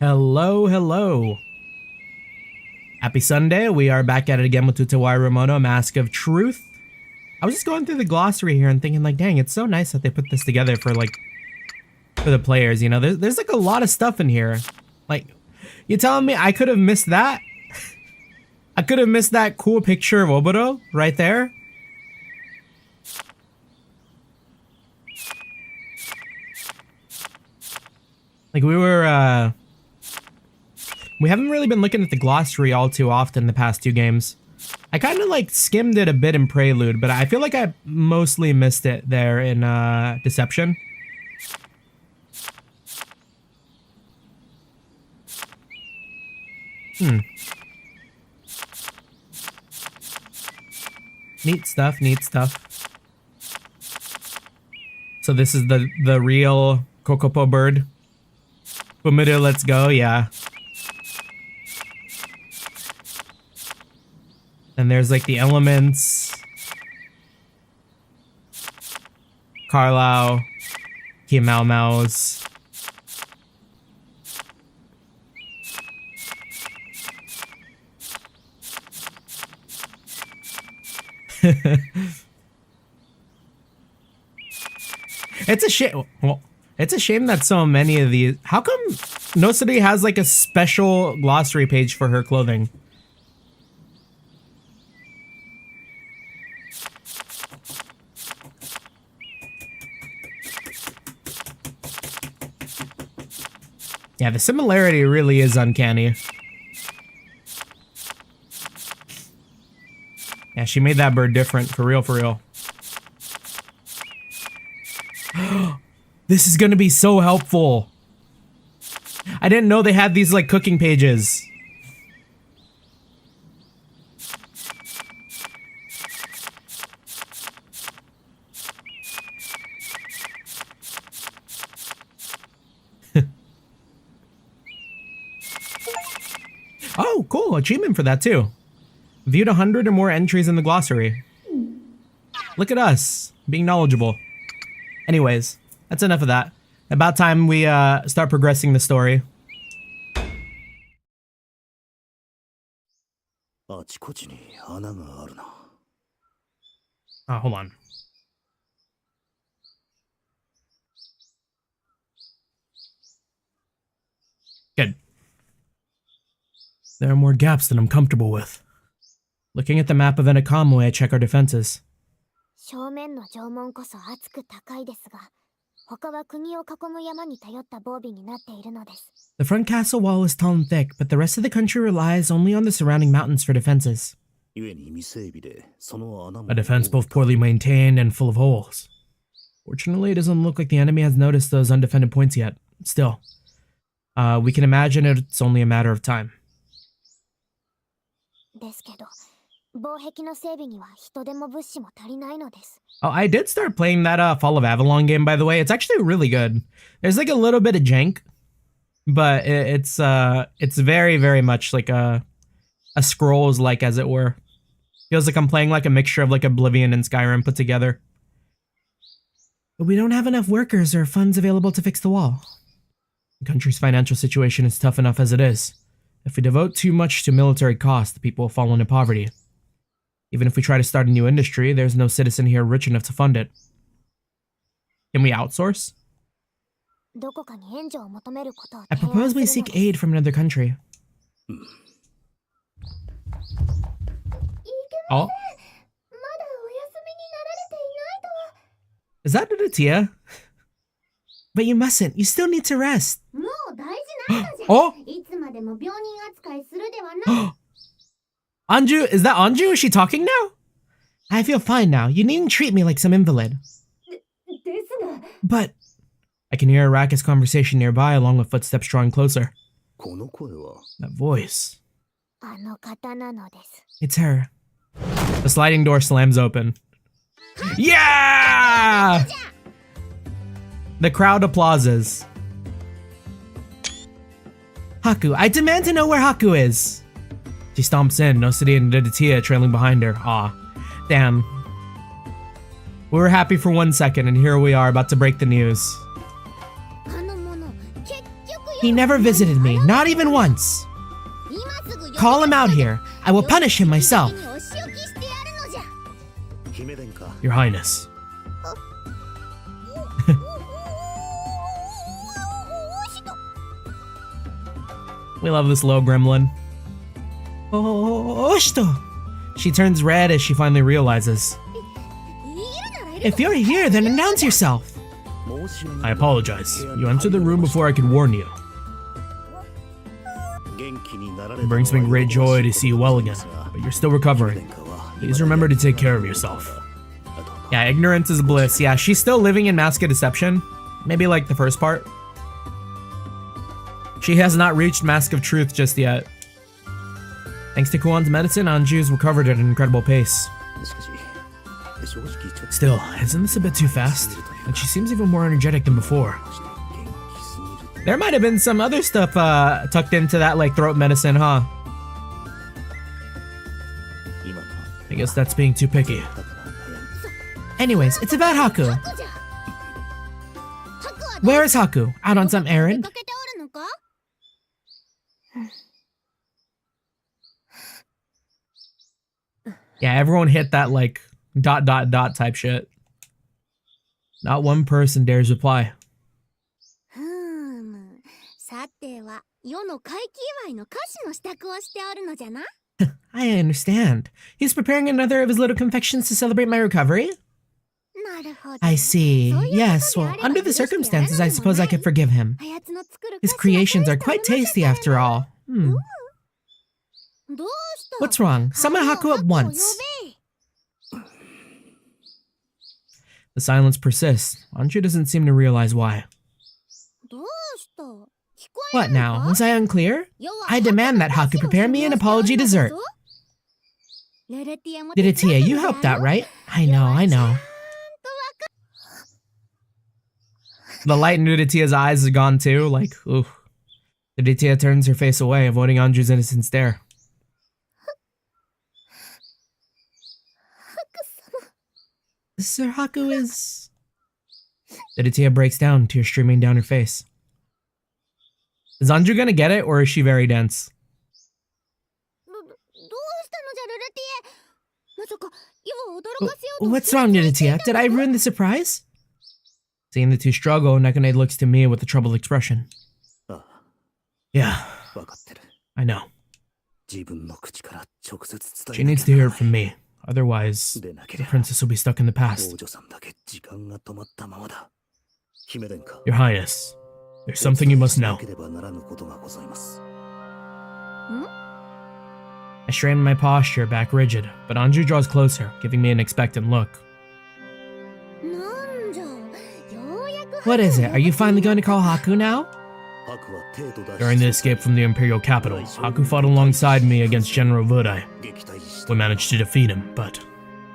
Hello, hello. Happy Sunday. We are back at it again with Utawarerumono, Mask of Truth. I was just going through the glossary here and thinking like, dang, it's so nice that they put this together for the players, you know? There's like a lot of stuff in here. Like, you telling me I could have missed that? I could have missed that cool picture of Oboro right there? Like we haven't really been looking at the glossary all too often the past two games. I kind of like skimmed it a bit in Prelude, but I feel like I mostly missed it there in Deception. Neat stuff, neat stuff. So this is the real Kokopo bird. Bumida, let's go, yeah. And there's like the elements. Carlisle. Kimau Maus. It's a shame. Well, it's a shame that so many of these. How come no city has like a special glossary page for her clothing? Yeah, the similarity really is uncanny. Yeah, she made that bird different, for real, for real. This is gonna be so helpful. I didn't know they had these like cooking pages. Oh, cool. Achievement for that too. Viewed 100 or more entries in the glossary. Look at us, being knowledgeable. Anyways, that's enough of that. About time we start progressing the story. Oh, hold on. Good. There are more gaps than I'm comfortable with. Looking at the map of Enakamu, I check our defenses. The front castle wall is tall and thick, but the rest of the country relies only on the surrounding mountains for defenses. A defense both poorly maintained and full of holes. Fortunately, it doesn't look like the enemy has noticed those undefended points yet. Still, we can imagine it's only a matter of time. Oh, I did start playing that Fall of Avalon game, by the way. It's actually really good. There's like a little bit of jank, but it's very, very much like a Scrolls-like, as it were. Feels like I'm playing like a mixture of like Oblivion and Skyrim put together. But we don't have enough workers or funds available to fix the wall. The country's financial situation is tough enough as it is. If we devote too much to military costs, the people will fall into poverty. Even if we try to start a new industry, there's no citizen here rich enough to fund it. Can we outsource? I propose we seek aid from another country. Oh? Is that Udatia? But you mustn't. You still need to rest. Oh? Anju, is that Anju? Is she talking now? I feel fine now. You needn't treat me like some invalid. But I can hear Araka's conversation nearby along with footsteps drawing closer. That voice. It's her. The sliding door slams open. Yeah! The crowd applauses. Haku, I demand to know where Haku is. She stomps in, Nosiri and Udatia trailing behind her. Aw, damn. We were happy for 1 second, and here we are about to break the news. He never visited me, not even once. Call him out here. I will punish him myself. Your Highness. We love this low gremlin. Oshito! She turns red as she finally realizes. If you're here, then announce yourself. I apologize. You entered the room before I could warn you. It brings me great joy to see you well again, but you're still recovering. Please remember to take care of yourself. Yeah, ignorance is bliss. Yeah, she's still living in Mask of Deception. Maybe like the first part. She has not reached Mask of Truth just yet. Thanks to Kuon's medicine, Anju's recovered at an incredible pace. Still, isn't this a bit too fast? And she seems even more energetic than before. There might have been some other stuff tucked into that, like throat medicine, huh? I guess that's being too picky. Anyways, it's about Haku. Where is Haku? Out on some errand? Yeah, everyone hit that like ... type shit. Not one person dares reply. I understand. He's preparing another of his little confections to celebrate my recovery? I see. Yes, well, under the circumstances, I suppose I could forgive him. His creations are quite tasty after all. What's wrong? Summon Haku at once. The silence persists. Anju doesn't seem to realize why. What now? Was I unclear? I demand that Haku prepare me an apology dessert. Diditia, you helped out, right? I know. The light in Diditia's eyes is gone too, like, ooh. Diditia turns her face away, avoiding Anju's innocent stare. Sir Haku is... Diditia breaks down, tears streaming down her face. Is Anju gonna get it, or is she very dense? What's wrong, Diditia? Did I ruin the surprise? Seeing the two struggle, Nekonade looks to me with a troubled expression. Yeah, I know. She needs to hear it from me. Otherwise, the princess will be stuck in the past. Your Highness, there's something you must know. I straighten my posture back rigid, but Anju draws closer, giving me an expectant look. What is it? Are you finally going to call Haku now? During the escape from the Imperial capital, Haku fought alongside me against General Vodai. We managed to defeat him, but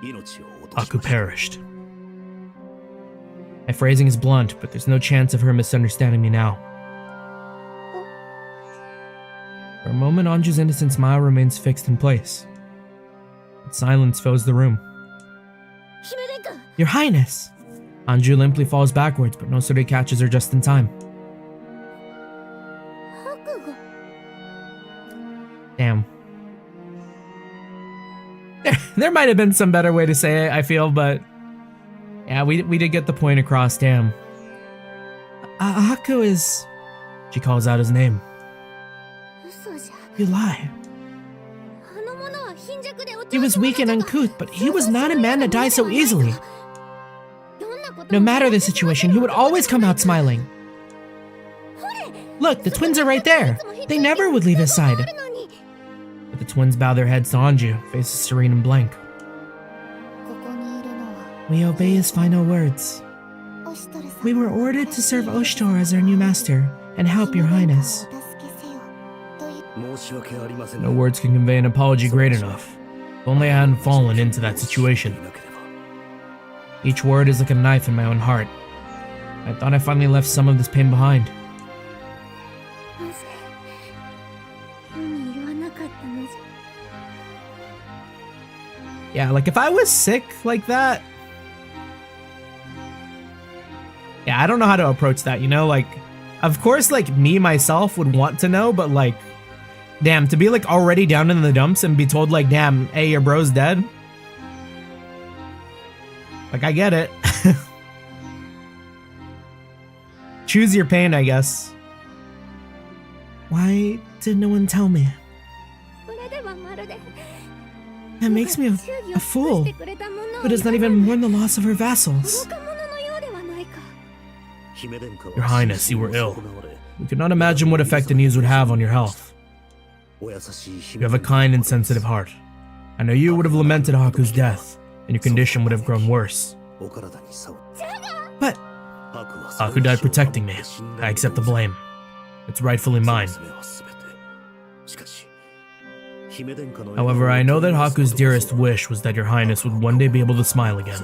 Haku perished. My phrasing is blunt, but there's no chance of her misunderstanding me now. For a moment, Anju's innocent smile remains fixed in place. But silence fills the room. Your Highness! Anju limply falls backwards, but Nosuri catches her just in time. Damn. There might have been some better way to say it, I feel, but... Yeah, we did get the point across, damn. Haku is... She calls out his name. You lie. He was weak and uncouth, but he was not a man to die so easily. No matter the situation, he would always come out smiling. Look, the twins are right there. They never would leave his side. But the twins bow their heads to Anju, faces serene and blank. We obey his final words. We were ordered to serve Oshtor as our new master and help your highness. No words can convey an apology great enough. If only I hadn't fallen into that situation. Each word is like a knife in my own heart. I thought I finally left some of this pain behind. Yeah, like if I was sick like that... Yeah, I don't know how to approach that, you know? Like, Of course, like, me, myself would want to know, but, like, damn, to be, like, already down in the dumps and be told, like, damn, hey, your bro's dead? Like, I get it. Choose your pain, I guess. Why did no one tell me? That makes me a fool, who does not even mourn the loss of her vassals. Your Highness, you were ill. We could not imagine what effect the news would have on your health. You have a kind and sensitive heart. I know you would have lamented Haku's death, and your condition would have grown worse. But Haku died protecting me. I accept the blame. It's rightfully mine. However, I know that Haku's dearest wish was that your Highness would one day be able to smile again.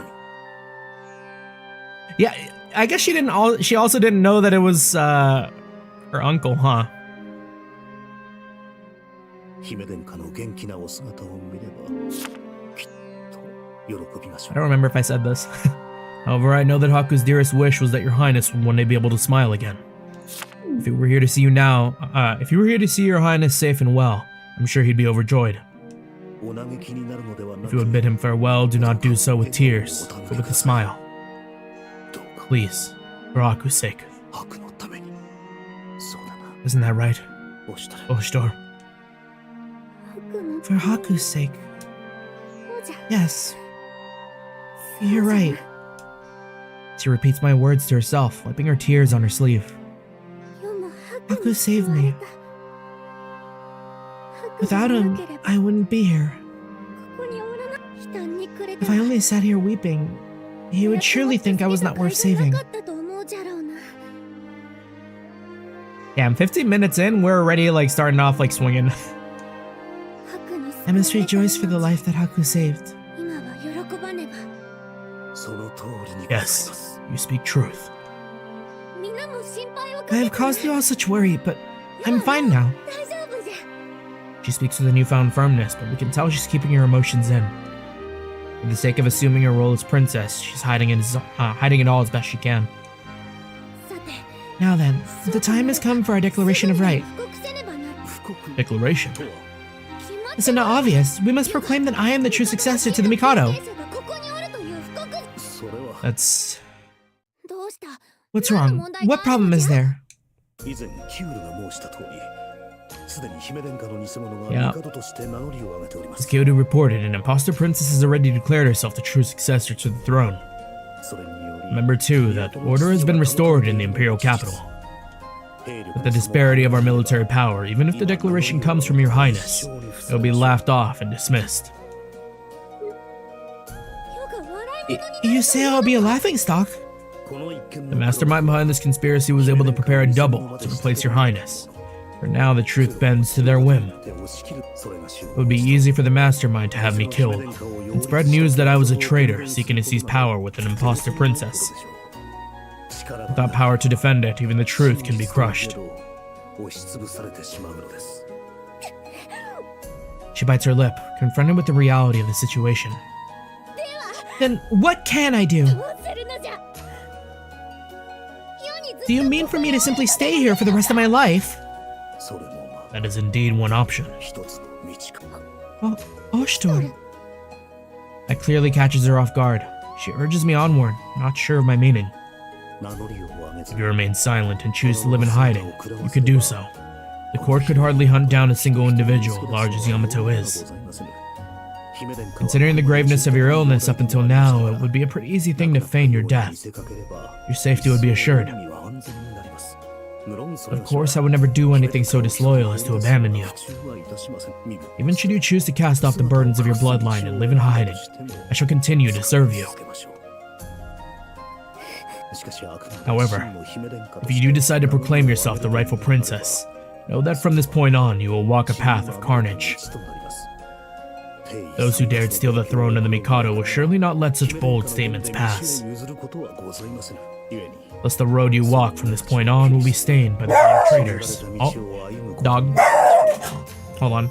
Yeah, I guess she also didn't know that it was her uncle, huh? I don't remember if I said this. However, I know that Haku's dearest wish was that your Highness would one day be able to smile again. If he were here to see you now, if you were here to see your Highness safe and well, I'm sure he'd be overjoyed. If you would bid him farewell, do not do so with tears, but with a smile. Please, for Haku's sake. Isn't that right, Oshitor? For Haku's sake. Yes. You're right. She repeats my words to herself, wiping her tears on her sleeve. Haku saved me. Without him, I wouldn't be here. If I only sat here weeping, he would surely think I was not worth saving. Damn, 15 minutes in, we're already like starting off like swinging. I must rejoice for the life that Haku saved. Yes, you speak truth. I have caused you all such worry, but I'm fine now. She speaks with a newfound firmness, but we can tell she's keeping her emotions in. For the sake of assuming her role as princess, she's hiding it all as best she can. Now then, the time has come for our declaration of right. Declaration? Is it not obvious? We must proclaim that I am the true successor to the Mikado. That's... What's wrong? What problem is there? Yeah. As Kyoto reported, an imposter princess has already declared herself the true successor to the throne. Remember too that order has been restored in the imperial capital. With the disparity of our military power, even if the declaration comes from your highness, it will be laughed off and dismissed. You say I'll be a laughingstock? The mastermind behind this conspiracy was able to prepare a double to replace your highness. For now, the truth bends to their whim. It would be easy for the mastermind to have me killed, and spread news that I was a traitor seeking to seize power with an imposter princess. Without power to defend it, even the truth can be crushed. She bites her lip, confronted with the reality of the situation. Then what can I do? Do you mean for me to simply stay here for the rest of my life? That is indeed one option. Oh, Oshitor. That clearly catches her off guard. She urges me onward, not sure of my meaning. If you remain silent and choose to live in hiding, you could do so. The court could hardly hunt down a single individual, large as Yamato is. Considering the graveness of your illness up until now, it would be a pretty easy thing to feign your death. Your safety would be assured. Of course, I would never do anything so disloyal as to abandon you. Even should you choose to cast off the burdens of your bloodline and live in hiding, I shall continue to serve you. However, if you do decide to proclaim yourself the rightful princess, know that from this point on, you will walk a path of carnage. Those who dared steal the throne of the Mikado will surely not let such bold statements pass. Thus the road you walk from this point on will be stained by the blood of traitors. Oh, dog. Hold on.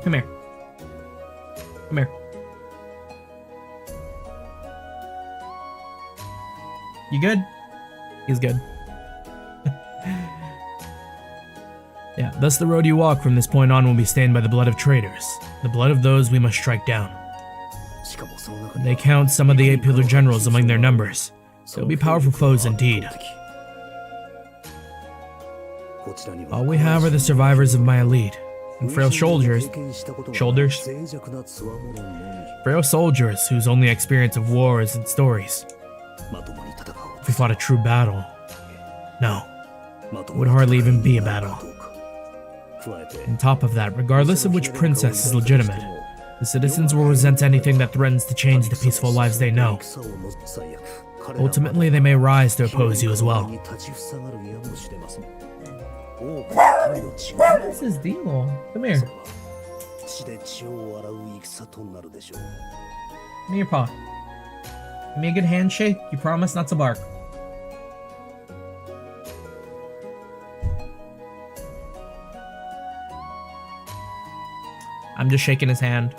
Come here. Come here. You good? He's good. Yeah, thus the road you walk from this point on will be stained by the blood of traitors, the blood of those we must strike down. They count some of the 8 Pillar Generals among their numbers. They'll be powerful foes indeed. All we have are the survivors of my elite, and frail soldiers whose only experience of war is in stories. If we fought a true battle, no, it would hardly even be a battle. On top of that, regardless of which princess is legitimate, the citizens will resent anything that threatens to change the peaceful lives they know. Ultimately, they may rise to oppose you as well. What is his deal? Come here. Give me your paw. Give me a good handshake. You promise not to bark. I'm just shaking his hand.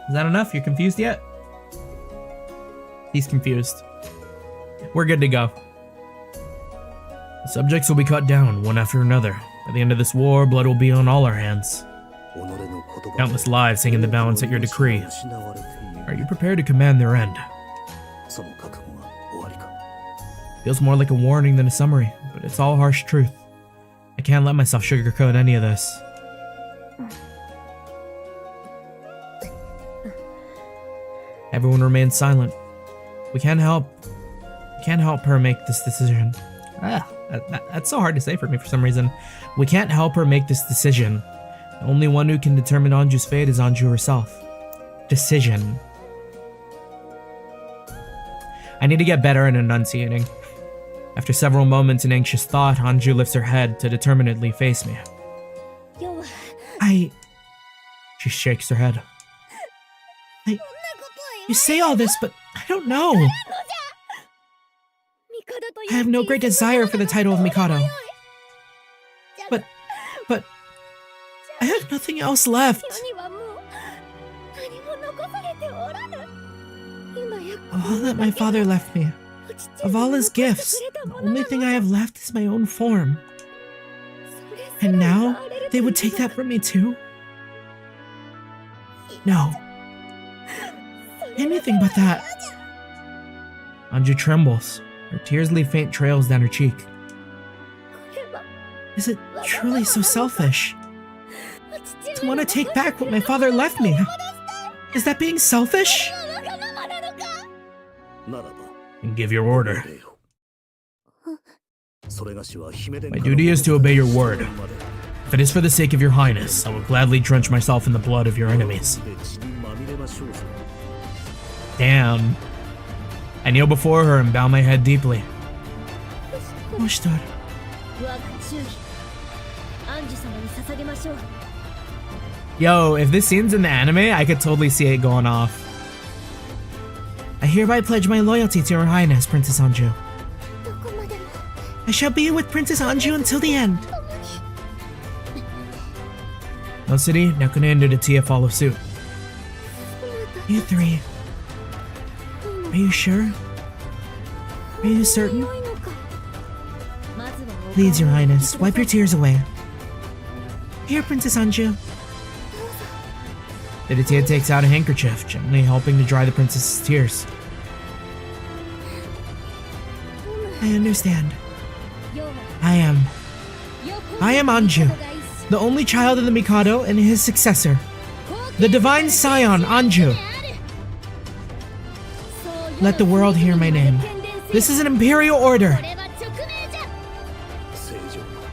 Is that enough? You're confused yet? He's confused. We're good to go. The subjects will be cut down, one after another. By the end of this war, blood will be on all our hands. Countless lives hang in the balance at your decree. Are you prepared to command their end? Feels more like a warning than a summary, but it's all harsh truth. I can't let myself sugarcoat any of this. Everyone remains silent. We can't help her make this decision. That's so hard to say for me for some reason. We can't help her make this decision. The only one who can determine Anju's fate is Anju herself. Decision. I need to get better at enunciating. After several moments in anxious thought, Anju lifts her head to determinedly face me. She shakes her head. You say all this, but I don't know. I have no great desire for the title of Mikado. But I have nothing else left. Of all that my father left me, of all his gifts, the only thing I have left is my own form. And now, they would take that from me too? No. Anything but that. Anju trembles. Her tears leave faint trails down her cheek. Is it truly so selfish? To want to take back what my father left me? Is that being selfish? And give your order. My duty is to obey your word. If it is for the sake of your highness, I will gladly drench myself in the blood of your enemies. Damn. I kneel before her and bow my head deeply. Understood. Yo, if this scene's in the anime, I could totally see it going off. I hereby pledge my loyalty to Your Highness, Princess Anju. I shall be with Princess Anju until the end. City, Nakune and Udatia follow suit. You three. Are you sure? Are you certain? Please, Your Highness, wipe your tears away. Here, Princess Anju. Udatia takes out a handkerchief, gently helping to dry the princess's tears. I understand. I am Anju, the only child of the Mikado and his successor, the divine scion Anju. Let the world hear my name. This is an imperial order.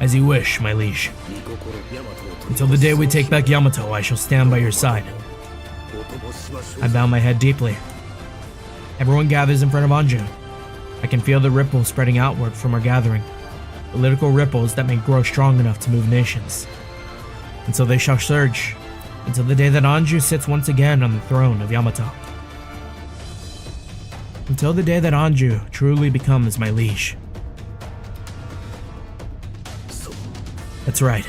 As you wish, my liege. Until the day we take back Yamato, I shall stand by your side. I bow my head deeply. Everyone gathers in front of Anju. I can feel the ripples spreading outward from our gathering. Political ripples that may grow strong enough to move nations. And so they shall surge, until the day that Anju sits once again on the throne of Yamato. Until the day that Anju truly becomes my liege. That's right.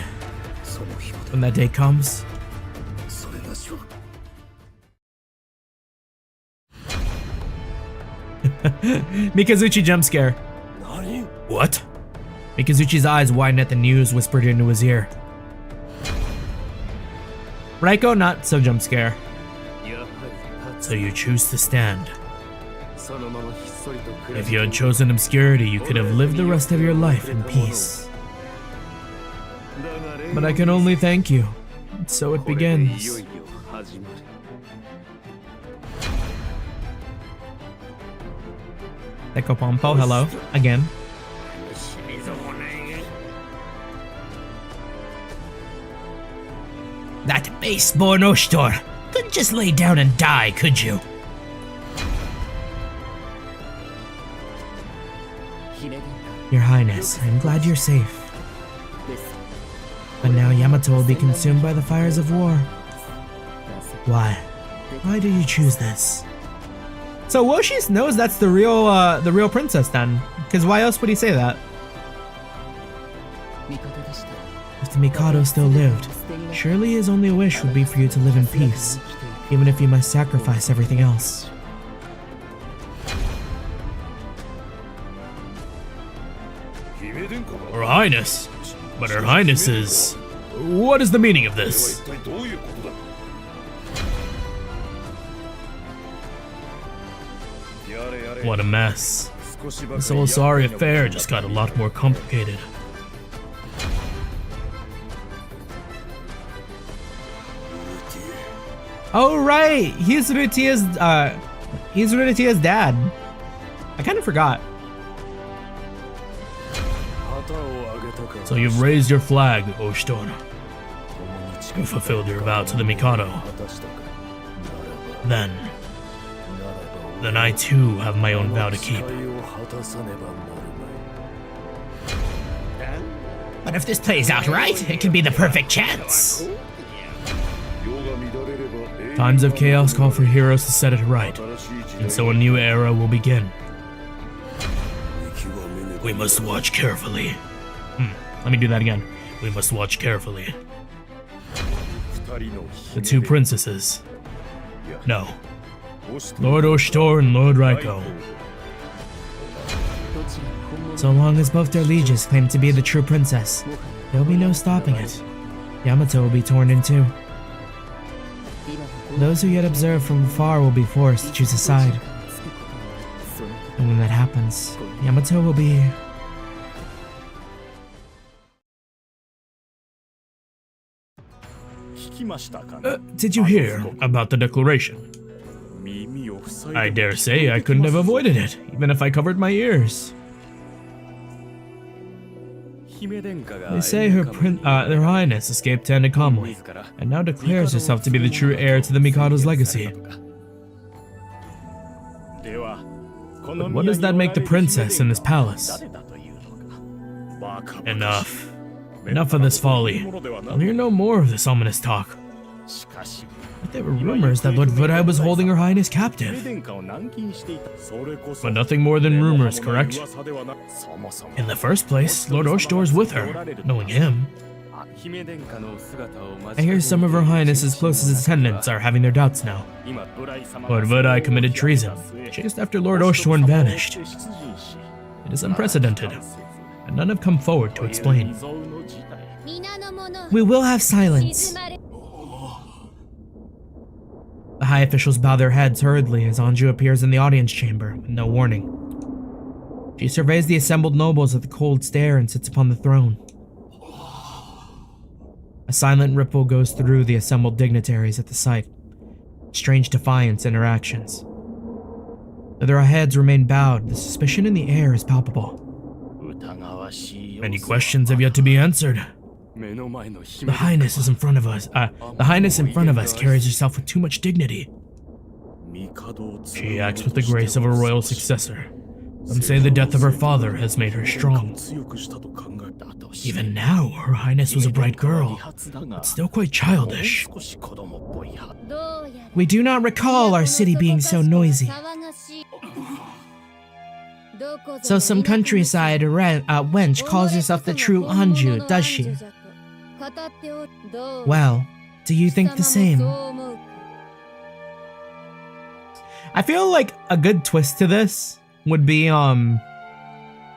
When that day comes, Mikazuchi jump scare. What? Mikazuchi's eyes widen at the news whispered into his ear. Raiko not so jump scare. So you choose to stand. If you had chosen obscurity, you could have lived the rest of your life in peace. But I can only thank you. So it begins. Echo Pompo, hello. Again. That base-born Oshtor couldn't just lay down and die, could you? Your Highness, I'm glad you're safe. But now Yamato will be consumed by the fires of war. Why? Why did you choose this? So Woshi knows that's the real princess then, because why else would he say that? If the Mikado still lived, surely his only wish would be for you to live in peace, even if you must sacrifice everything else. Her Highness? But Her Highness is... What is the meaning of this? What a mess. This whole sorry affair just got a lot more complicated. Oh right, he's Rutia's dad. I kind of forgot. So you've raised your flag, Oshtor. You fulfilled your vow to the Mikado. Then I too have my own vow to keep. But if this plays out right, it could be the perfect chance. Times of chaos call for heroes to set it right, and so a new era will begin. We must watch carefully. Let me do that again. We must watch carefully. The two princesses. No. Lord Oshtor and Lord Raiko. So long as both their lieges claim to be the true princess, there will be no stopping it. Yamato will be torn in two. Those who yet observe from afar will be forced to choose a side. And when that happens, Yamato will be... did you hear about the declaration? I dare say I couldn't have avoided it, even if I covered my ears. They say Her Highness escaped Tanda calmly, and now declares herself to be the true heir to the Mikado's legacy. But what does that make the princess in this palace? Enough. Enough of this folly. I'll hear no more of this ominous talk. But there were rumors that Lord Vodai was holding Her Highness captive. But nothing more than rumors, correct? In the first place, Lord Oshtor's with her, knowing him. I hear some of Her Highness's closest attendants are having their doubts now. Lord Vodai committed treason, chased after Lord Oshtor vanished. It is unprecedented, and none have come forward to explain. We will have silence. The high officials bow their heads hurriedly as Anju appears in the audience chamber with no warning. She surveys the assembled nobles with a cold stare and sits upon the throne. A silent ripple goes through the assembled dignitaries at the sight. Strange defiance in her actions. Though their heads remain bowed, the suspicion in the air is palpable. Many questions have yet to be answered. The Highness is in front of us. The Highness in front of us carries herself with too much dignity. She acts with the grace of a royal successor. Some say the death of her father has made her strong. Even now, Her Highness was a bright girl, but still quite childish. We do not recall our city being so noisy. So some countryside wench calls herself the true Anju, does she? Well, do you think the same? I feel like a good twist to this would be,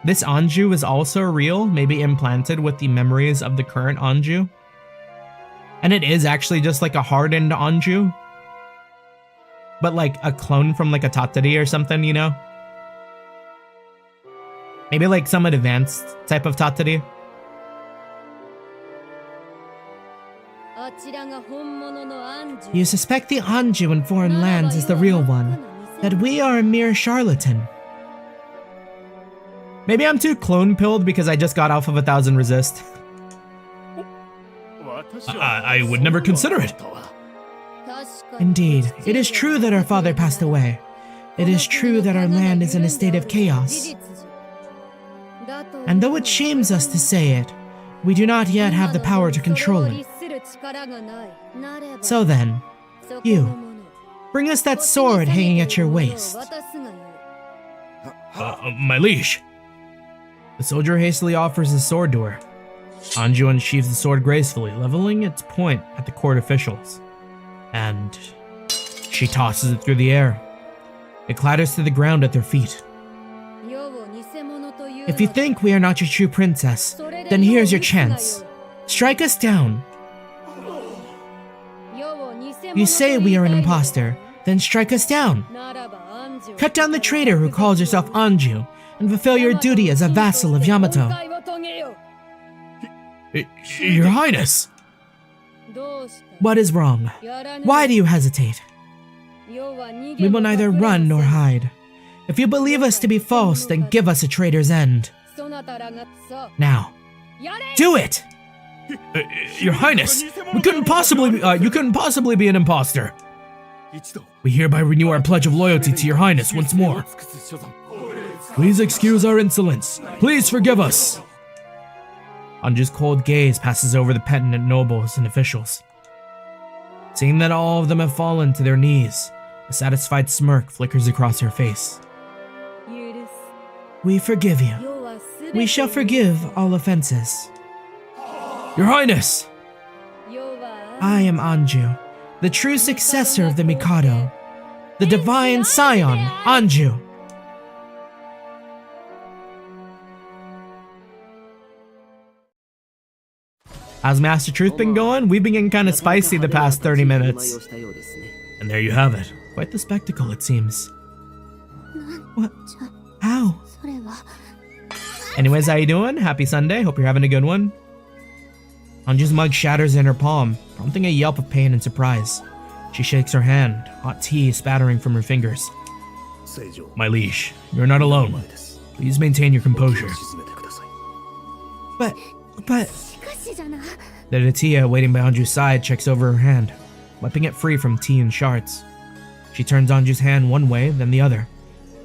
this Anju is also real, maybe implanted with the memories of the current Anju. And it is actually just like a hardened Anju. But like a clone from like a Tatari or something, you know? Maybe like some advanced type of Tatari. You suspect the Anju in foreign lands is the real one, that we are a mere charlatan. Maybe I'm too clone pilled because I just got off of 1000 resist. I would never consider it. Indeed, it is true that our father passed away. It is true that our land is in a state of chaos. And though it shames us to say it, we do not yet have the power to control it. So then, you, bring us that sword hanging at your waist. My liege. The soldier hastily offers his sword to her. Anju unsheathes the sword gracefully, leveling its point at the court officials. And she tosses it through the air. It clatters to the ground at their feet. If you think we are not your true princess, then here's your chance. Strike us down. You say we are an imposter, then strike us down. Cut down the traitor who calls herself Anju, and fulfill your duty as a vassal of Yamato. Your Highness! What is wrong? Why do you hesitate? We will neither run nor hide. If you believe us to be false, then give us a traitor's end. Now, do it! Your Highness, you couldn't possibly be an imposter. We hereby renew our pledge of loyalty to your Highness once more. Please excuse our insolence. Please forgive us. Anju's cold gaze passes over the penitent nobles and officials. Seeing that all of them have fallen to their knees, a satisfied smirk flickers across her face. We forgive you. We shall forgive all offenses. Your Highness! I am Anju, the true successor of the Mikado, the divine scion, Anju. How's Master Truth been going? We've been getting kind of spicy the past 30 minutes. And there you have it. Quite the spectacle, it seems. What? How? Anyways, how you doing? Happy Sunday. Hope you're having a good one. Anju's mug shatters in her palm, prompting a yelp of pain and surprise. She shakes her hand, hot tea spattering from her fingers. My liege, you're not alone. Please maintain your composure. But... The Datia waiting by Anju's side checks over her hand, wiping it free from tea and shards. She turns Anju's hand one way, then the other,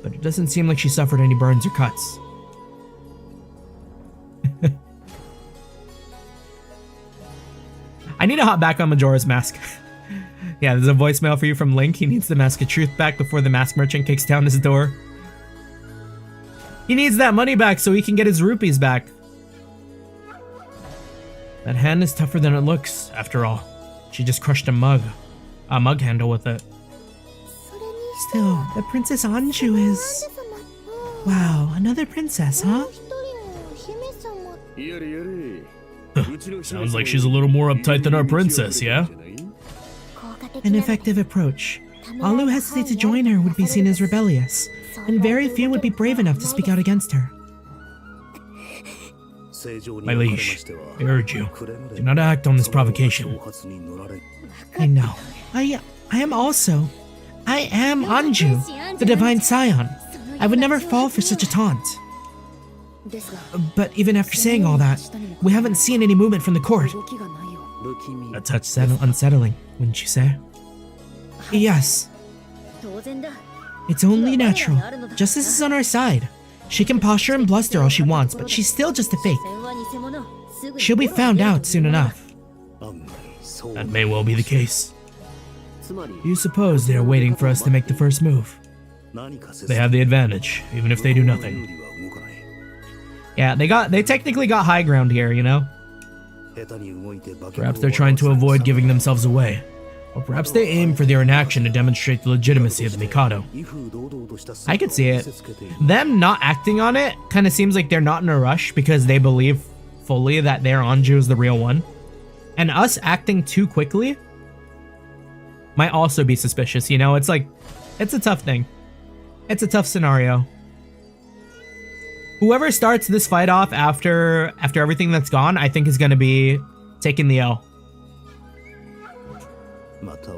but it doesn't seem like she suffered any burns or cuts. I need to hop back on Majora's Mask. Yeah, there's a voicemail for you from Link. He needs the Mask of Truth back before the mask merchant kicks down his door. He needs that money back so he can get his rupees back. That hand is tougher than it looks, after all. She just crushed a mug handle with it. Still, the Princess Anju is... Wow, another princess, huh? Sounds like she's a little more uptight than our princess, yeah? An effective approach. All who hesitate to join her would be seen as rebellious, and very few would be brave enough to speak out against her. My liege, I urge you, do not act on this provocation. I know. I am Anju, the divine scion. I would never fall for such a taunt. But even after saying all that, we haven't seen any movement from the court. A touch Unsettling, wouldn't you say? Yes. It's only natural. Justice is on our side. She can posture and bluster all she wants, but she's still just a fake. She'll be found out soon enough. That may well be the case. You suppose they are waiting for us to make the first move? They have the advantage, even if they do nothing. Yeah, they technically got high ground here, you know? Perhaps they're trying to avoid giving themselves away. Or perhaps they aim for their inaction to demonstrate the legitimacy of the Mikado. I could see it. Them not acting on it kind of seems like they're not in a rush because they believe fully that their Anju is the real one. And us acting too quickly might also be suspicious, you know? It's like, it's a tough thing. It's a tough scenario. Whoever starts this fight off after everything that's gone, I think is going to be taking the L.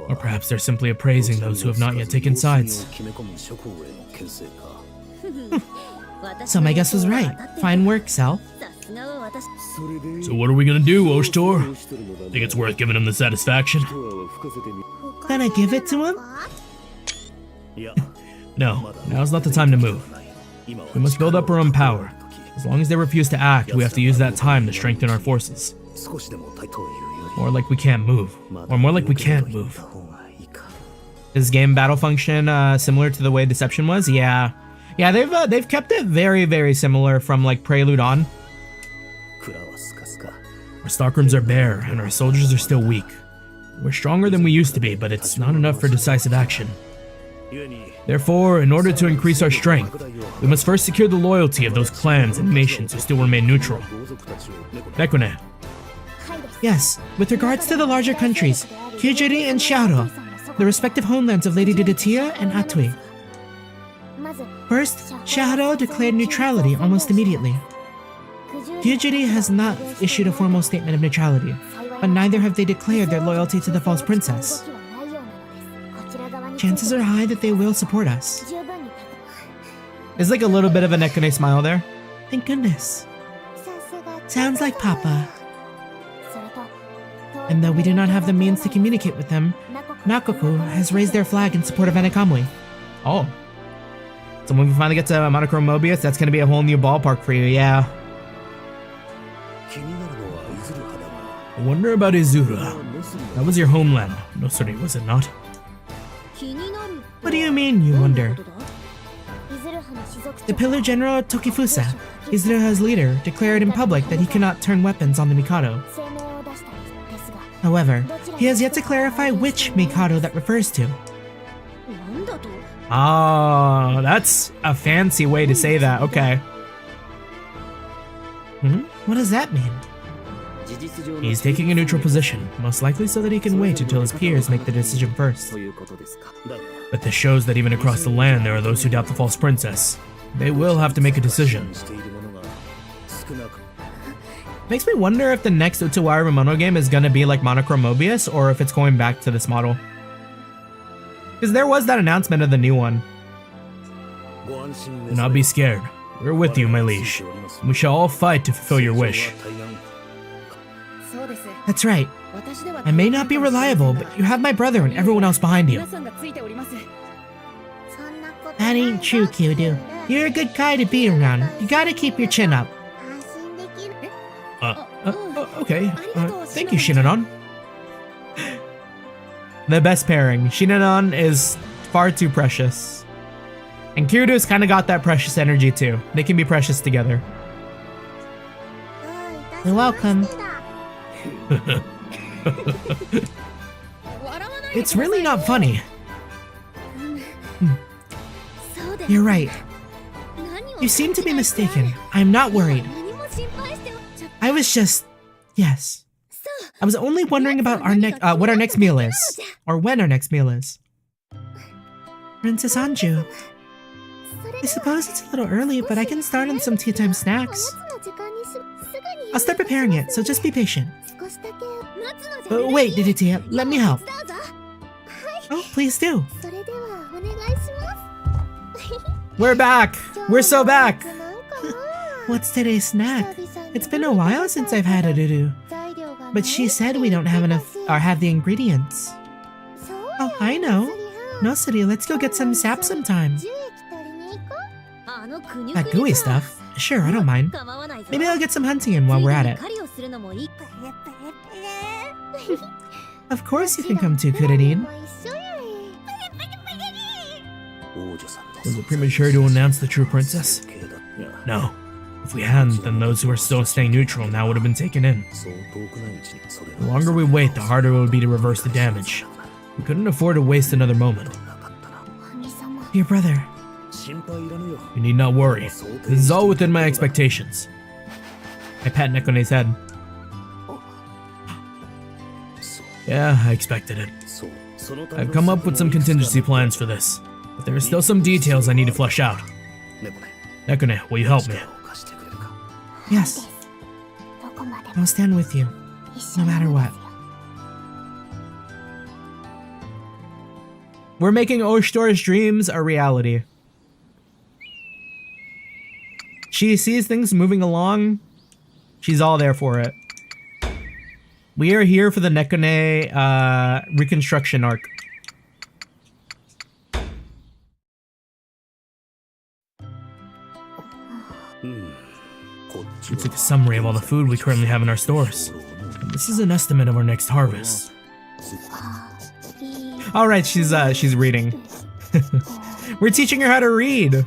Or perhaps they're simply appraising those who have not yet taken sides. So my guess was right. Fine work, Cell. So what are we gonna do, Oshtor? Think it's worth giving him the satisfaction? Gonna give it to him? No, now's not the time to move. We must build up our own power. As long as they refuse to act, we have to use that time to strengthen our forces. More like we can't move. Or more like we can't move. Is game battle function similar to the way Deception was? Yeah. Yeah, they've kept it very, very similar from like Prelude on. Our stockrooms are bare, and our soldiers are still weak. We're stronger than we used to be, but it's not enough for decisive action. Therefore, in order to increase our strength, we must first secure the loyalty of those clans and nations who still remain neutral. Nekune. Yes, with regards to the larger countries, Kyujiri and Shiaro, the respective homelands of Lady Didatia and Atui. First, Shiaro declared neutrality almost immediately. Kyujiri has not issued a formal statement of neutrality, but neither have they declared their loyalty to the false princess. Chances are high that they will support us. There's like a little bit of a Nekune smile there. Thank goodness. Sounds like Papa. And though we do not have the means to communicate with them, Nakoku has raised their flag in support of Enekamui. Oh. So when we finally get to Monochrome Mobius, that's going to be a whole new ballpark for you, yeah. I wonder about Izura. That was your homeland, no sorry, was it not? What do you mean, you wonder? The Pillar General Tokifusa, Izura's leader, declared in public that he cannot turn weapons on the Mikado. However, he has yet to clarify which Mikado that refers to. Oh, that's a fancy way to say that, okay. What does that mean? He's taking a neutral position, most likely so that he can wait until his peers make the decision first. But this shows that even across the land there are those who doubt the false princess. They will have to make a decision. Makes me wonder if the next Utawarerumono game is gonna be like Monochrome Mobius, or if it's going back to this model. Because there was that announcement of the new one. Do not be scared. We're with you, my liege. We shall all fight to fulfill your wish. That's right. I may not be reliable, but you have my brother and everyone else behind you. That ain't true, Kyudo. You're a good guy to be around. You gotta keep your chin up. Okay. Thank you, Shinadon. The best pairing. Shinadon is far too precious. And Kirudo's kind of got that precious energy too. They can be precious together. You're welcome. It's really not funny. You're right. You seem to be mistaken. I'm not worried. I was just... Yes. I was only wondering about our what our next meal is. Or when our next meal is. Princess Anju. I suppose it's a little early, but I can start on some tea time snacks. I'll start preparing it, so just be patient. Wait, Diditia, let me help. Oh, please do. We're back! We're so back! What's today's snack? It's been a while since I've had a doo-doo. But she said we don't have enough, or have the ingredients. Oh, I know. No, City, let's go get some sap sometime. That gooey stuff? Sure, I don't mind. Maybe I'll get some hunting in while we're at it. Of course you can come too, Kuradin. Was it premature to announce the true princess? No. If we hadn't, then those who are still staying neutral now would have been taken in. The longer we wait, the harder it would be to reverse the damage. We couldn't afford to waste another moment. Dear brother. You need not worry. This is all within my expectations. I pat Nekone's head. Yeah, I expected it. I've come up with some contingency plans for this, but there are still some details I need to flesh out. Nekone, will you help me? Yes. I'll stand with you, no matter what. We're making Oshito's dreams a reality. She sees things moving along. She's all there for it. We are here for the Nekone reconstruction arc. It's like a summary of all the food we currently have in our stores. And this is an estimate of our next harvest. All right, she's reading. We're teaching her how to read.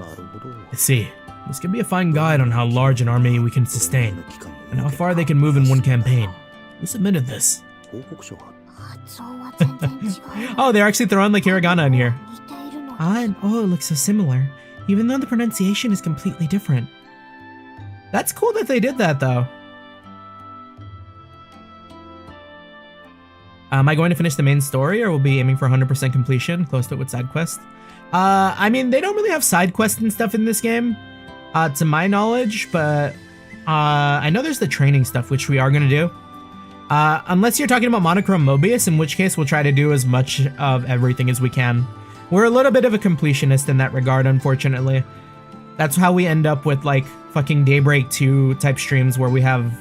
I see. This could be a fine guide on how large an army we can sustain, and how far they can move in one campaign. Who submitted this? Oh, they're actually throwing like hiragana in here. And oh, it looks so similar, even though the pronunciation is completely different. That's cool that they did that, though. Am I going to finish the main story, or will be aiming for 100% completion, close to it with side quests? I mean, they don't really have side quests and stuff in this game, to my knowledge, but I know there's the training stuff, which we are going to do. Unless you're talking about Monochrome Mobius, in which case we'll try to do as much of everything as we can. We're a little bit of a completionist in that regard, unfortunately. That's how we end up with, like, fucking Daybreak 2 type streams where we have,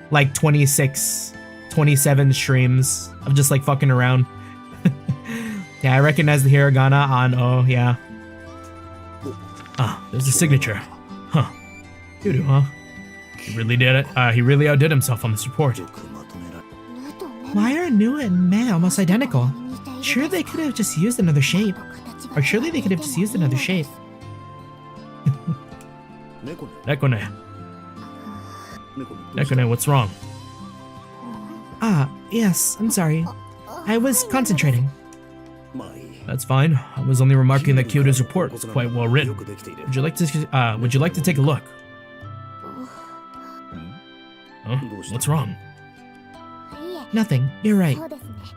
like, 26, 27 streams of just, like, fucking around. Yeah, I recognize the hiragana on, oh, yeah. Ah, there's a signature. Huh. Doo-doo, huh? He really did it. He really outdid himself on this report. Why are Nu and Mei almost identical? Sure, they could have just used another shape. Or surely they could have just used another shape. Nekone. Nekone, what's wrong? Ah, yes, I'm sorry. I was concentrating. That's fine. I was only remarking that Kyoto's report was quite well written. Would you like to take a look? Huh? What's wrong? Nothing. You're right.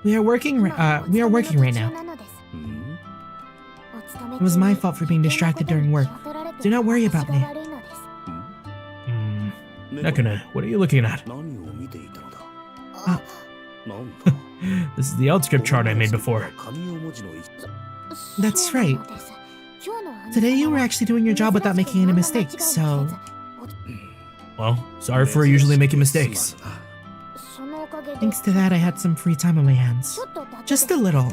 We are working right now. It was my fault for being distracted during work. Do not worry about me. Nekone, what are you looking at? This is the Eldscript chart I made before. That's right. Today you were actually doing your job without making any mistakes, so... Well, sorry for usually making mistakes. Thanks to that, I had some free time on my hands. Just a little.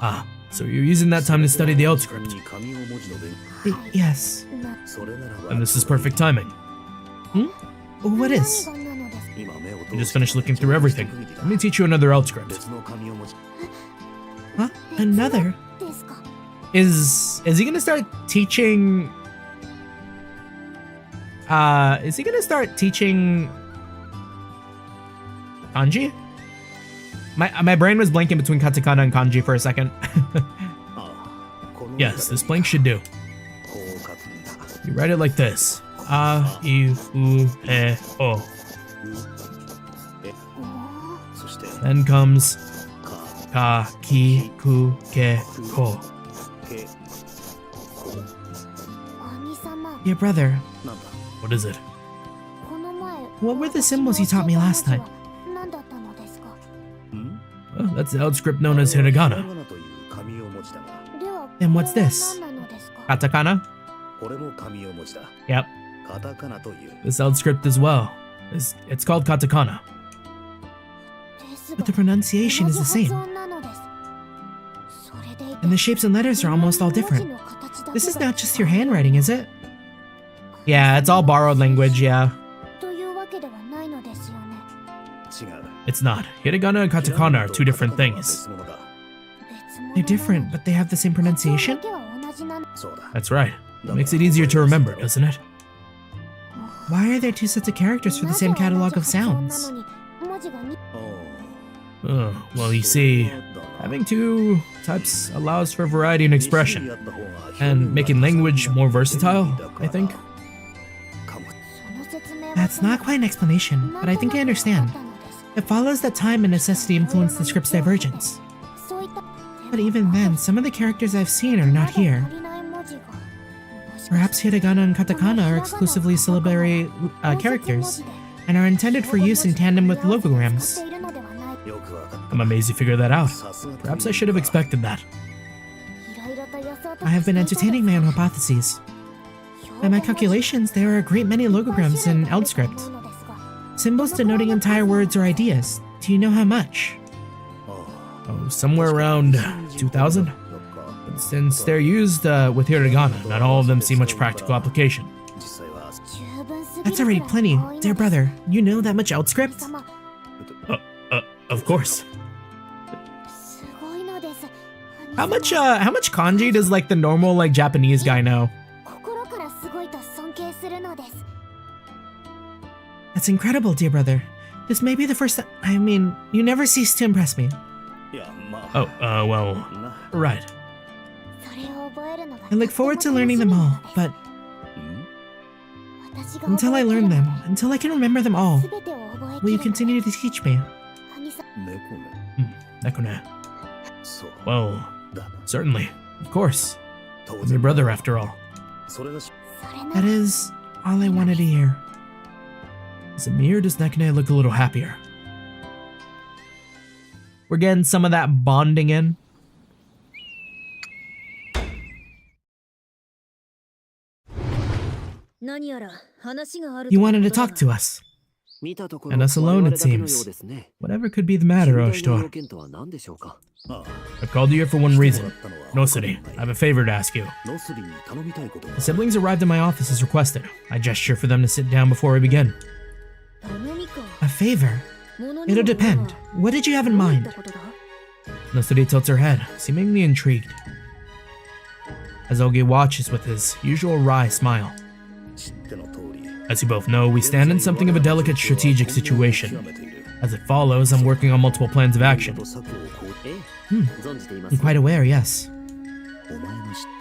Ah, so you're using that time to study the Eldscript. Yes. And this is perfect timing. What is? You just finished looking through everything. Let me teach you another Eldscript. Huh? Another? Is he gonna start teaching... is he gonna start teaching... kanji? My brain was blanking between katakana and kanji for a second. Yes, this blank should do. You write it like this. A, I, U, E, O. Then comes Ka, Ki, Ku, Ke, Ko. Your brother. What is it? What were the symbols you taught me last time? Well, that's the Eldscript known as hiragana. And what's this? Katakana? Yep. This Eldscript as well. It's called katakana. But the pronunciation is the same. And the shapes and letters are almost all different. This is not just your handwriting, is it? Yeah, it's all borrowed language, yeah. It's not. Hiragana and katakana are two different things. They're different, but they have the same pronunciation? That's right. That makes it easier to remember, doesn't it? Why are there two sets of characters for the same catalog of sounds? Well, you see, having two types allows for variety in expression, and making language more versatile, I think. That's not quite an explanation, but I think I understand. It follows that time and necessity influence the script's divergence. But even then, some of the characters I've seen are not here. Perhaps hiragana and katakana are exclusively syllabary characters, and are intended for use in tandem with logograms. I'm amazed you figured that out. Perhaps I should have expected that. I have been entertaining my own hypotheses. By my calculations, there are a great many logograms in Eldscript. Symbols denoting entire words or ideas. Do you know how much? Oh, somewhere around 2,000? But since they're used with hiragana, not all of them see much practical application. That's already plenty. Dear brother, you know that much Eldscript? Of course. How much kanji does like the normal like Japanese guy know? That's incredible, dear brother. This may be the first time. I mean, you never cease to impress me. Oh, well, right. I look forward to learning them all, but until I learn them, until I can remember them all, will you continue to teach me? Nekone. Well, certainly, of course. I'm your brother after all. That is all I wanted to hear. Is it me or does Nekone look a little happier? We're getting some of that bonding in. You wanted to talk to us. And us alone, it seems. Whatever could be the matter, Oshito. I called you here for one reason. Nosuri, I have a favor to ask you. The siblings arrived at my office as requested. I gesture for them to sit down before we begin. A favor? It'll depend. What did you have in mind? Nosuri tilts her head, seemingly intrigued. As Ogi watches with his usual wry smile. As you both know, we stand in something of a delicate strategic situation. As it follows, I'm working on multiple plans of action. I'm quite aware, yes.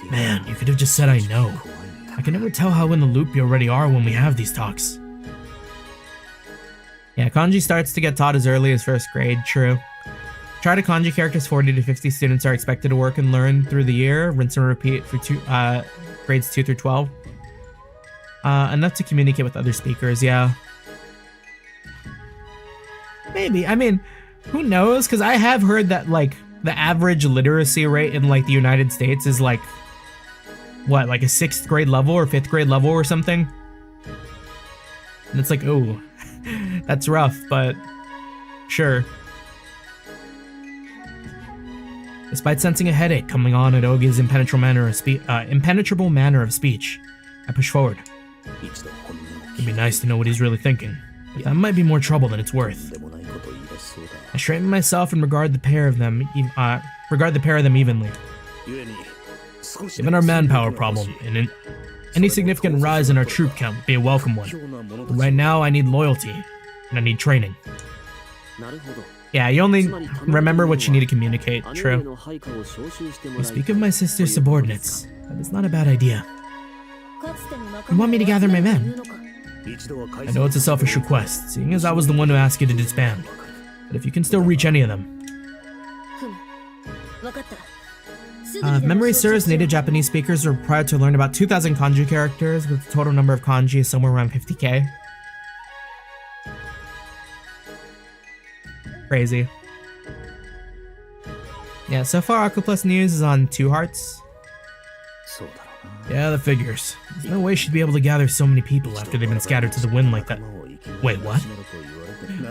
Man, you could have just said I know. I can never tell how in the loop you already are when we have these talks. Yeah, kanji starts to get taught as early as first grade, true. Charter kanji characters 40 to 50 students are expected to work and learn through the year, rinse and repeat for grades 2 through 12. Enough to communicate with other speakers, yeah. Maybe, I mean, who knows? Because I have heard that, like, the average literacy rate in, like, the United States is, like, what, like a 6th grade level or 5th grade level or something? And it's like, oh, that's rough, but sure. Despite sensing a headache coming on at Ogi's impenetrable manner of speech, I push forward. It'd be nice to know what he's really thinking, but that might be more trouble than it's worth. I straighten myself and regard the pair of them evenly. Given our manpower problem, and any significant rise in our troop count would be a welcome one. But right now, I need loyalty, and I need training. Yeah, you only remember what you need to communicate, true. You speak of my sister's subordinates. That is not a bad idea. You want me to gather my men? I know it's a selfish request, seeing as I was the one who asked you to disband. But if you can still reach any of them. If memory serves, native Japanese speakers are required to learn about 2,000 kanji characters, with the total number of kanji is somewhere around 50k. Crazy. Yeah, so far Aquaplus News is on 2 hearts. Yeah, that figures. There's no way she'd be able to gather so many people after they've been scattered to the wind like that. Wait, what?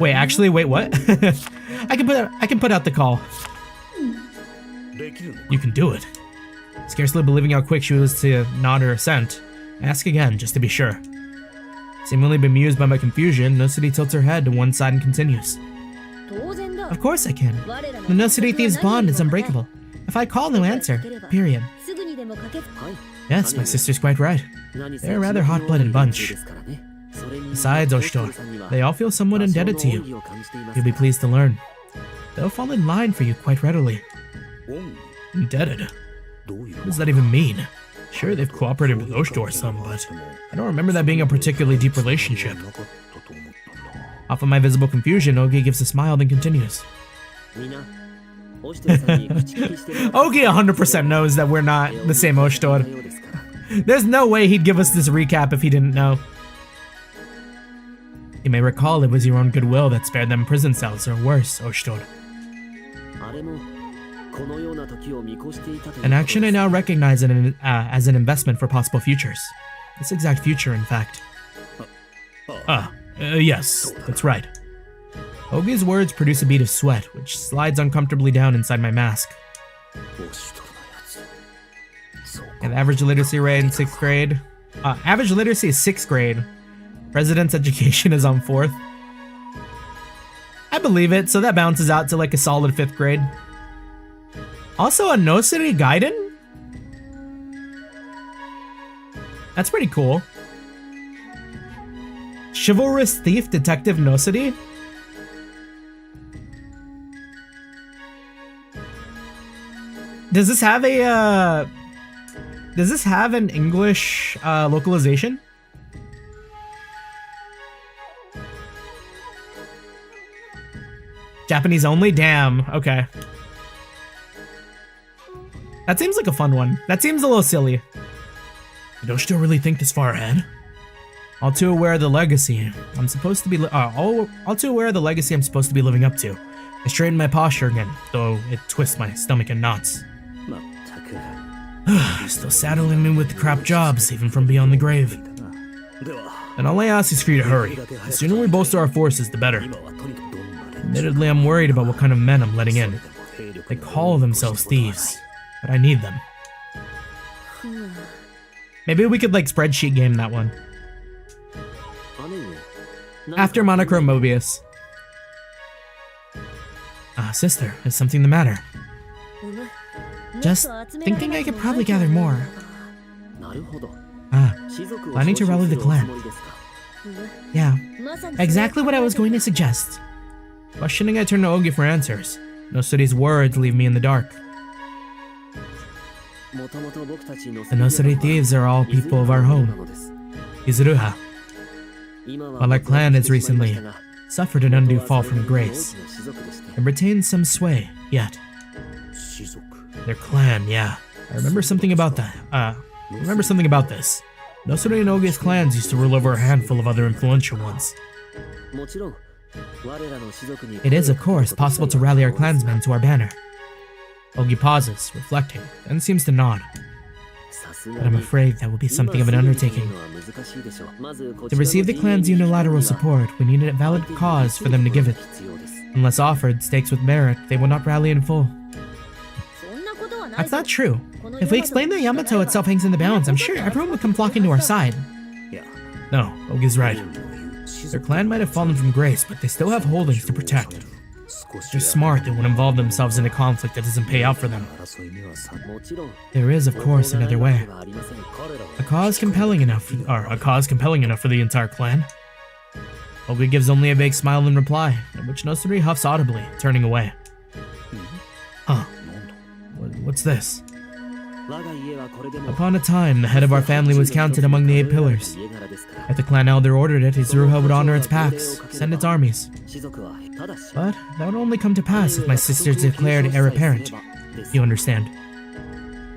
Wait, actually, wait, what? I can put out the call. You can do it. Scarcely believing how quick she was to nod her assent, I ask again, just to be sure. Seemingly bemused by my confusion, Nosuri tilts her head to one side and continues. Of course I can. The Nosuri Thieves' bond is unbreakable. If I call, no answer. Period. Yes, my sister's quite right. They're a rather hot-blooded bunch. Besides, Oshito, they all feel somewhat indebted to you. You'll be pleased to learn. They'll fall in line for you quite readily. Indebted? What does that even mean? Sure, they've cooperated with Oshito some, but I don't remember that being a particularly deep relationship. Off of my visible confusion, Ogi gives a smile, then continues. Ogi 100% knows that we're not the same Oshito. There's no way he'd give us this recap if he didn't know. You may recall it was your own goodwill that spared them prison cells, or worse, Oshito. An action I now recognize as an investment for possible futures. This exact future, in fact. Yes, that's right. Ogi's words produce a bead of sweat, which slides uncomfortably down inside my mask. And average literacy rate in 6th grade. Average literacy is 6th grade. President's education is on 4th. I believe it, so that bounces out to like a solid 5th grade. Also a no city Gaiden? That's pretty cool. Chivalrous Thief Detective No City? Does this have a does this have an English localization? Japanese only? Damn, okay. That seems like a fun one. That seems a little silly. You don't still really think this far ahead? All too aware of the legacy I'm supposed to be all too aware of the legacy I'm supposed to be living up to. I straighten my posture again, though it twists my stomach in knots. Still saddling me with the crap jobs, even from beyond the grave. And all I ask is for you to hurry. The sooner we bolster our forces, the better. Admittedly, I'm worried about what kind of men I'm letting in. They call themselves thieves, but I need them. Maybe we could like spreadsheet game that one. After Monochrome Mobius. Sister, is something the matter? Just thinking I could probably gather more. Planning to rally the clan. Yeah, exactly what I was going to suggest. Questioning, I turn to Ogi for answers. No City's words leave me in the dark. The No City thieves are all people of our home, Izuruha. While our clan has recently suffered an undue fall from grace, it retains some sway, yet. Their clan, yeah. I remember something about that. This. No City and Ogi's clans used to rule over a handful of other influential ones. It is, of course, possible to rally our clansmen to our banner. Ogi pauses, reflecting, and seems to nod. But I'm afraid that will be something of an undertaking. To receive the clan's unilateral support, we need a valid cause for them to give it. Unless offered stakes with merit, they will not rally in full. That's not true. If we explain that Yamato itself hangs in the balance, I'm sure everyone would come flocking to our side. No, Ogi's right. Their clan might have fallen from grace, but they still have holdings to protect. They're smart they won't involve themselves in a conflict that doesn't pay out for them. There is, of course, another way. A cause compelling enough for the entire clan. Ogi gives only a vague smile in reply, at which Nosuri huffs audibly, turning away. Huh. What's this? Upon a time, the head of our family was counted among the 8 pillars. If the clan elder ordered it, Izuruha would honor its pacts, send its armies. But that would only come to pass if my sisters declared heir apparent. You understand?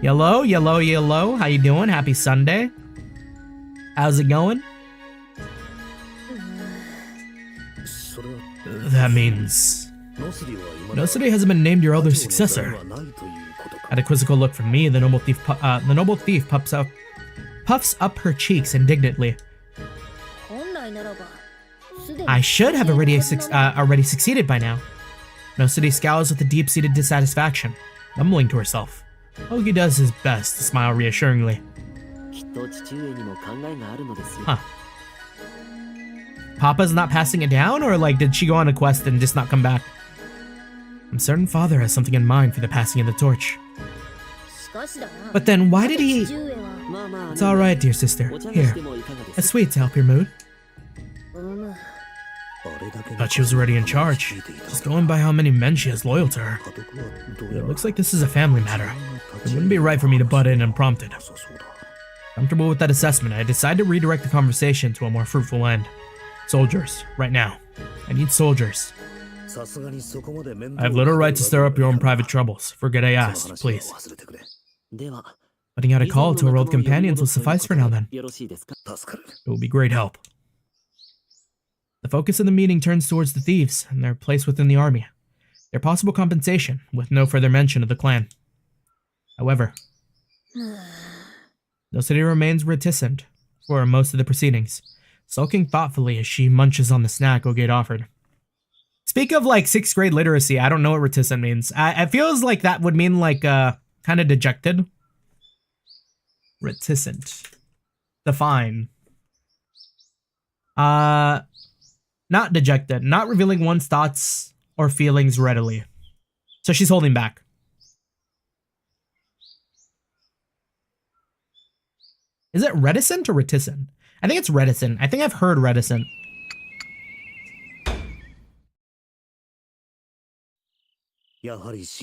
Yellow, how you doing? Happy Sunday. How's it going? That means... No City hasn't been named your elder successor. At a quizzical look from me, the noble thief puffs up her cheeks indignantly. I should have already succeeded by now. No City scowls with a deep-seated dissatisfaction, mumbling to herself. Ogi does his best to smile reassuringly. Huh. Papa's not passing it down, or like did she go on a quest and just not come back? I'm certain father has something in mind for the passing of the torch. But then why did he... It's alright, dear sister. Here, a sweet to help your mood. Thought she was already in charge. Just going by how many men she has loyal to her. It looks like this is a family matter. It wouldn't be right for me to butt in unprompted. Comfortable with that assessment, I decide to redirect the conversation to a more fruitful end. Soldiers, right now. I need soldiers. I have little right to stir up your own private troubles. Forget I asked, please. Putting out a call to our old companions will suffice for now then. It will be great help. The focus of the meeting turns towards the thieves and their place within the army. Their possible compensation, with no further mention of the clan. However, Nocity remains reticent for most of the proceedings, sulking thoughtfully as she munches on the snack Ogate offered. Speak of like 6th grade literacy, I don't know what reticent means. It feels like that would mean like kind of dejected. Reticent. Define. Not dejected, not revealing one's thoughts or feelings readily. So she's holding back. Is it reticent or reticent? I think it's reticent. I think I've heard reticent. Just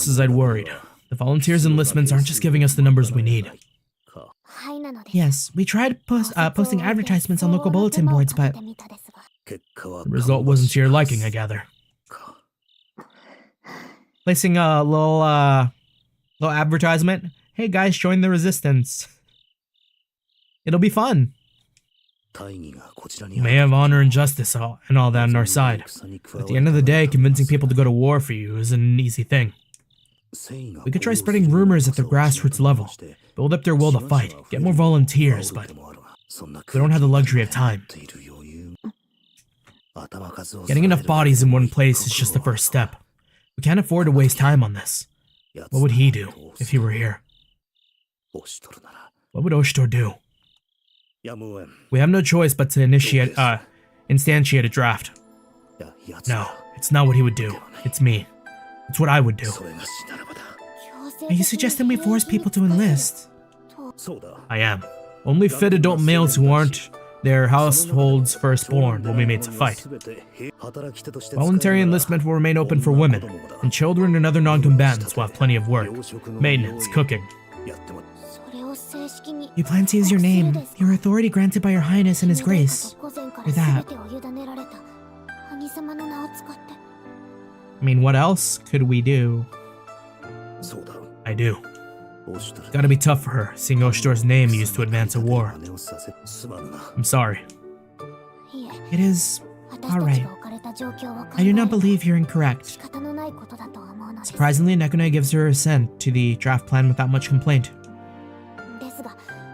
as I'd worried. The volunteers enlistments aren't just giving us the numbers we need. Yes, we tried posting advertisements on local bulletin boards, but the result wasn't to your liking, I gather. Placing a little advertisement. Hey guys, join the resistance. It'll be fun. We may have honor and justice and all that on our side, but at the end of the day, convincing people to go to war for you isn't an easy thing. We could try spreading rumors at the grassroots level, build up their will to fight, get more volunteers, but we don't have the luxury of time. Getting enough bodies in one place is just the first step. We can't afford to waste time on this. What would he do if he were here? What would Oshitor do? We have no choice but to instantiate a draft. No, it's not what he would do. It's me. It's what I would do. Are you suggesting we force people to enlist? I am. Only fit adult males who aren't their household's firstborn will be made to fight. Voluntary enlistment will remain open for women, and children and other non-combatants will have plenty of work, maintenance, cooking. You plan to use your name, your authority granted by your highness and his grace, for that. I mean, what else could we do? I do. It's gotta be tough for her, seeing Oshitor's name used to advance a war. I'm sorry. It is alright. I do not believe you're incorrect. Surprisingly, Nekune gives her assent to the draft plan without much complaint.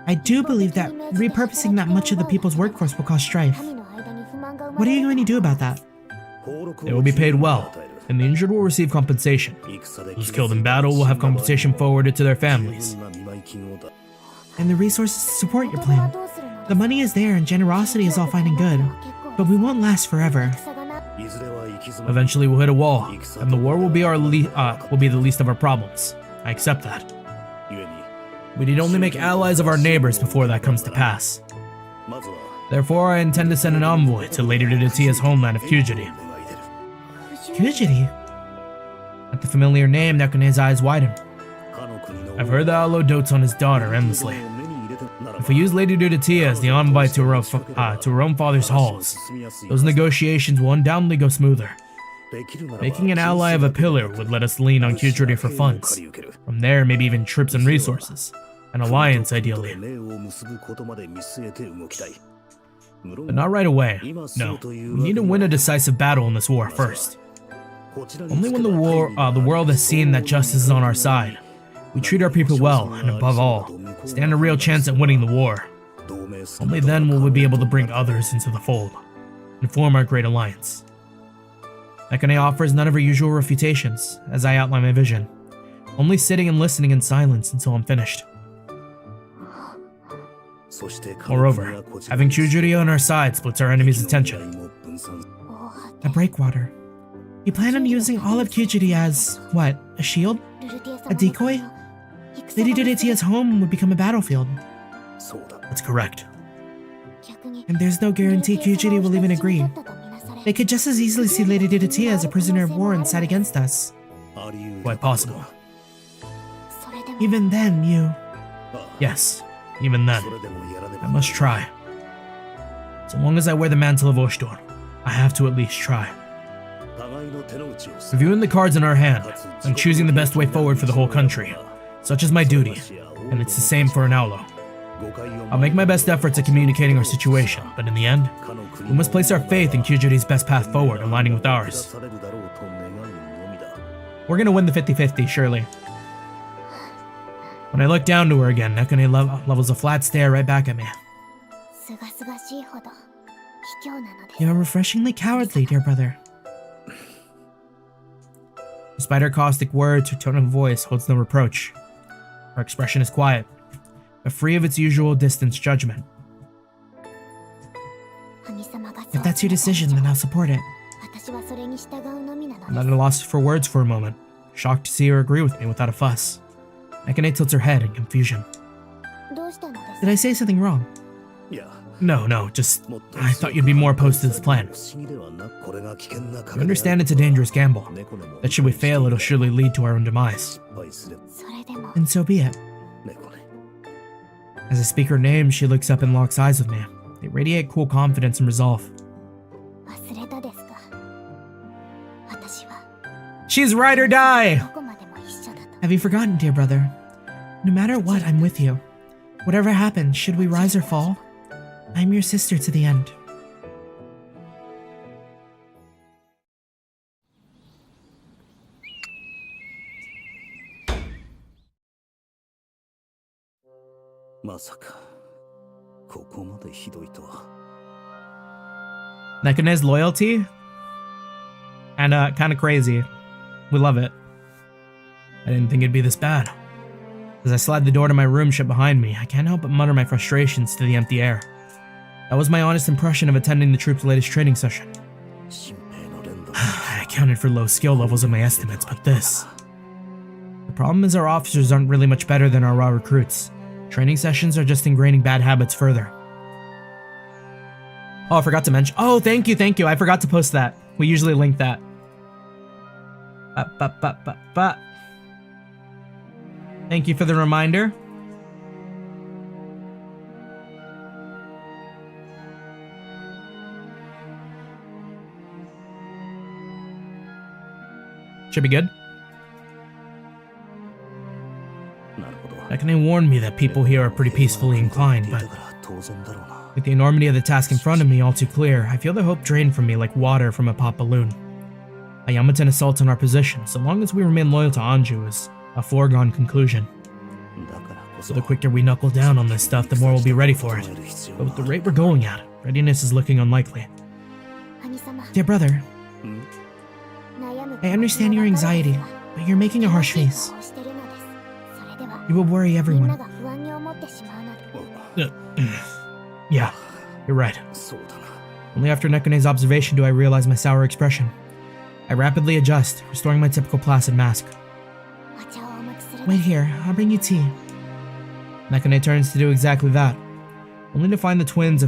I do believe that repurposing that much of the people's workforce will cause strife. What are you going to do about that? They will be paid well, and the injured will receive compensation. Those killed in battle will have compensation forwarded to their families. And the resources to support your plan. The money is there and generosity is all fine and good, but we won't last forever. Eventually we'll hit a wall, and the war will be the least of our problems. I accept that. We need only make allies of our neighbors before that comes to pass. Therefore, I intend to send an envoy to Lady Dudetia's homeland of Kujiri. Kujiri? At the familiar name, Nekune's eyes widen. I've heard that Alo dotes on his daughter endlessly. If we use Lady Dudetia as the envoy to her own father's halls, those negotiations will undoubtedly go smoother. Making an ally of a pillar would let us lean on Kujiri for funds. From there, maybe even troops and resources. An alliance, ideally. But not right away. No, we need to win a decisive battle in this war first. Only when the world has seen that justice is on our side, we treat our people well, and above all, stand a real chance at winning the war. Only then will we be able to bring others into the fold, and form our great alliance. Nekune offers none of her usual refutations, as I outline my vision, only sitting and listening in silence until I'm finished. Moreover, having Kujiri on our side splits our enemy's attention. A breakwater. You plan on using all of Kujiri as, what, a shield? A decoy? Lady Dudetia's home would become a battlefield. That's correct. And there's no guarantee Kyujiri will even agree. They could just as easily see Lady Dudatia as a prisoner of war and side against us. Quite possible. Even then, you... Yes, even then. I must try. So long as I wear the mantle of Oshidor, I have to at least try. Reviewing the cards in our hand, I'm choosing the best way forward for the whole country. Such is my duty, and it's the same for an Aulo. I'll make my best efforts at communicating our situation, but in the end, we must place our faith in Kyujiri's best path forward, aligning with ours. We're gonna win the 50-50, surely. When I look down to her again, Nekone levels a flat stare right back at me. You're refreshingly cowardly, dear brother. Despite her caustic words, her tone of voice holds no reproach. Her expression is quiet, but free of its usual distance judgment. If that's your decision, then I'll support it. I'm at a loss for words for a moment, shocked to see her agree with me without a fuss. Nekone tilts her head in confusion. Did I say something wrong? No, just I thought you'd be more opposed to this plan. You understand it's a dangerous gamble, that should we fail, it'll surely lead to our own demise. And so be it. As I speak her name, she looks up and locks eyes with me. They radiate cool confidence and resolve. She's ride or die! Have you forgotten, dear brother? No matter what, I'm with you. Whatever happens, should we rise or fall, I'm your sister to the end. Nekone's loyalty? And kind of crazy. We love it. I didn't think it'd be this bad. As I slide the door to my room shut behind me, I can't help but mutter my frustrations to the empty air. That was my honest impression of attending the troop's latest training session. I accounted for low skill levels in my estimates, but this... The problem is our officers aren't really much better than our raw recruits. Training sessions are just ingraining bad habits further. Oh, I forgot to mention. Oh, thank you. I forgot to post that. We usually link that. Thank you for the reminder. Should be good. Nekone warned me that people here are pretty peacefully inclined, but with the enormity of the task in front of me all too clear, I feel the hope drain from me like water from a pop balloon. A Yamaton assault on our position, so long as we remain loyal to Anju, is a foregone conclusion. So the quicker we knuckle down on this stuff, the more we'll be ready for it. But with the rate we're going at, readiness is looking unlikely. Dear brother, I understand your anxiety, but you're making a harsh face. You will worry everyone. Yeah, you're right. Only after Nekone's observation do I realize my sour expression. I rapidly adjust, restoring my typical placid mask. Wait here, I'll bring you tea. Nekone turns to do exactly that, only to find the twins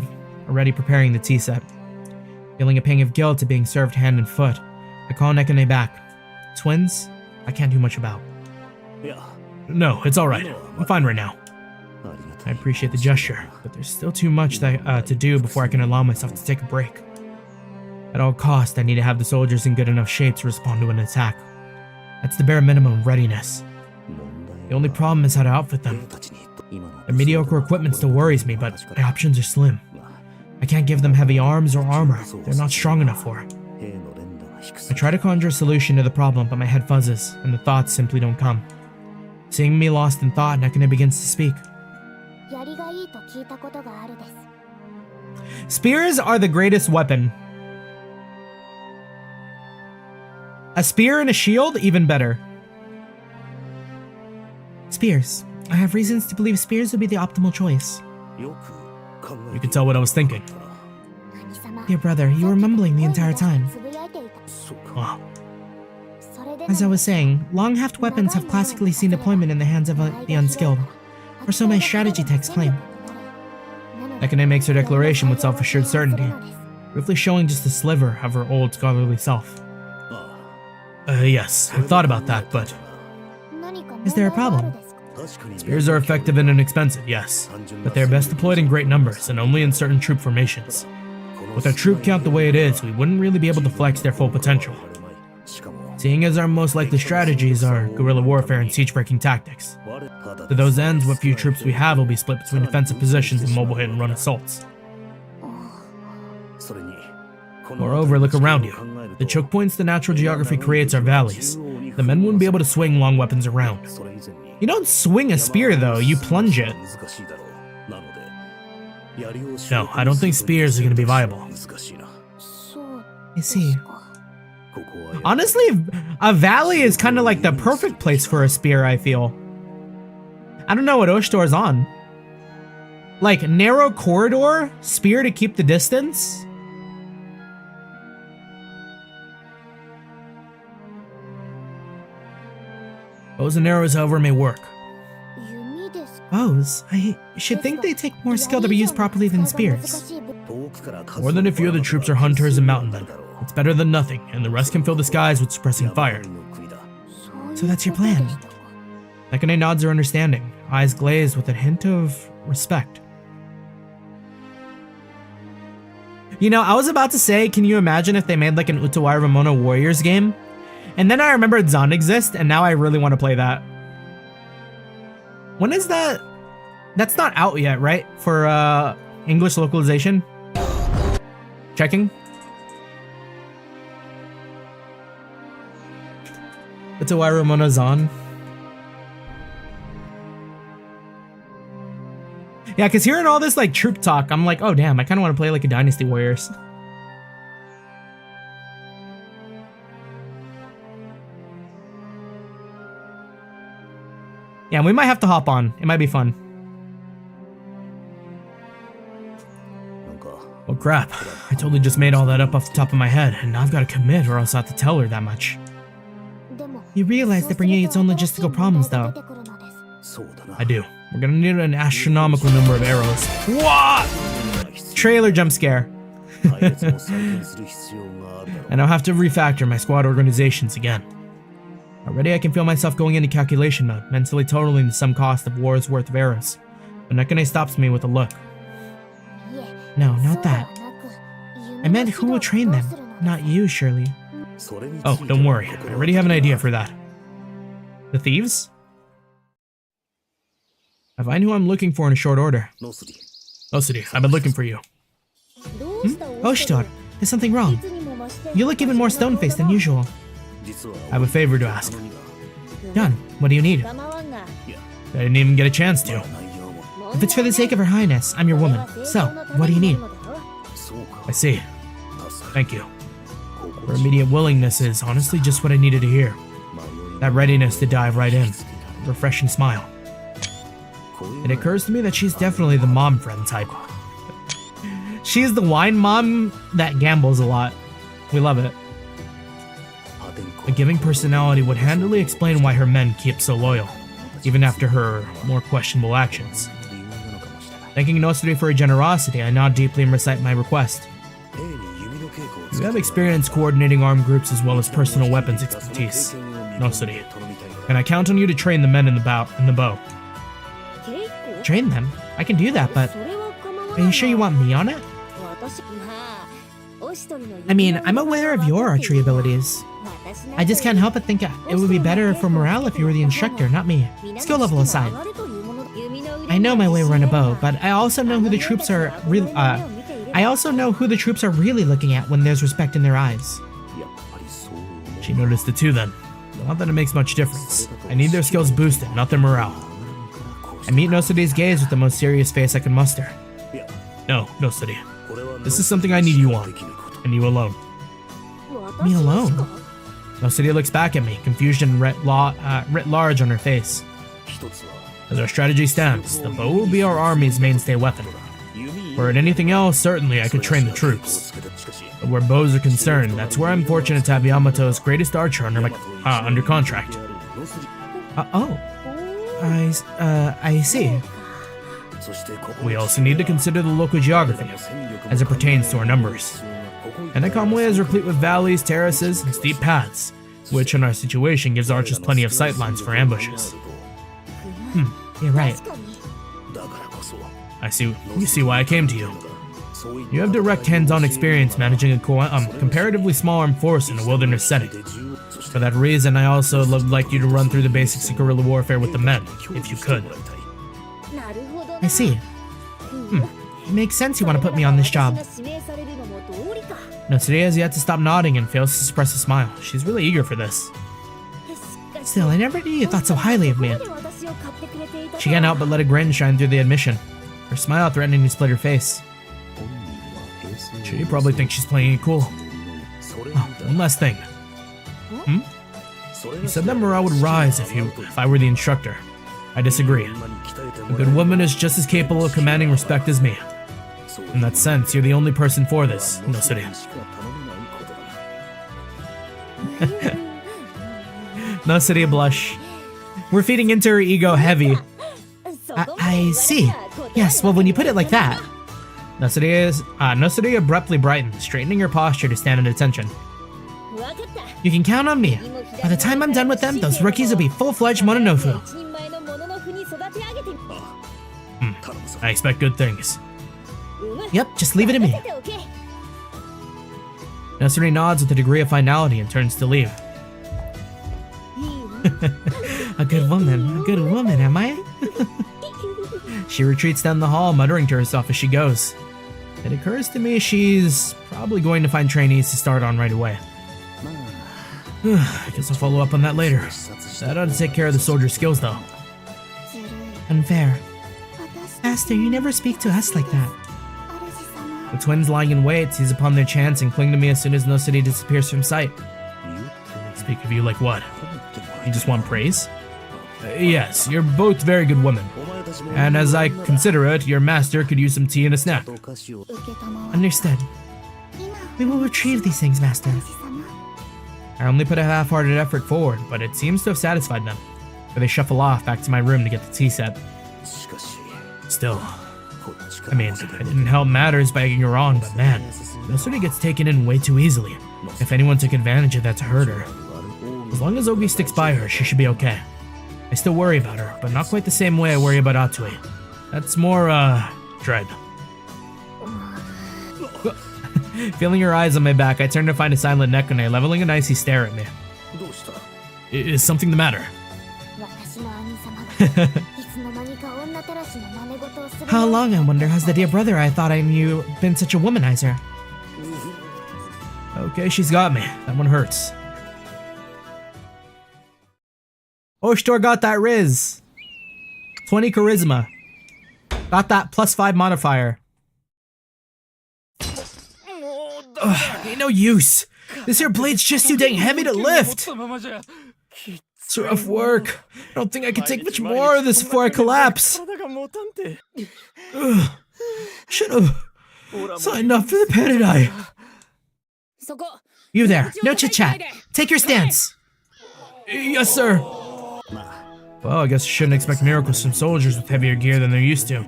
already preparing the tea set. Feeling a pang of guilt at being served hand and foot, I call Nekone back. Twins, I can't do much about. No, it's alright. I'm fine right now. I appreciate the gesture, but there's still too much to do before I can allow myself to take a break. At all costs, I need to have the soldiers in good enough shape to respond to an attack. That's the bare minimum of readiness. The only problem is how to outfit them. Their mediocre equipment still worries me, but my options are slim. I can't give them heavy arms or armor. They're not strong enough for it. I try to conjure a solution to the problem, but my head fuzzes, and the thoughts simply don't come. Seeing me lost in thought, Nekone begins to speak. Spears are the greatest weapon. A spear and a shield, even better. Spears. I have reasons to believe spears would be the optimal choice. You can tell what I was thinking. Dear brother, you were mumbling the entire time. Oh. As I was saying, long-haft weapons have classically seen deployment in the hands of the unskilled, or so my strategy texts claim. Nekane makes her declaration with self-assured certainty, briefly showing just a sliver of her old scholarly self. Yes, I've thought about that, but... Is there a problem? Spears are effective and inexpensive, yes, but they're best deployed in great numbers and only in certain troop formations. With our troop count the way it is, we wouldn't really be able to flex their full potential. Seeing as our most likely strategies are guerrilla warfare and siege-breaking tactics. To those ends, what few troops we have will be split between defensive positions and mobile hit-and-run assaults. Moreover, look around you. The choke points the natural geography creates are valleys. The men wouldn't be able to swing long weapons around. You don't swing a spear though, you plunge it. No, I don't think spears are going to be viable. I see. Honestly, a valley is kind of like the perfect place for a spear, I feel. I don't know what Oshtor's on. Like, narrow corridor, spear to keep the distance? Bows and arrows, however, may work. Bows? I should think they take more skill to be used properly than spears. More than a few of the troops are hunters and mountain men. It's better than nothing, and the rest can fill the skies with suppressing fire. So that's your plan? Nekane nods her understanding, eyes glazed with a hint of respect. You know, I was about to say, can you imagine if they made like an Utawarerumono Warriors game? And then I remembered Zon exists, and now I really want to play that. When is that? That's not out yet, right? For English localization? Checking. Utawarerumono Zon. Yeah, because hearing all this like troop talk, I'm like, oh damn, I kind of want to play like a Dynasty Warriors. Yeah, we might have to hop on. It might be fun. Oh crap, I totally just made all that up off the top of my head, and now I've got to commit or else I have to tell her that much. You realize that bringing its own logistical problems, though. I do. We're gonna need an astronomical number of arrows. What? Trailer jump scare. And I'll have to refactor my squad organizations again. Already I can feel myself going into calculation mode, mentally totaling the sum cost of war's worth of arrows. But Nekane stops me with a look. No, not that. I meant who will train them, not you, surely. Oh, don't worry. I already have an idea for that. The thieves? I find who I'm looking for in a short order. Nosudi, I've been looking for you. Oshtor, there's something wrong. You look even more stone-faced than usual. I have a favor to ask. Done. What do you need? I didn't even get a chance to. If it's for the sake of Her Highness, I'm your woman. So, what do you need? I see. Thank you. Her immediate willingness is honestly just what I needed to hear. That readiness to dive right in. A refreshing smile. It occurs to me that she's definitely the mom friend type. She's the wine mom that gambles a lot. We love it. A giving personality would handily explain why her men keep so loyal, even after her more questionable actions. Thanking Nosudi for her generosity, I nod deeply and recite my request. You have experience coordinating armed groups as well as personal weapons expertise, Nosudi. And I count on you to train the men in the bow. Train them? I can do that, but are you sure you want me on it? I mean, I'm aware of your archery abilities. I just can't help but think it would be better for morale if you were the instructor, not me. Skill level aside. I know my way around a bow, but I also know who the troops are really looking at when there's respect in their eyes. She noticed it too then. Not that it makes much difference. I need their skills boosted, not their morale. I meet Nosudi's gaze with the most serious face I can muster. No, Nosudi. This is something I need you on, and you alone. Me alone? Nosudi looks back at me, confusion writ large on her face. As our strategy stands, the bow will be our army's mainstay weapon. Were it anything else, certainly I could train the troops. But where bows are concerned, that's where I'm fortunate to have Yamato's greatest archer under contract. I see. We also need to consider the local geography, as it pertains to our numbers. Enekamwe is replete with valleys, terraces, and steep paths, which in our situation gives archers plenty of sightlines for ambushes. You're right. You see why I came to you. You have direct hands-on experience managing a comparatively small armed force in a wilderness setting. For that reason, I also would like you to run through the basics of guerrilla warfare with the men, if you could. I see. It makes sense you want to put me on this job. Notsuri has yet to stop nodding and fails to suppress a smile. She's really eager for this. Still, I never knew you thought so highly of me. She can't help but let a grin shine through the admission, her smile threatening to split her face. She probably thinks she's playing it cool. Oh, one last thing. You said that morale would rise if I were the instructor. I disagree. A good woman is just as capable of commanding respect as me. In that sense, you're the only person for this, Notsuri. Notsuri blush. We're feeding into her ego heavy. I see. Yes, well, when you put it like that. Notsuri abruptly brightened, straightening her posture to stand at attention. You can count on me. By the time I'm done with them, those rookies will be full-fledged Mononofu. I expect good things. Yep, just leave it to me. Notsuri nods with a degree of finality and turns to leave. A good woman, am I? She retreats down the hall, muttering to herself as she goes. It occurs to me she's probably going to find trainees to start on right away. I guess I'll follow up on that later. That ought to take care of the soldier skills, though. Unfair. Master, you never speak to us like that. The twins lying in wait seize upon their chance and cling to me as soon as Notsuri disappears from sight. Speak of you like what? You just want praise? Yes, you're both very good women. And as I consider it, your master could use some tea and a snack. Understood. We will retrieve these things, Master. I only put a half-hearted effort forward, but it seems to have satisfied them. For they shuffle off back to my room to get the tea set. Still, I mean, I didn't help matters by egging her wrong, but man, Notsuri gets taken in way too easily. If anyone took advantage of that to hurt her. As long as Ogi sticks by her, she should be okay. I still worry about her, but not quite the same way I worry about Atsui. That's more, dread. Feeling her eyes on my back, I turn to find a silent Nekone leveling an icy stare at me. Is something the matter? How long, I wonder, has the dear brother I thought I knew been such a womanizer? Okay, she's got me. That one hurts. Oshtor got that Riz. 20 charisma. Got that +5 modifier. Ain't no use. This here blade's just too dang heavy to lift. It's rough work. I don't think I can take much more of this before I collapse. Should've signed up for the Penadai. You there, no chit-chat. Take your stance. Yes, sir. Well, I guess I shouldn't expect miracles from soldiers with heavier gear than they're used to.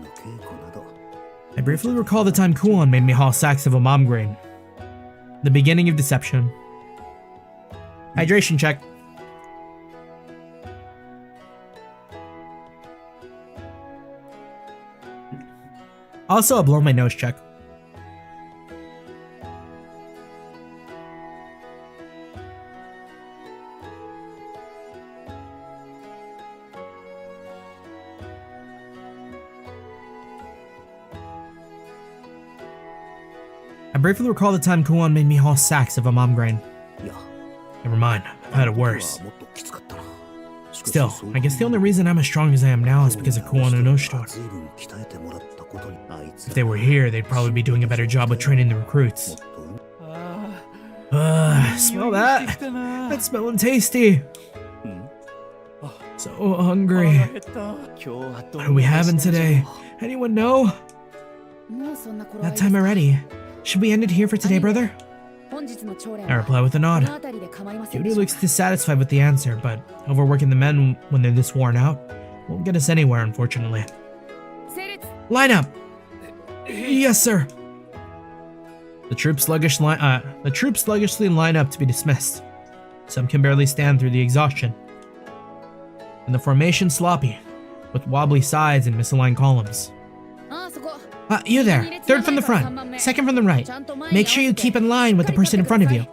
I briefly recall the time Kuon made me haul sacks of a mom grain. The beginning of deception. Hydration check. Also a blow my nose check. I briefly recall the time Kuon made me haul sacks of a mom grain. Never mind, I've had it worse. Still, I guess the only reason I'm as strong as I am now is because of Kuon and Oshtor. If they were here, they'd probably be doing a better job of training the recruits. Smell that? That's smelling tasty. So hungry. What are we having today? Anyone know? That time already. Should we end it here for today, brother? I reply with a nod. Judy looks dissatisfied with the answer, but overworking the men when they're this worn out won't get us anywhere, unfortunately. Line up! Yes, sir. The troops sluggishly line up to be dismissed. Some can barely stand through the exhaustion. And the formation sloppy, with wobbly sides and misaligned columns. You there. Third from the front, second from the right. Make sure you keep in line with the person in front of you.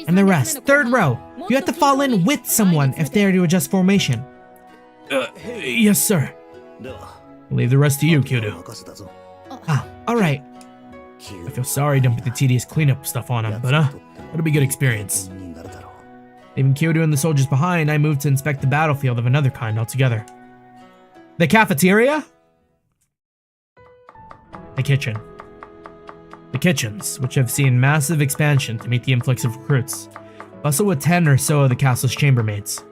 And the rest, third row. You have to fall in with someone if they are to adjust formation. Yes, sir. I'll leave the rest to you, Kyoto. Alright. I feel sorry dumping the tedious cleanup stuff on him, but it'll be a good experience. Leaving Kyoto and the soldiers behind, I moved to inspect the battlefield of another kind altogether. The cafeteria? The kitchen. The kitchens, which have seen massive expansion to meet the influx of recruits, bustle with 10 or so of the castle's chambermaids.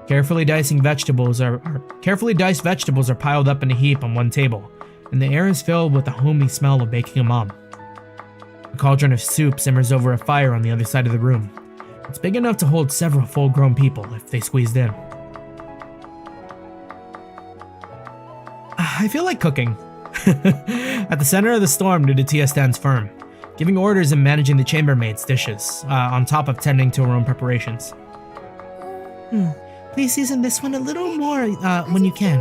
Carefully diced vegetables are piled up in a heap on one table, and the air is filled with the homely smell of baking a mom. A cauldron of soup simmers over a fire on the other side of the room. It's big enough to hold several full-grown people if they squeezed in. I feel like cooking. At the center of the storm, Nuditia stands firm, giving orders and managing the chambermaids' dishes, on top of tending to her own preparations. Please season this one a little more when you can.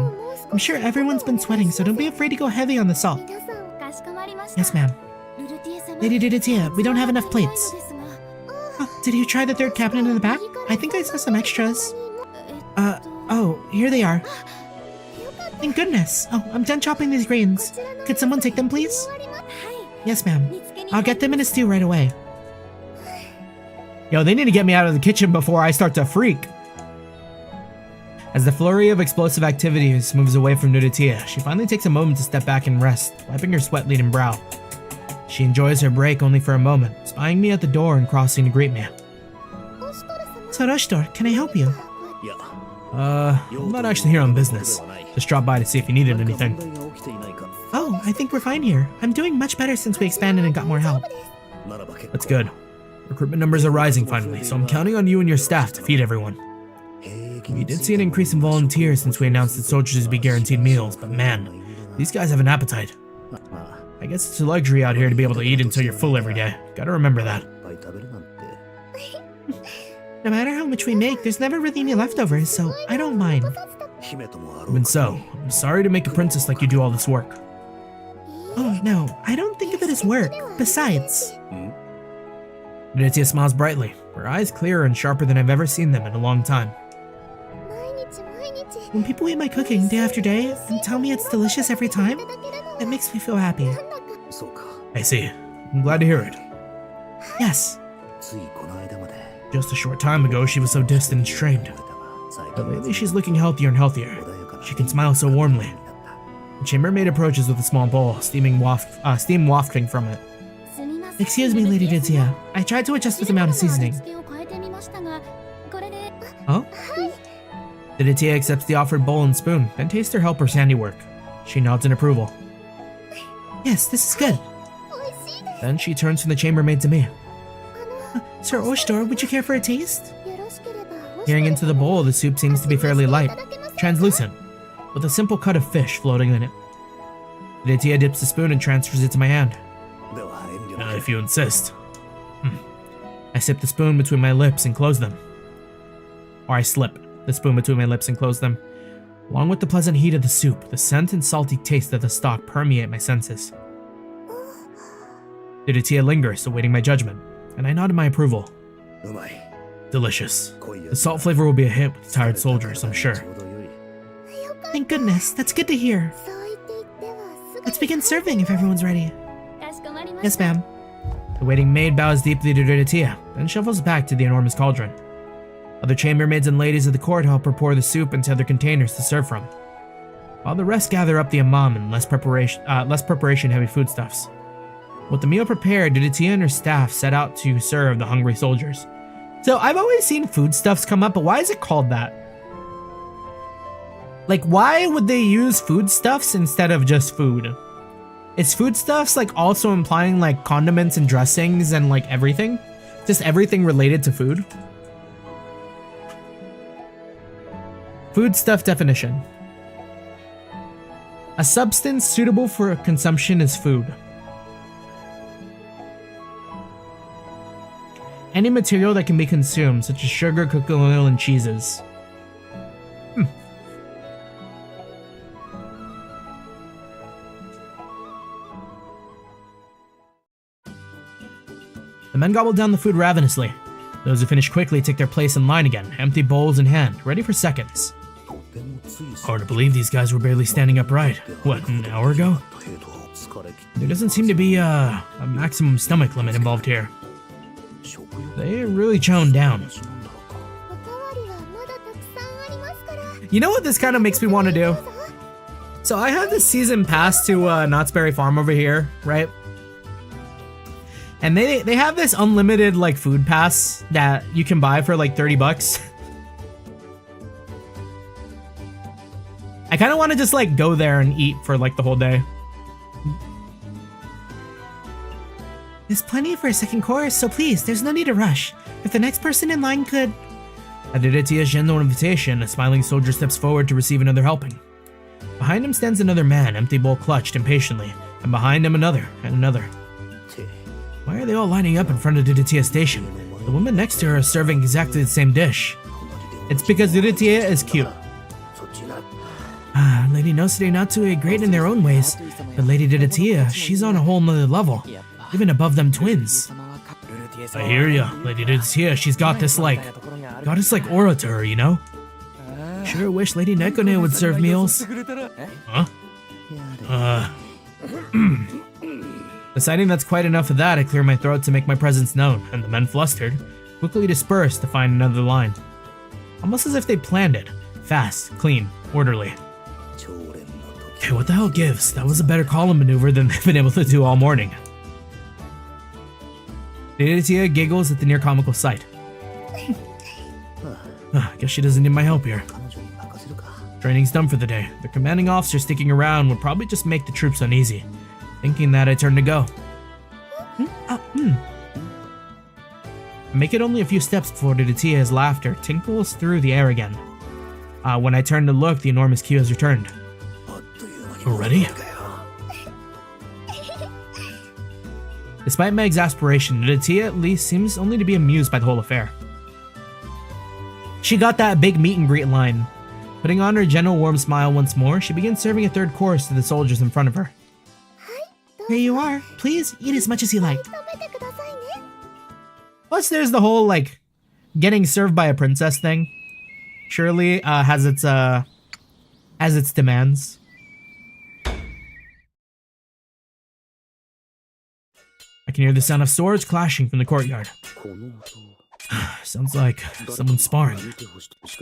I'm sure everyone's been sweating, so don't be afraid to go heavy on the salt. Yes, ma'am. Lady Nuditia, we don't have enough plates. Did you try the third cabinet in the back? I think I saw some extras. Oh, here they are. Thank goodness. Oh, I'm done chopping these greens. Could someone take them, please? Yes, ma'am. I'll get them in a stew right away. Yo, they need to get me out of the kitchen before I start to freak. As the flurry of explosive activities moves away from Nuditia, she finally takes a moment to step back and rest, wiping her sweat-laden brow. She enjoys her break only for a moment, spying me at the door and crossing to greet me. Soroshitor, can I help you? I'm not actually here on business. Just dropped by to see if you needed anything. Oh, I think we're fine here. I'm doing much better since we expanded and got more help. That's good. Recruitment numbers are rising finally, so I'm counting on you and your staff to feed everyone. We did see an increase in volunteers since we announced that soldiers would be guaranteed meals, but man, these guys have an appetite. I guess it's a luxury out here to be able to eat until you're full every day. Gotta remember that. No matter how much we make, there's never really any leftovers, so I don't mind. Even so, I'm sorry to make a princess like you do all this work. Oh no, I don't think of it as work. Besides... Nuditia smiles brightly, her eyes clearer and sharper than I've ever seen them in a long time. When people eat my cooking day after day and tell me it's delicious every time, it makes me feel happy. I see. I'm glad to hear it. Yes. Just a short time ago, she was so distant and strained. But lately, she's looking healthier and healthier. She can smile so warmly. The chambermaid approaches with a small bowl, steam wafting from it. Excuse me, Lady Nuditia. I tried to adjust the amount of seasoning. Oh? Nuditia accepts the offered bowl and spoon, then tastes her helper's handiwork. She nods in approval. Yes, this is good. Then she turns from the chambermaid to me. Sir Oshitor, would you care for a taste? Peering into the bowl, the soup seems to be fairly light, translucent, with a simple cut of fish floating in it. Nuditia dips the spoon and transfers it to my hand. If you insist. I sip the spoon between my lips and close them. Or I slip the spoon between my lips and close them. Along with the pleasant heat of the soup, the scent and salty taste of the stock permeate my senses. Nuditia lingers, awaiting my judgment, and I nodded my approval. Delicious. The salt flavor will be a hit with tired soldiers, I'm sure. Thank goodness, that's good to hear. Let's begin serving if everyone's ready. Yes, ma'am. The waiting maid bows deeply to Nuditia, then shuffles back to the enormous cauldron. Other chambermaids and ladies of the court help her pour the soup into other containers to serve from, while the rest gather up the amam and less preparation-heavy foodstuffs. With the meal prepared, Nuditia and her staff set out to serve the hungry soldiers. So I've always seen foodstuffs come up, but why is it called that? Like, why would they use foodstuffs instead of just food? Is foodstuffs like also implying like condiments and dressings and like everything? Just everything related to food? Foodstuff definition. A substance suitable for consumption is food. Any material that can be consumed, such as sugar, cooking oil, and cheeses. The men gobble down the food ravenously. Those who finish quickly take their place in line again, empty bowls in hand, ready for seconds. Hard to believe these guys were barely standing upright. What, an hour ago? There doesn't seem to be a maximum stomach limit involved here. They really chowing down. You know what this kind of makes me want to do? So I have this season pass to Knott's Berry Farm over here, right? And they have this unlimited like food pass that you can buy for like 30 bucks. I kind of want to just like go there and eat for like the whole day. There's plenty for a second course, so please, there's no need to rush. If the next person in line could... At Aditya's gentle invitation, a smiling soldier steps forward to receive another helping. Behind him stands another man, empty bowl clutched impatiently, and behind him another, and another. Why are they all lining up in front of Aditya's station? The woman next to her is serving exactly the same dish. It's because Aditya is cute. Lady Nosede not too great in their own ways, but Lady Aditya, she's on a whole nother level, even above them twins. I hear ya, Lady Aditya, she's got this like aura to her, you know? Sure wish Lady Nekone would serve meals. Huh? Deciding that's quite enough of that, I clear my throat to make my presence known, and the men flustered, quickly dispersed to find another line. Almost as if they planned it. Fast, clean, orderly. Okay, what the hell gives? That was a better column maneuver than they've been able to do all morning. Aditya giggles at the near comical sight. Guess she doesn't need my help here. Training's done for the day. The commanding officer sticking around would probably just make the troops uneasy. Thinking that, I turn to go. I make it only a few steps before Aditya's laughter tinkles through the air again. When I turn to look, the enormous queue has returned. Already? Despite my exasperation, Aditya at least seems only to be amused by the whole affair. She got that big meet and greet line. Putting on her gentle warm smile once more, she begins serving a third course to the soldiers in front of her. Here you are. Please eat as much as you like. Plus there's the whole like getting served by a princess thing. Surely has its demands. I can hear the sound of swords clashing from the courtyard. Sounds like someone's sparring.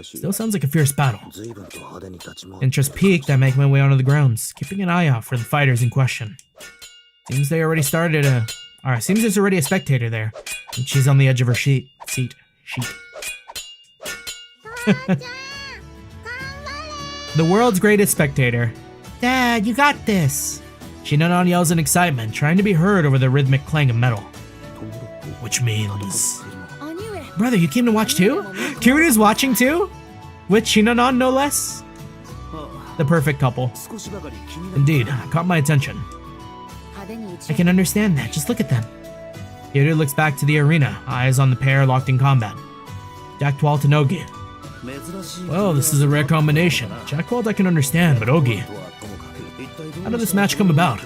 Still sounds like a fierce battle. Interest peaked, I make my way onto the grounds, keeping an eye out for the fighters in question. Seems there's already a spectator there, and she's on the edge of her seat. The world's greatest spectator. Dad, you got this! Shinanon yells in excitement, trying to be heard over the rhythmic clang of metal. Which means... Brother, you came to watch too? Kiru's watching too? With Shinanon, no less? The perfect couple. Indeed, caught my attention. I can understand that, just look at them. Kiru looks back to the arena, eyes on the pair locked in combat. Jackwalt and Ogi. Well, this is a rare combination. Jackwalt I can understand, but Ogi... How did this match come about?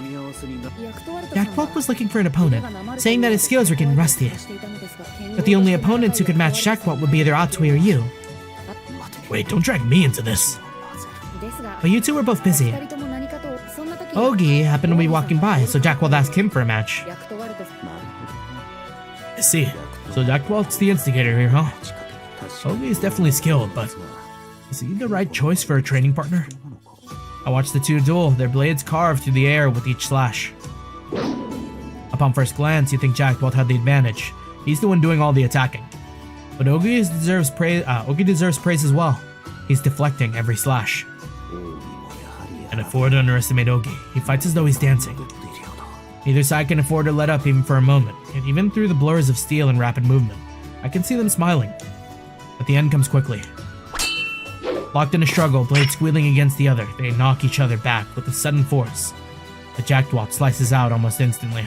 Jackwalt was looking for an opponent, saying that his skills were getting rusty. But the only opponents who could match Jackwalt would be either Atsui or you. Wait, don't drag me into this. But you two were both busy. Ogi happened to be walking by, so Jackwalt asked him for a match. I see. So Jackwalt's the instigator here, huh? Ogi is definitely skilled, but is he the right choice for a training partner? I watch the two duel, their blades carved through the air with each slash. Upon first glance, you think Jackwalt had the advantage. He's the one doing all the attacking. But Ogi deserves praise as well. He's deflecting every slash. Can afford to underestimate Ogi. He fights as though he's dancing. Neither side can afford to let up even for a moment, and even through the blurs of steel and rapid movement, I can see them smiling. But the end comes quickly. Locked in a struggle, blades squealing against the other, they knock each other back with a sudden force. The Jackdaw slices out almost instantly.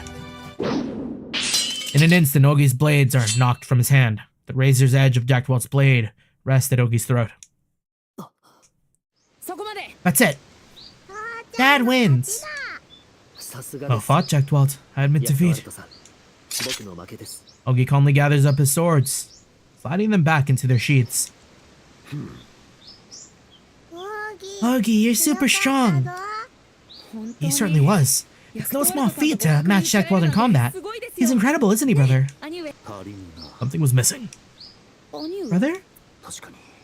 In an instant, Ogi's blades are knocked from his hand. The razor's edge of Jackwalt's blade rests at Ogi's throat. That's it. Dad wins. Well fought, Jackwalt. I admit defeat. Ogi calmly gathers up his swords, sliding them back into their sheaths. Ogi, you're super strong. He certainly was. It's no small feat to match Jackwalt in combat. He's incredible, isn't he, brother? Something was missing. Brother?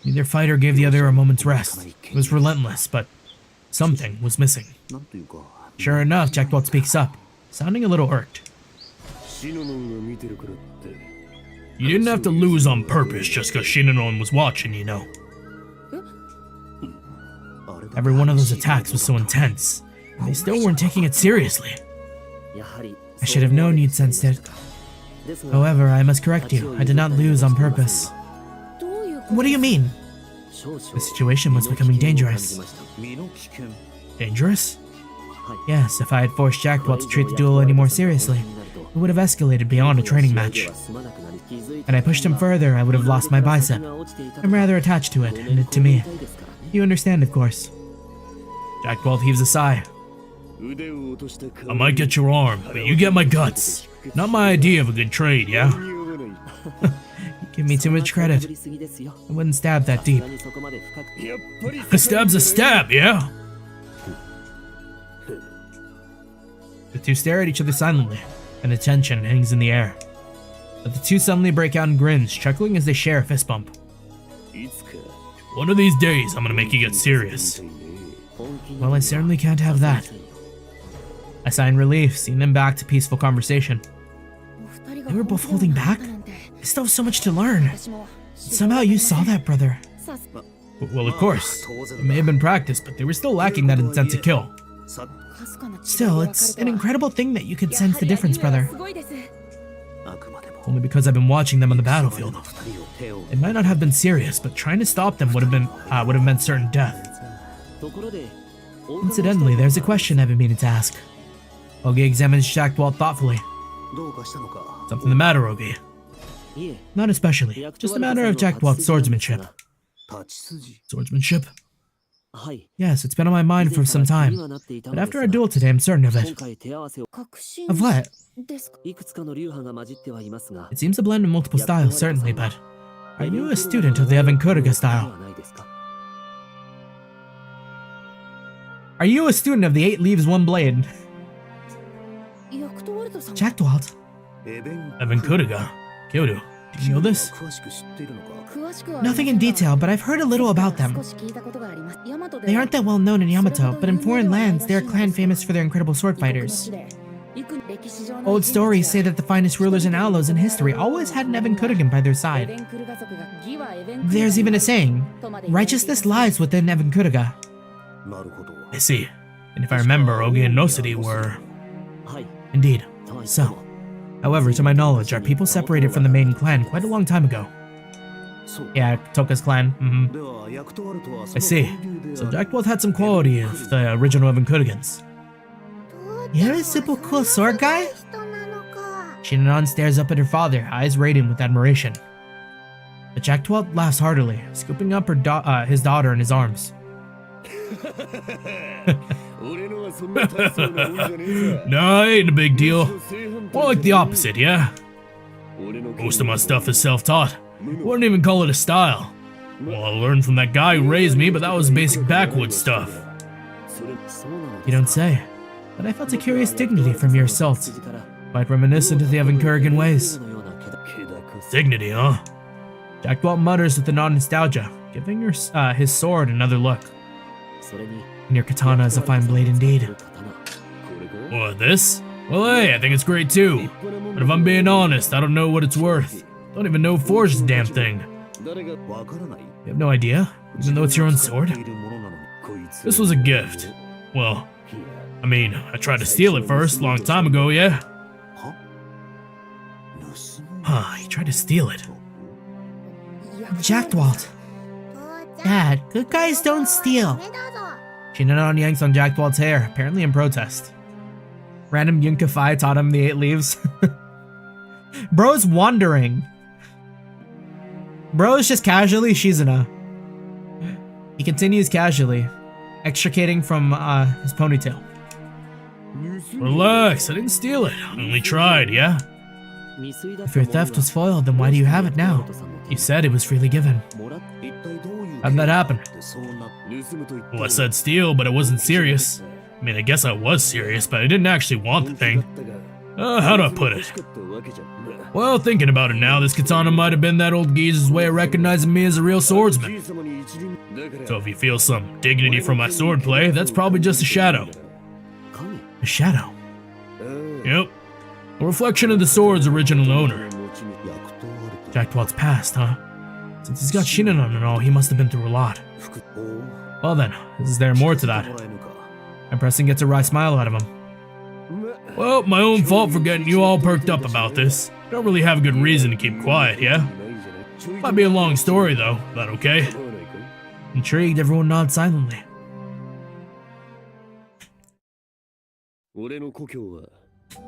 Neither fighter gave the other a moment's rest. It was relentless, but something was missing. Sure enough, Jackwalt speaks up, sounding a little irked. You didn't have to lose on purpose just because Shinnon was watching, you know. Every one of those attacks was so intense, and they still weren't taking it seriously. I should have known you'd sensed it. However, I must correct you. I did not lose on purpose. What do you mean? The situation was becoming dangerous. Dangerous? Yes, if I had forced Jackwalt to treat the duel any more seriously, it would have escalated beyond a training match. Had I pushed him further, I would have lost my bicep. I'm rather attached to it, and it to me. You understand, of course. Jackwalt heaves a sigh. I might get your arm, but you get my guts. Not my idea of a good trade, yeah? Give me too much credit. I wouldn't stab that deep. A stab's a stab, yeah? The two stare at each other silently, and the tension hangs in the air. But the two suddenly break out in grins, chuckling as they share a fist bump. One of these days, I'm gonna make you get serious. Well, I certainly can't have that. I sigh in relief, seeing them back to peaceful conversation. They were both holding back? I still have so much to learn. Somehow you saw that, brother. Well, of course. It may have been practice, but they were still lacking that intent to kill. Still, it's an incredible thing that you could sense the difference, brother. Only because I've been watching them on the battlefield. It might not have been serious, but trying to stop them would have meant certain death. Incidentally, there's a question I've been meaning to ask. Ogi examines Jackwalt thoughtfully. Something the matter, Ogi? Not especially, just a matter of Jackwalt's swordsmanship. Swordsmanship? Yes, it's been on my mind for some time, but after our duel today, I'm certain of it. Of what? It seems a blend of multiple styles, certainly, but are you a student of the Evan Kurega style? Are you a student of the 8 Leaves, 1 Blade? Jackwalt? Evan Kurega? Kyoto, do you know this? Nothing in detail, but I've heard a little about them. They aren't that well known in Yamato, but in foreign lands, they're a clan famous for their incredible sword fighters. Old stories say that the finest rulers and outlaws in history always had an Evan Kuregen by their side. There's even a saying, righteousness lies within Evan Kurega. I see. And if I remember, Ogi and Nosedi were... Indeed, so. However, to my knowledge, our people separated from the main clan quite a long time ago. Yeah, Toka's clan, I see. So Jackwalt had some quality of the original Evan Kurigens. You're a super cool sword guy? Shinnon stares up at her father, eyes radiant with admiration. But Jackwalt laughs heartily, scooping up his daughter in his arms. Nah, ain't a big deal. More like the opposite, yeah? Most of my stuff is self-taught. Wouldn't even call it a style. Well, I learned from that guy who raised me, but that was basic backwoods stuff. You don't say. But I felt a curious dignity from your assault. Quite reminiscent of the Evan Kuregen ways. Dignity, huh? Jackwalt mutters with a nod of nostalgia, giving his sword another look. And your katana is a fine blade indeed. What, this? Well, hey, I think it's great too. But if I'm being honest, I don't know what it's worth. Don't even know who forged the damn thing. You have no idea, even though it's your own sword? This was a gift. Well, I mean, I tried to steal it first, a long time ago, yeah? Huh, you tried to steal it. Jackwalt. Dad, good guys don't steal. Shinnon yanks on Jack Walt's hair, apparently in protest. Random Yunka Phi taught him the 8 leaves. Bro's wandering. Bro is just casually Shizuna. He continues casually, extricating from his ponytail. Relax, I didn't steal it. I only tried, yeah? If your theft was foiled, then why do you have it now? You said it was freely given. How'd that happen? Well, I said steal, but it wasn't serious. I mean, I guess I was serious, but I didn't actually want the thing. How do I put it? Well, thinking about it now, this katana might have been that old geezer's way of recognizing me as a real swordsman. So if you feel some dignity from my swordplay, that's probably just a shadow. A shadow? Yep. A reflection of the sword's original owner. Jack Walt's past, huh? Since he's got Shinnon and all, he must have been through a lot. Well then, is there more to that? And Preston gets a wry smile out of him. Well, my own fault for getting you all perked up about this. Don't really have a good reason to keep quiet, yeah? Might be a long story though, that okay? Intrigued, everyone nods silently.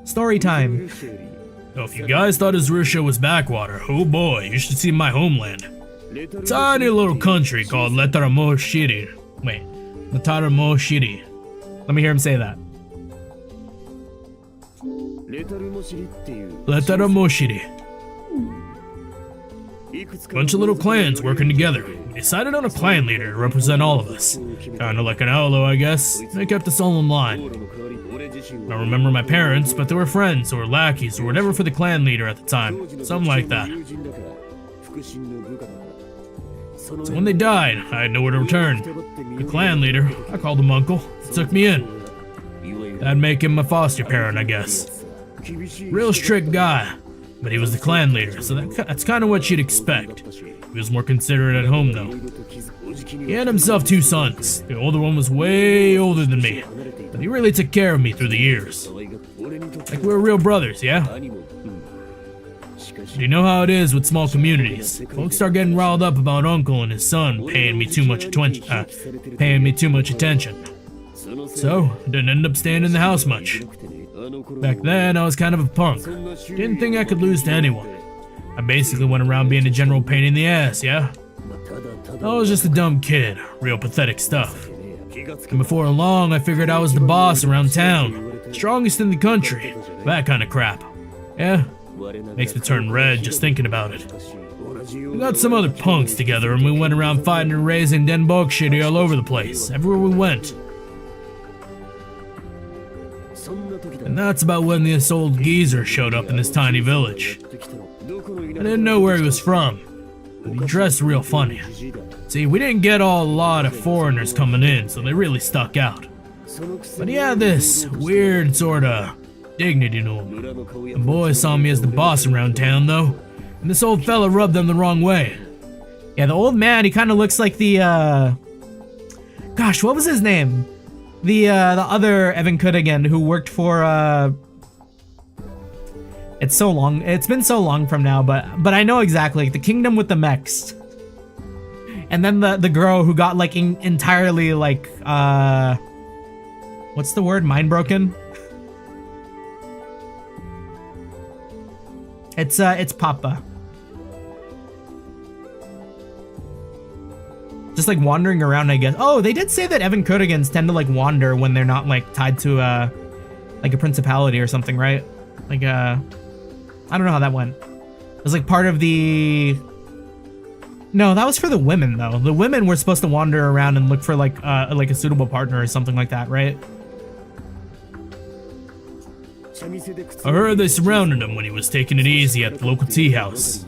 Story time. So if you guys thought Azurusha was backwater, oh boy, you should see my homeland. Tiny little country called Utawarerumono. Wait, Utawarerumono. Let me hear him say that. Utawarerumono. Bunch of little clans working together. We decided on a clan leader to represent all of us. Kinda like an outlaw, I guess. They kept us all in line. I don't remember my parents, but they were friends or lackeys or whatever for the clan leader at the time. Something like that. So when they died, I had nowhere to return. The clan leader, I called him uncle, took me in. That'd make him my foster parent, I guess. Real strict guy, but he was the clan leader, so that's kind of what you'd expect. He was more considerate at home, though. He had himself 2 sons. The older one was way older than me, but he really took care of me through the years. Like we were real brothers, yeah? But you know how it is with small communities. Folks start getting riled up about uncle and his son paying me too much attention. So, I didn't end up staying in the house much. Back then, I was kind of a punk. Didn't think I could lose to anyone. I basically went around being a general pain in the ass, yeah? I was just a dumb kid. Real pathetic stuff. And before long, I figured I was the boss around town. Strongest in the country. That kind of crap. Yeah? Makes me turn red just thinking about it. We got some other punks together and we went around fighting and raising denbok shitty all over the place, everywhere we went. And that's about when this old geezer showed up in this tiny village. I didn't know where he was from, but he dressed real funny. See, we didn't get a lot of foreigners coming in, so they really stuck out. But he had this weird sorta dignity to him. The boys saw me as the boss around town, though, and this old fella rubbed them the wrong way. Yeah, the old man, he kind of looks like the, gosh, what was his name? The other Evan Kudigan who worked for, it's so long, it's been so long from now, but I know exactly, the kingdom with the mechs. And then the girl who got, like, entirely, like, what's the word? Mind broken? It's Papa. Just like wandering around, I guess. Oh, they did say that Evan Kudigans tend to like wander when they're not like tied to like a principality or something, right? Like I don't know how that went. It was like part of the. No, that was for the women though. The women were supposed to wander around and look for like a suitable partner or something like that, right? I heard they surrounded him when he was taking it easy at the local tea house.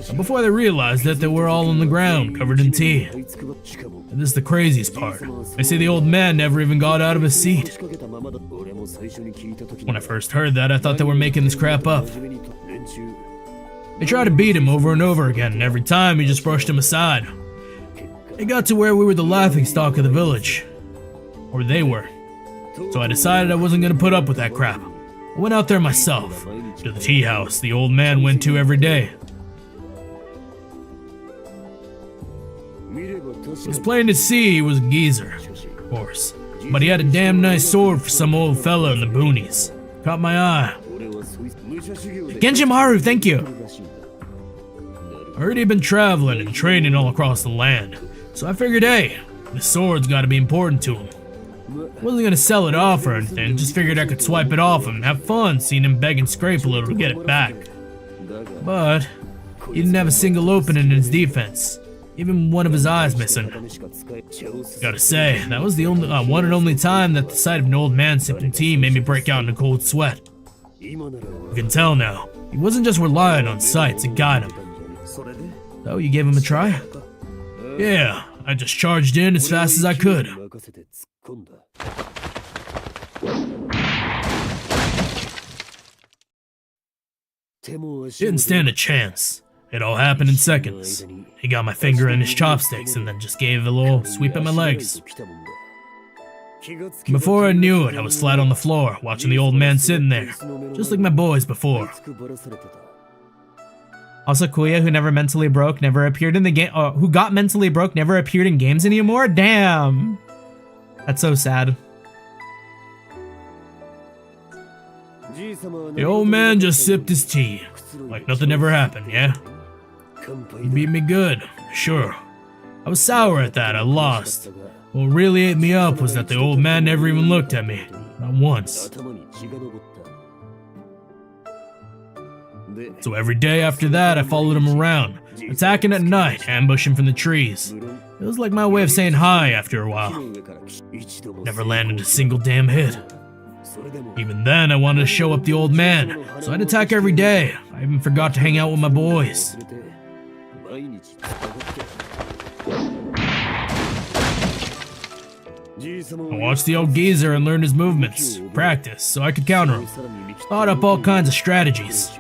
And before they realized that, they were all on the ground, covered in tea. And this is the craziest part. They say the old man never even got out of his seat. When I first heard that, I thought they were making this crap up. They tried to beat him over and over again, and every time he just brushed him aside. It got to where we were the laughingstock of the village. Or they were. So I decided I wasn't going to put up with that crap. I went out there myself, to the tea house the old man went to every day. It was plain to see he was a geezer, of course. But he had a damn nice sword for some old fella in the boonies. Caught my eye. Genjimaru, thank you. I heard he'd been traveling and training all across the land. So I figured, hey, the sword's gotta be important to him. Wasn't gonna sell it off or anything, just figured I could swipe it off him and have fun seeing him beg and scrape a little to get it back. But he didn't have a single opening in his defense, even one of his eyes missing. Gotta say, that was the only one and only time that the sight of an old man sipping tea made me break out in a cold sweat. You can tell now, he wasn't just relying on sight to guide him. So you gave him a try? Yeah, I just charged in as fast as I could. Didn't stand a chance. It all happened in seconds. He got my finger in his chopsticks and then just gave a little sweep at my legs. Before I knew it, I was flat on the floor, watching the old man sitting there, just like my boys before. Also, Kuya, who never mentally broke, never appeared in the game. Who got mentally broke, never appeared in games anymore? Damn. That's so sad. The old man just sipped his tea, like nothing ever happened, yeah? He beat me good, sure. I was sour at that, I lost. What really ate me up was that the old man never even looked at me, not once. So every day after that, I followed him around, attacking at night, ambushing from the trees. It was like my way of saying hi after a while. Never landed a single damn hit. Even then, I wanted to show up the old man, so I'd attack every day. I even forgot to hang out with my boys. I watched the old geezer and learned his movements, practice, so I could counter him. Thought up all kinds of strategies.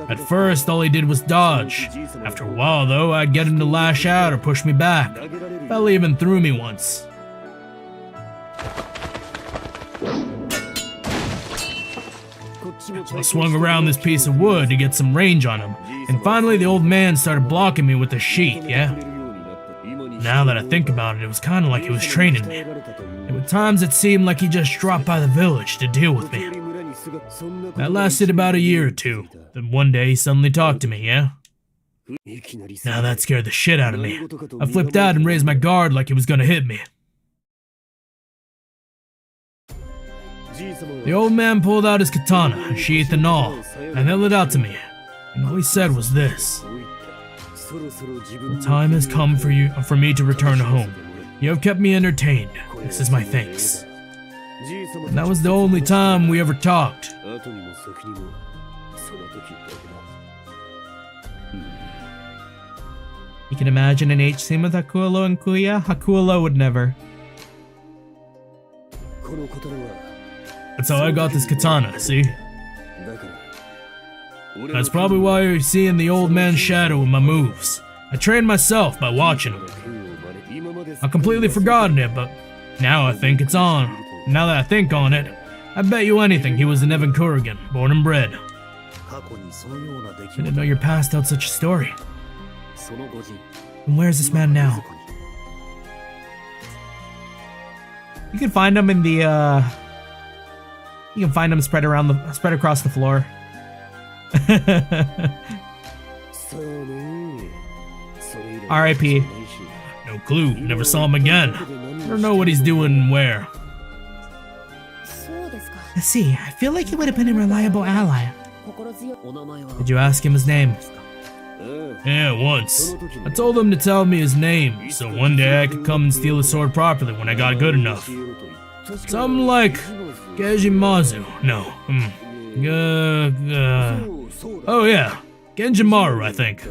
At first, all he did was dodge. After a while, though, I'd get him to lash out or push me back. Fella even threw me once. So I swung around this piece of wood to get some range on him, and finally the old man started blocking me with a sheet, yeah? Now that I think about it, it was kinda like he was training me. And at times it seemed like he just dropped by the village to deal with me. That lasted about a year or two, then one day he suddenly talked to me, yeah? Now that scared the shit out of me. I flipped out and raised my guard like he was gonna hit me. The old man pulled out his katana, sheath and all, and held it out to me, and all he said was this: "The time has come for me to return home. You have kept me entertained. This is my thanks." And that was the only time we ever talked. You can imagine an H scene with Hakulo and Kuya? Hakulo would never. That's how I got this katana, see? That's probably why you're seeing the old man's shadow in my moves. I trained myself by watching him. I completely forgotten it, but now I think it's on. Now that I think on it, I bet you anything he was an Evan Kurigan, born and bred. I didn't know your past held such a story. And where's this man now? You can find him in the, you can find him spread across the floor. R.I.P. No clue, never saw him again. Don't know what he's doing and where. Let's see, I feel like he would have been a reliable ally. Did you ask him his name? Yeah, once. I told him to tell me his name, so one day I could come and steal his sword properly when I got good enough. Something like Gejimazu. No. Oh yeah, Genjimaru, I think.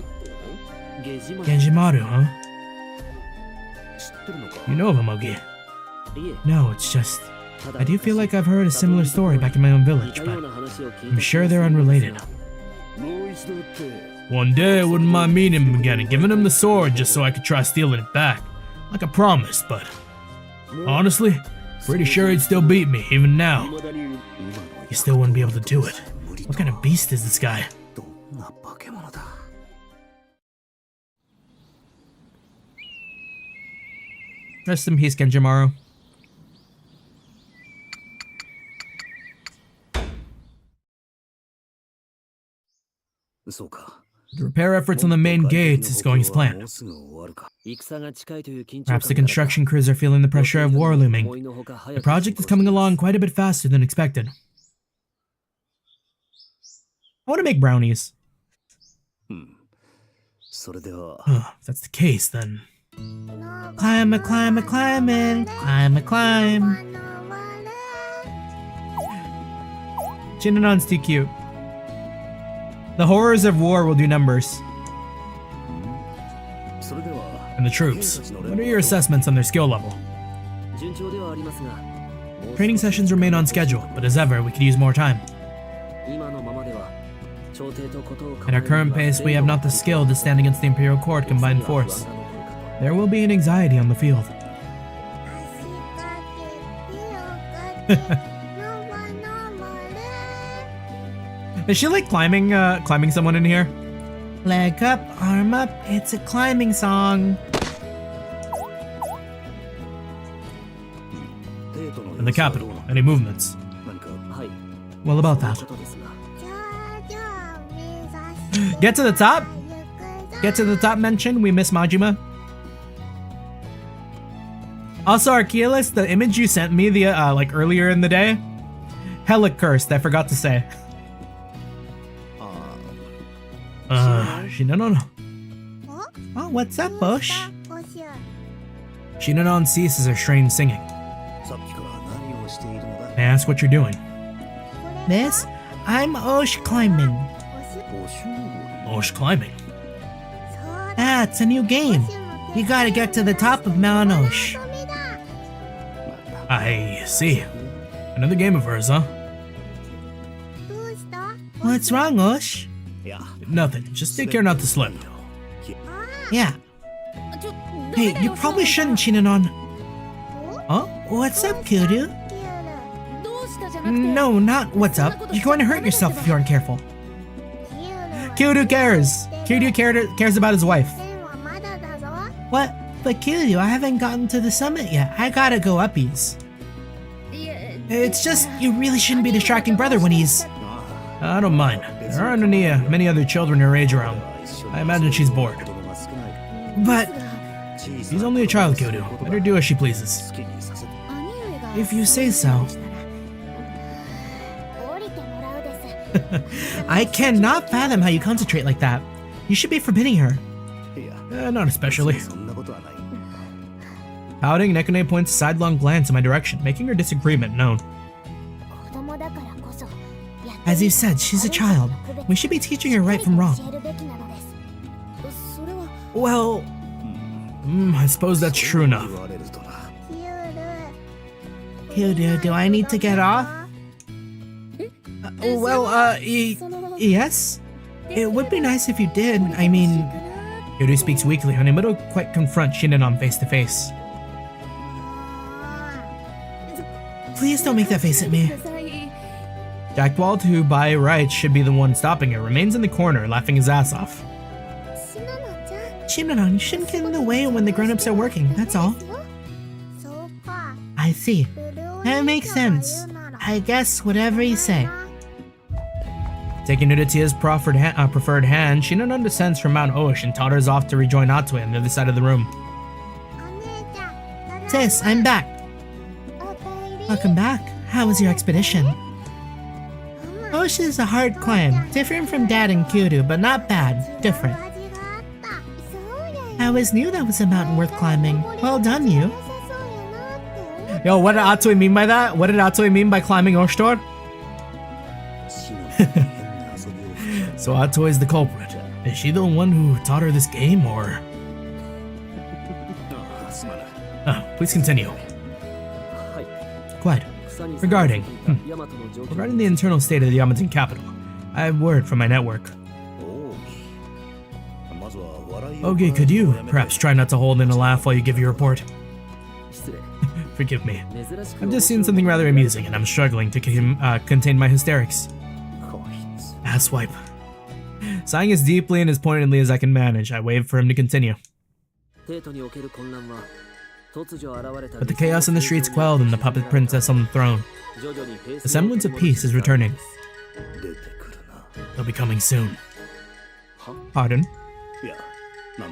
Genjimaru, huh? You know of him, Ogi? No, it's just... I do feel like I've heard a similar story back in my own village, but I'm sure they're unrelated. One day I wouldn't mind meeting him again and giving him the sword just so I could try stealing it back. Like I promised, but... honestly, pretty sure he'd still beat me, even now. You still wouldn't be able to do it. What kind of beast is this guy? Rest in peace, Genjimaru. The repair efforts on the main gates is going as planned. Perhaps the construction crews are feeling the pressure of war looming. The project is coming along quite a bit faster than expected. I want to make brownies. If that's the case, then... Climb. Shinonon's too cute. The horrors of war will do numbers. And the troops, what are your assessments on their skill level? Training sessions remain on schedule, but as ever, we could use more time. At our current pace, we have not the skill to stand against the Imperial Court combined force. There will be an anxiety on the field. Is she like climbing someone in here? Leg up, arm up, it's a climbing song. In the capital, any movements? Well, about that. Get to the top? Get to the top mention, we miss Majima. Also, Archeolus, the image you sent me the like earlier in the day, hella cursed, I forgot to say. Shinano. Oh, what's up, Bush? Shinano ceases her strange singing. May I ask what you're doing? This? I'm Osh climbing. Osh climbing. Ah, it's a new game. You gotta get to the top of Mount Osh. I see. Another game of hers, huh? What's wrong, Osh? Nothing. Just take care not to slip. Yeah. Hey, you probably shouldn't, Shinanon. Huh? What's up, Kiryu? No, not what's up. You're going to hurt yourself if you aren't careful. Kiryu cares. Kiryu cares about his wife. What? But Kiryu, I haven't gotten to the summit yet. I gotta go uppies. It's just, you really shouldn't be distracting brother when he's... I don't mind. There aren't many other children her age around. I imagine she's bored. But... She's only a child, Kyoto. Let her do as she pleases. If you say so. I cannot fathom how you concentrate like that. You should be forbidding her. Not especially. Pouting, Nekone points a sidelong glance in my direction, making her disagreement known. As you said, she's a child. We should be teaching her right from wrong. Well... I suppose that's true enough. Kyodo, do I need to get off? Yes? It would be nice if you did. I mean... Kyodo speaks weakly, unable to quite confront Shinanon face to face. Please don't make that face at me. Jackwald, who by rights should be the one stopping her, remains in the corner, laughing his ass off. Shinanon, you shouldn't get in the way when the grown-ups are working, that's all. I see. That makes sense. I guess whatever you say. Taking Udatia's preferred hand, Shinanon descends from Mount Osh and totters off to rejoin Atsue on the other side of the room. Sis, I'm back. Welcome back. How was your expedition? Osh is a hard climb, different from Dad and Kyoto, but not bad. Different. I always knew that was a mountain worth climbing. Well done, you. Yo, what did Atsue mean by that? What did Atsue mean by climbing Oshtor? So Atsue is the culprit. Is she the one who taught her this game, or...? Please continue. Quite. Regarding the internal state of the Yamaton capital, I have word from my network. Okay, could you perhaps try not to hold in a laugh while you give your report? Forgive me. I've just seen something rather amusing and I'm struggling to contain my hysterics. Asswipe. Sighing as deeply and as pointedly as I can manage, I wave for him to continue. But the chaos in the streets quelled and the puppet princess on the throne. The semblance of peace is returning. They'll be coming soon. Pardon?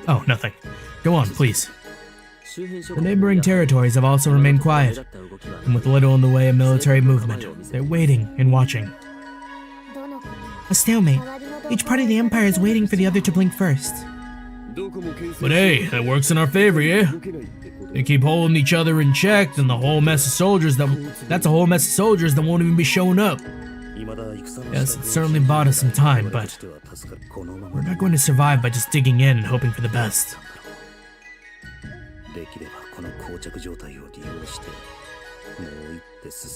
Oh, nothing. Go on, please. The neighboring territories have also remained quiet, and with little in the way of military movement, they're waiting and watching. A stalemate. Each part of the Empire is waiting for the other to blink first. But hey, that works in our favor, yeah? They keep holding each other in check, and that's a whole mess of soldiers that won't even be showing up. Yes, it certainly bought us some time, but we're not going to survive by just digging in and hoping for the best.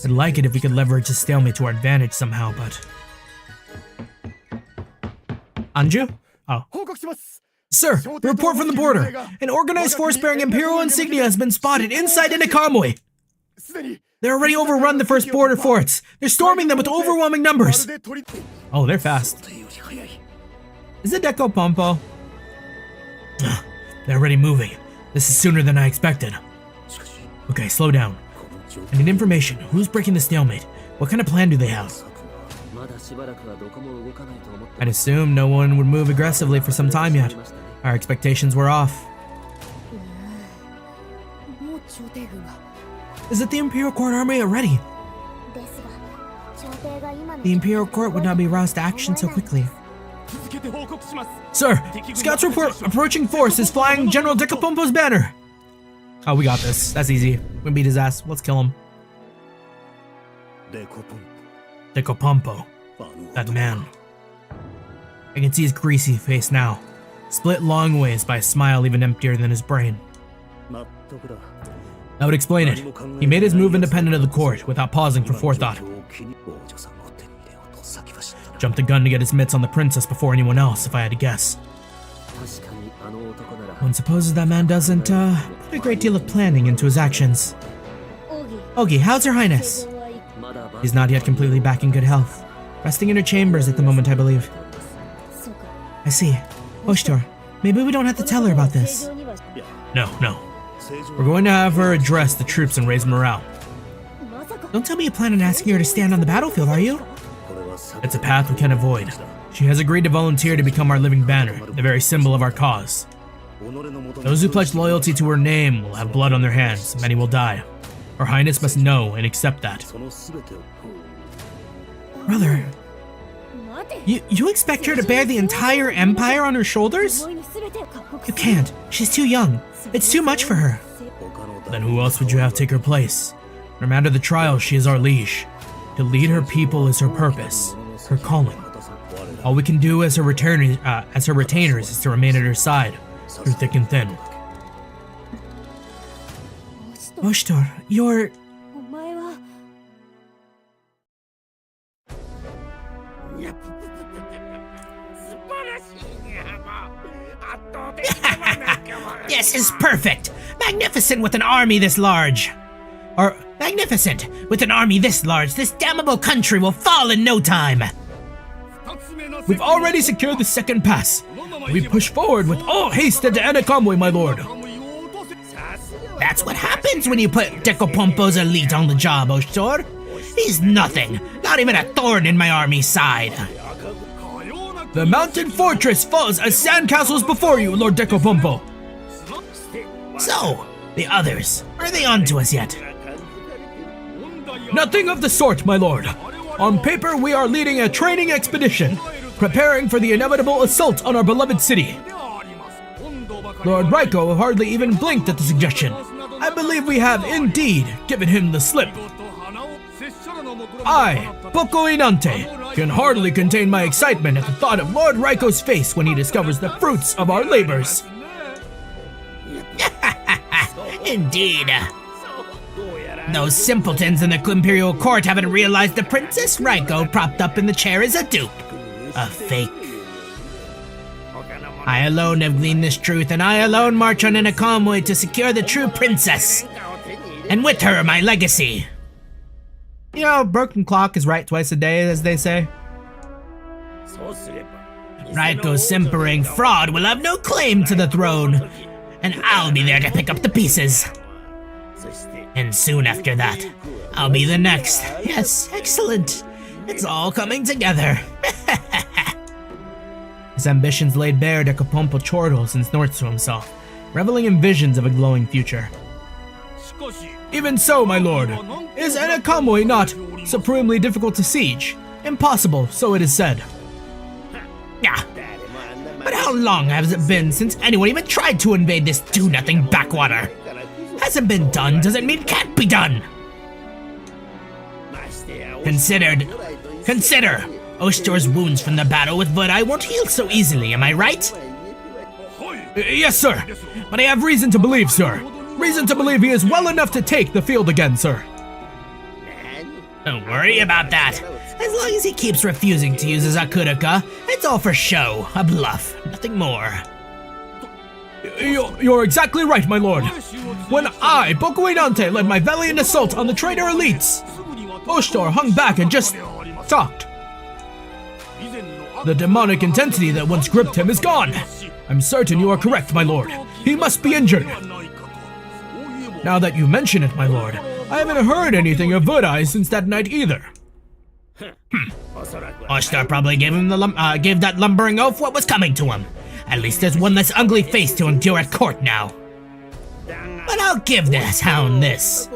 I'd like it if we could leverage this stalemate to our advantage somehow, but... Anju? Oh. Sir, report from the border. An organized force bearing Imperial insignia has been spotted inside Itakamui. They already overrun the first border forts. They're storming them with overwhelming numbers. Oh, they're fast. Is it Deco Pompo? They're already moving. This is sooner than I expected. Okay, slow down. I need information. Who's breaking the stalemate? What kind of plan do they have? I'd assume no one would move aggressively for some time yet. Our expectations were off. Is it the Imperial Court army already? The Imperial Court would not be roused to action so quickly. Sir, scouts report approaching force is flying General Decapompo's banner. Oh, we got this. That's easy. We beat his ass. Let's kill him. Decapompo. That man. I can see his greasy face now, split long ways by a smile even emptier than his brain. That would explain it. He made his move independent of the court, without pausing for forethought. Jumped the gun to get his mitts on the princess before anyone else, if I had to guess. One supposes that man doesn't, put a great deal of planning into his actions. Ogi, how's Her Highness? She's not yet completely back in good health. Resting in her chambers at the moment, I believe. I see. Oshtor, maybe we don't have to tell her about this. No. We're going to have her address the troops and raise morale. Don't tell me you plan on asking her to stand on the battlefield, are you? It's a path we can't avoid. She has agreed to volunteer to become our living banner, the very symbol of our cause. Those who pledge loyalty to her name will have blood on their hands. Many will die. Her Highness must know and accept that. Brother, you expect her to bear the entire empire on her shoulders? You can't. She's too young. It's too much for her. Then who else would you have take her place? No matter the trial, she is our liege. To lead her people is her purpose, her calling. All we can do as her retainers is to remain at her side, through thick and thin. Oshtor, you're... This is perfect! Magnificent with an army this large! Or, magnificent! With an army this large, this damnable country will fall in no time! We've already secured the second pass. We push forward with all haste into Anakamwe, my lord. That's what happens when you put Decapompo's elite on the job, Oshtor. He's nothing, not even a thorn in my army's side. The mountain fortress falls as sandcastles before you, Lord Decapompo. So, the others, are they on to us yet? Nothing of the sort, my lord. On paper, we are leading a training expedition, preparing for the inevitable assault on our beloved city. Lord Raiko hardly even blinked at the suggestion. I believe we have indeed given him the slip. I, Boko Inante, can hardly contain my excitement at the thought of Lord Raiko's face when he discovers the fruits of our labors. Indeed. Those simpletons in the Imperial Court haven't realized the Princess Raiko propped up in the chair is a dupe. A fake. I alone have gleaned this truth, and I alone march on Anakamwe to secure the true princess. And with her, my legacy. You know, broken clock is right twice a day, as they say. Raiko's simpering fraud will have no claim to the throne, and I'll be there to pick up the pieces. And soon after that, I'll be the next. Yes, excellent. It's all coming together. His ambitions laid bare, Decapompo chortles and snorts to himself, reveling in visions of a glowing future. Even so, my lord, is Anakamwe not supremely difficult to siege? Impossible, so it is said. Yeah. But how long has it been since anyone even tried to invade this do-nothing backwater? Hasn't been done doesn't mean can't be done. Consider, Oshtor's wounds from the battle with Vodai won't heal so easily, am I right? Yes, sir. But I have reason to believe, sir. Reason to believe he is well enough to take the field again, sir. Don't worry about that. As long as he keeps refusing to use his Akuraka, it's all for show, a bluff, nothing more. You're exactly right, my lord. When I, Bokuinante, led my valiant assault on the traitor elites, Oshtor hung back and just talked. The demonic intensity that once gripped him is gone. I'm certain you are correct, my lord. He must be injured. Now that you mention it, my lord, I haven't heard anything of Vodai since that night either. Oshtar probably gave him gave that lumbering oaf what was coming to him. At least there's one less ugly face to endure at court now. But I'll give this hound this.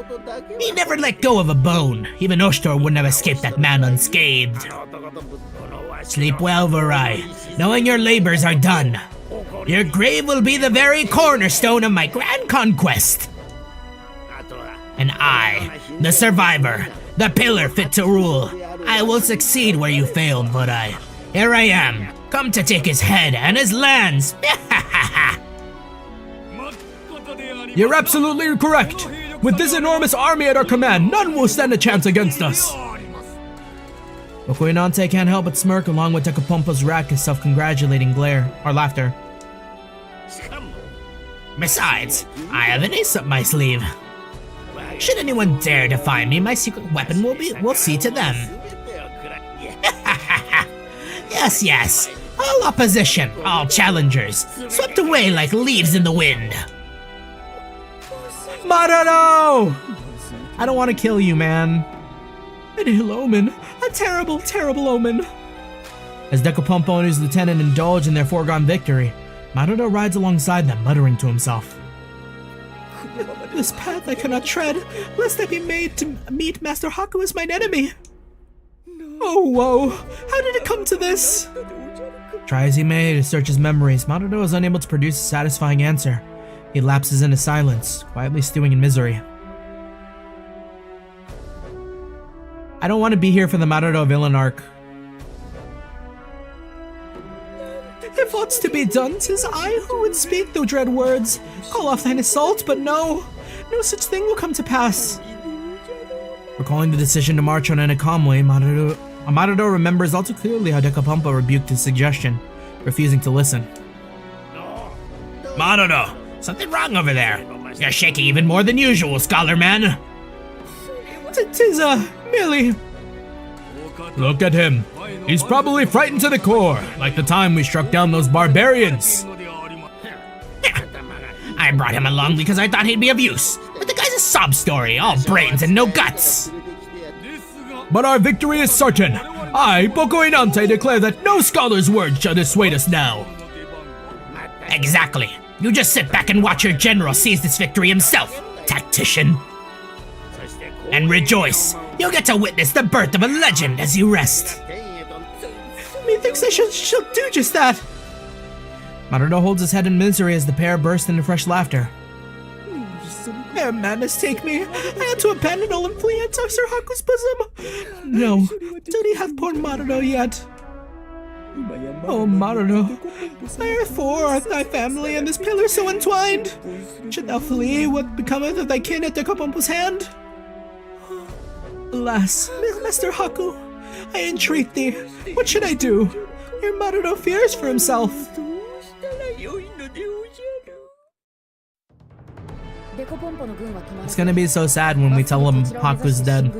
He never let go of a bone. Even Oshtar wouldn't have escaped that man unscathed. Sleep well, Varai, knowing your labors are done. Your grave will be the very cornerstone of my grand conquest. And I, the survivor, the pillar fit to rule, I will succeed where you failed, Vodai. Here I am, come to take his head and his lands. You're absolutely correct. With this enormous army at our command, none will stand a chance against us. Bokuinante can't help but smirk along with Decapompo's raucous self-congratulating glare, or laughter. Besides, I have an ace up my sleeve. Should anyone dare defy me, my secret weapon will see to them. Yes. All opposition, all challengers, swept away like leaves in the wind. Marano! I don't want to kill you, man. An ill omen. A terrible, terrible omen. As Decapompo and his lieutenant indulge in their foregone victory, Maruto rides alongside them, muttering to himself. This path I cannot tread, lest I be made to meet Master Haku as mine enemy. Oh, woe! How did it come to this? Try as he may to search his memories, Maruto is unable to produce a satisfying answer. He lapses into silence, quietly stewing in misery. I don't want to be here for the Maruto villain arc. If aught's to be done, 'tis I who would speak the dread words. Call off thine assault, but no such thing will come to pass. Recalling the decision to march on Anakamwe, Maruto remembers all too clearly how Decapompo rebuked his suggestion, refusing to listen. Maruto, something wrong over there. You're shaking even more than usual, scholar man. 'Tis merely... Look at him. He's probably frightened to the core, like the time we struck down those barbarians. I brought him along because I thought he'd be of use, but the guy's a sob story, all brains and no guts. But our victory is certain. I, Bokuinante, declare that no scholar's word shall dissuade us now. Exactly. You just sit back and watch your general seize this victory himself, tactician. And rejoice. You'll get to witness the birth of a legend as you rest. Methinks I shall do just that. Maruto holds his head in misery as the pair burst into fresh laughter. May madness take me. I had to abandon all and flee into Sir Haku's bosom. No, duty hath poor Maruto yet. Oh, Maruto, wherefore art thy family and this pillar so entwined? Should thou flee, what becometh of thy kin at Decapompo's hand? Alas, Master Haku, I entreat thee, what should I do? Your Maruto fears for himself. It's gonna be so sad when we tell him Haku's dead.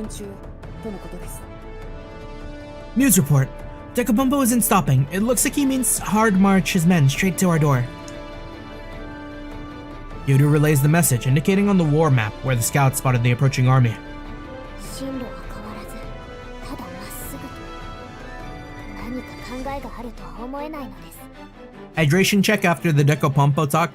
News report. Decapompo isn't stopping. It looks like he means hard march his men straight to our door. Yoda relays the message, indicating on the war map where the scouts spotted the approaching army. 進路は変わらず、ただまっすぐと。何か考えがあるとは思えないのです。 Hydration check after the Decapompo talk.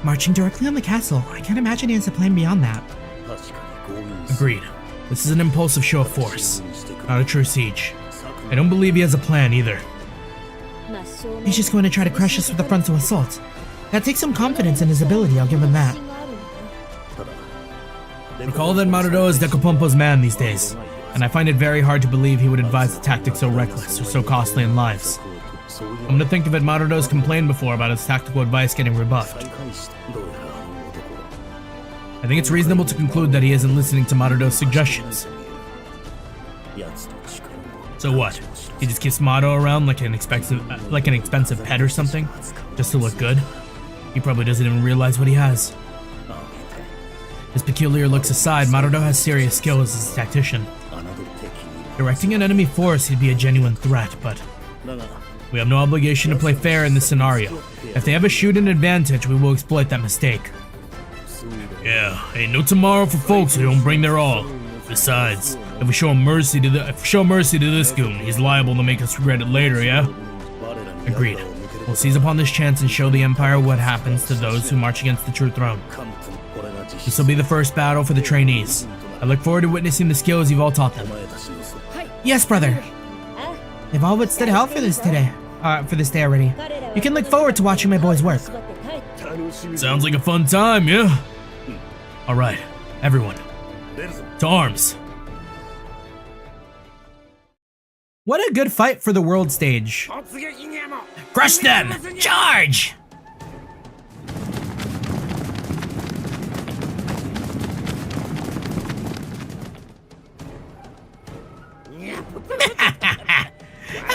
Marching directly on the castle. I can't imagine he has a plan beyond that. Agreed. This is an impulsive show of force, not a true siege. I don't believe he has a plan either. He's just going to try to crush us with a frontal assault. That takes some confidence in his ability, I'll give him that. Recall that Marudo is Decapompo's man these days, and I find it very hard to believe he would advise a tactic so reckless or so costly in lives. Come to think of it, Marudo's complained before about his tactical advice getting rebuffed. I think it's reasonable to conclude that he isn't listening to Marudo's suggestions. So what? He just keeps Marudo around like an expensive pet or something, just to look good? He probably doesn't even realize what he has. His peculiar looks aside, Marudo has serious skills as a tactician. Directing an enemy force, he'd be a genuine threat, but we have no obligation to play fair in this scenario. If they have a shoot-in advantage, we will exploit that mistake. Yeah, ain't no tomorrow for folks who don't bring their all. Besides, if we show mercy to this goon, he's liable to make us regret it later, yeah? Agreed. We'll seize upon this chance and show the Empire what happens to those who march against the true throne. This will be the first battle for the trainees. I look forward to witnessing the skills you've all taught them. Yes, brother. They've all withstood hell for this day already. You can look forward to watching my boys work. Sounds like a fun time, yeah? Alright, everyone. To arms. What a good fight for the world stage. Crush them! Charge!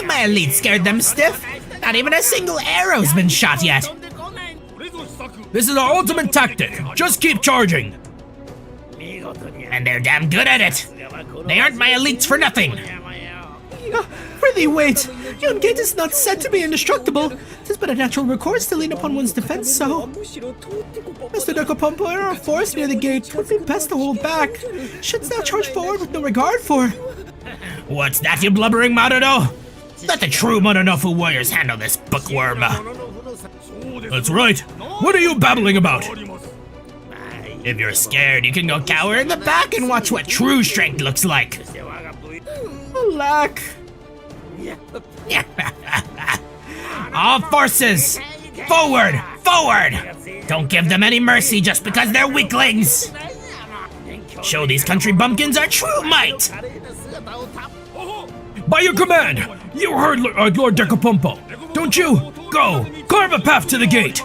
My elite scared them stiff. Not even a single arrow's been shot yet. This is our ultimate tactic. Just keep charging. And they're damn good at it. They aren't my elites for nothing. Prithee, wait. Yon gate is not said to be indestructible. 'Tis but a natural recourse to lean upon one's defense, so... Mr. Decapompo and our force near the gate would be best to hold back. Shouldst thou charge forward with no regard for... What's that, you blubbering Marudo? Let the true Mononofu warriors handle this bookworm. That's right. What are you babbling about? If you're scared, you can go cower in the back and watch what true strength looks like. Alack. All forces! Forward! Forward! Don't give them any mercy just because they're weaklings! Show these country bumpkins our true might! By your command! You heard Lord Decapompo! Don't you? Go! Carve a path to the gate!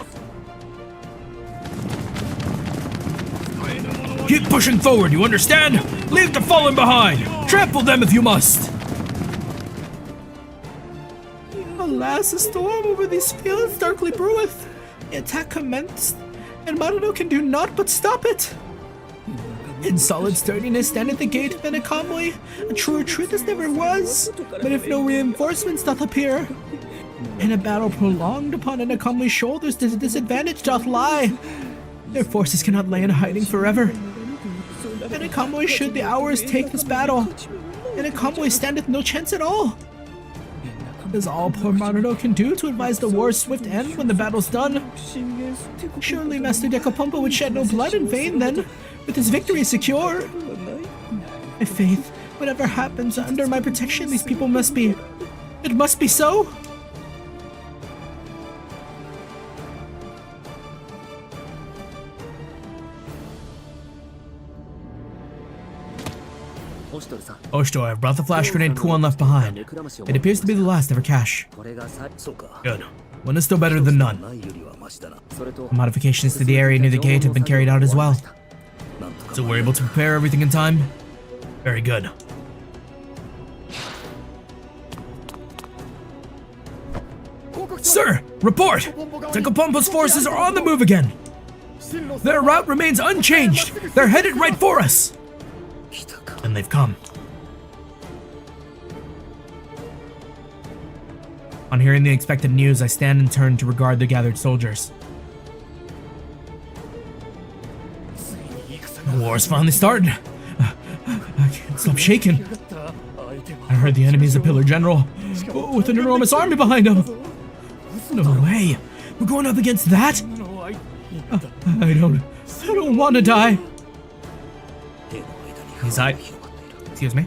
Keep pushing forward, you understand? Leave the fallen behind! Trample them if you must! Alas, a storm over these fields darkly breweth. The attack commenced, and Marudo can do naught but stop it. In solid sturdiness standeth the gate of a convoy, a truer truth as never was. But if no reinforcements doth appear, in a battle prolonged upon an convoy's shoulders, the disadvantage doth lie. Their forces cannot lay in hiding forever. And a convoy should the hours take this battle, and a convoy standeth no chance at all. Is all poor Marudo can do to advise the war's swift end when the battle's done. Surely Master Decapompo would shed no blood in vain then, with his victory secure. My faith, whatever happens, under my protection these people must be. It must be so. Oshito, I've brought the flash grenade Kuon left behind. It appears to be the last of her cache. Good. One is still better than none. The modifications to the area near the gate have been carried out as well. So we're able to prepare everything in time? Very good. Sir, report! Decapompo's forces are on the move again! Their route remains unchanged! They're headed right for us! And they've come. On hearing the expected news, I stand and turn to regard the gathered soldiers. The war's finally started. I can't stop shaking. I heard the enemy's a pillar general with an enormous army behind him. No way. We're going up against that? I don't want to die. Excuse me?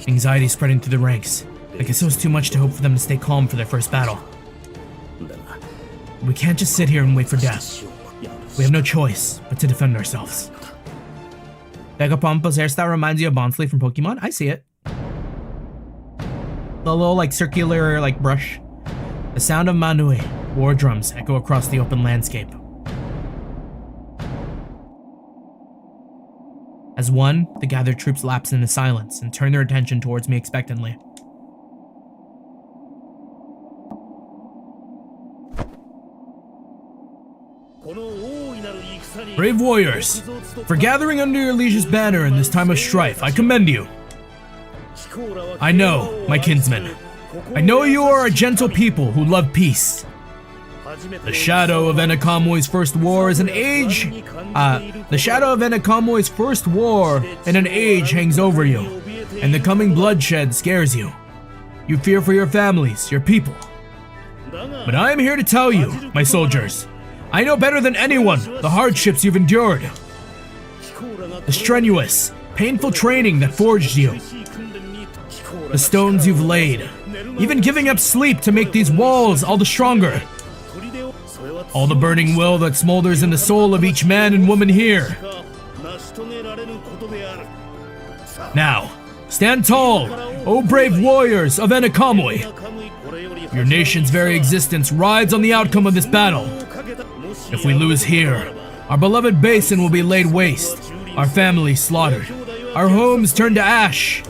Anxiety spreading through the ranks. I guess it was too much to hope for them to stay calm for their first battle. We can't just sit here and wait for death. We have no choice but to defend ourselves. Vegapompo's hairstyle reminds you of Bonsly from Pokemon? I see it. The little like circular like brush. The sound of Manui, war drums, echo across the open landscape. As one, the gathered troops lapse into silence and turn their attention towards me expectantly. Brave warriors, for gathering under your liege's banner in this time of strife, I commend you. I know, my kinsmen. I know you are a gentle people who love peace. The shadow of Enakamoi's first war is an age. The shadow of Enakamoi's first war in an age hangs over you, and the coming bloodshed scares you. You fear for your families, your people. But I am here to tell you, my soldiers, I know better than anyone the hardships you've endured. The strenuous, painful training that forged you. The stones you've laid, even giving up sleep to make these walls all the stronger. All the burning will that smolders in the soul of each man and woman here. Now, stand tall, O brave warriors of Enakamui. Your nation's very existence rides on the outcome of this battle. If we lose here, our beloved basin will be laid waste, our families slaughtered, our homes turned to ash.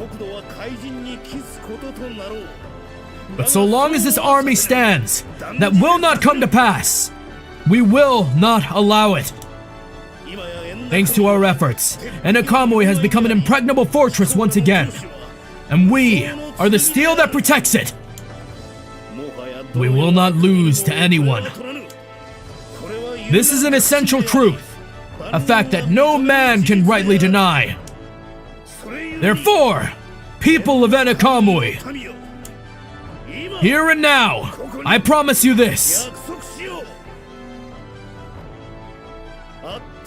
But so long as this army stands, that will not come to pass. We will not allow it. Thanks to our efforts, Enakamui has become an impregnable fortress once again. And we are the steel that protects it. We will not lose to anyone. This is an essential truth, a fact that no man can rightly deny. Therefore, people of Enakamui, here and now, I promise you this.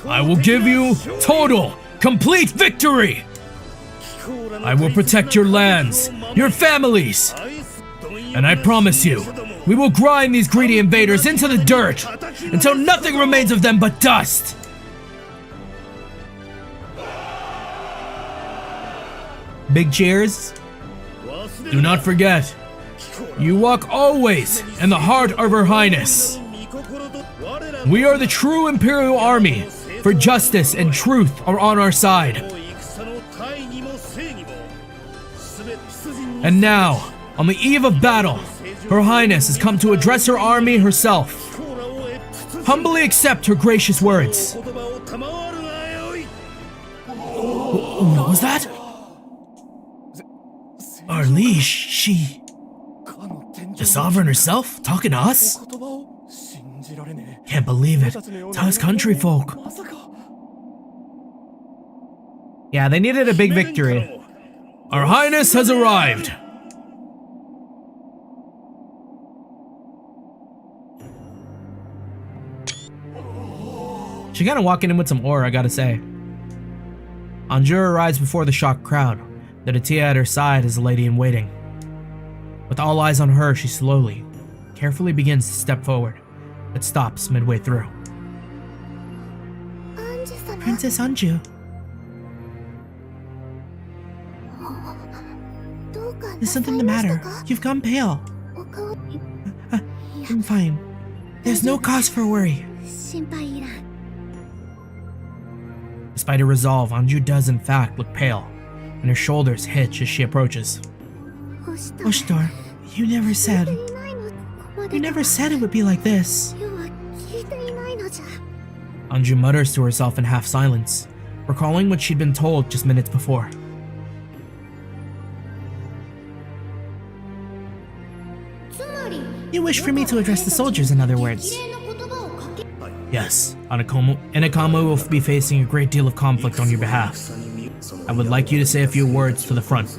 I will give you total, complete victory. I will protect your lands, your families. And I promise you, we will grind these greedy invaders into the dirt until nothing remains of them but dust. Big cheers. Do not forget, you walk always in the heart of Her Highness. We are the true Imperial Army, for justice and truth are on our side. And now, on the eve of battle, Her Highness has come to address her army herself. Humbly accept her gracious words. What was that? Our liege, she... The sovereign herself, talking to us? Can't believe it. It's us country folk. Yeah, they needed a big victory. Our Highness has arrived. She kind of walking in with some aura, I gotta say. Anjou arrives before the shocked crowd. The Datia at her side is a lady in waiting. With all eyes on her, she slowly, carefully begins to step forward, but stops midway through. Princess Anjou. There's something the matter. You've gone pale. I'm fine. There's no cause for worry. Despite her resolve, Anjou does in fact look pale, and her shoulders hitch as she approaches. Oshidor, you never said it would be like this. Anjou mutters to herself in half silence, recalling what she'd been told just minutes before. wish for me to address the soldiers, in other words? Yes, Inakamu will be facing a great deal of conflict on your behalf. I would like you to say a few words to the front.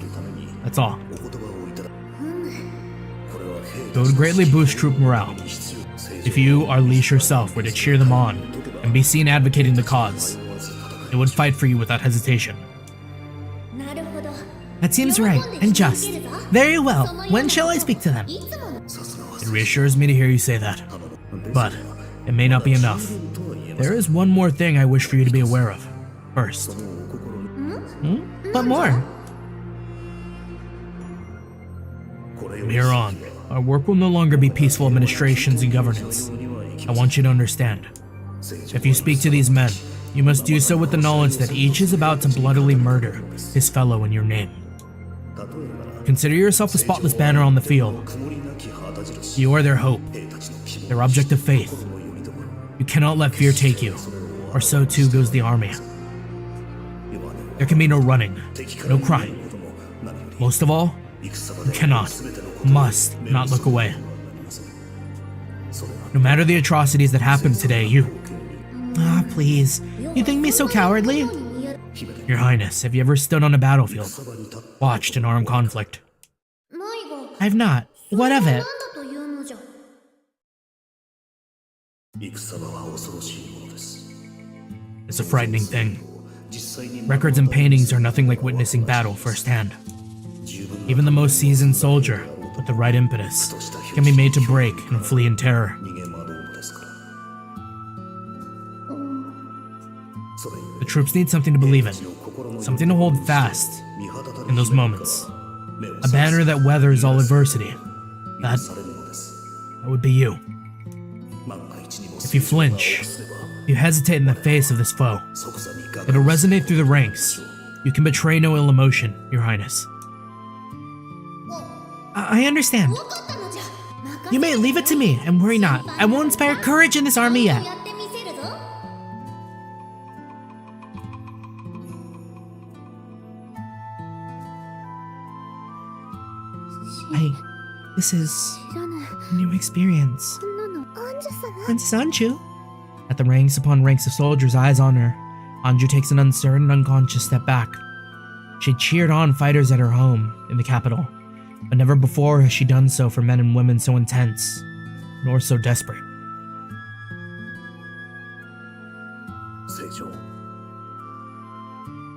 That's all. It would greatly boost troop morale. If you, our leash yourself, were to cheer them on and be seen advocating the cause, they would fight for you without hesitation. That seems right and just. Very well. When shall I speak to them? It reassures me to hear you say that. But it may not be enough. There is one more thing I wish for you to be aware of. First. What more? From here on, our work will no longer be peaceful administrations and governance. I want you to understand. If you speak to these men, you must do so with the knowledge that each is about to bloodily murder his fellow in your name. Consider yourself a spotless banner on the field. You are their hope, their object of faith. You cannot let fear take you, or so too goes the army. There can be no running, no crying. Most of all, you cannot, must not look away. No matter the atrocities that happened today, Ah, please. You think me so cowardly? Your Highness, have you ever stood on a battlefield, watched an armed conflict? I've not. What of it? It's a frightening thing. Records and paintings are nothing like witnessing battle firsthand. Even the most seasoned soldier, with the right impetus, can be made to break and flee in terror. The troops need something to believe in, something to hold fast in those moments. A banner that weathers all adversity. That would be you. If you flinch, you hesitate in the face of this foe, it'll resonate through the ranks. You can betray no ill emotion, Your Highness. I understand. You may leave it to me, and worry not. I will inspire courage in this army yet. This is a new experience. Princess Anju? At the ranks upon ranks of soldiers' eyes on her, Anju takes an uncertain, unconscious step back. She cheered on fighters at her home in the capital, but never before has she done so for men and women so intense, nor so desperate.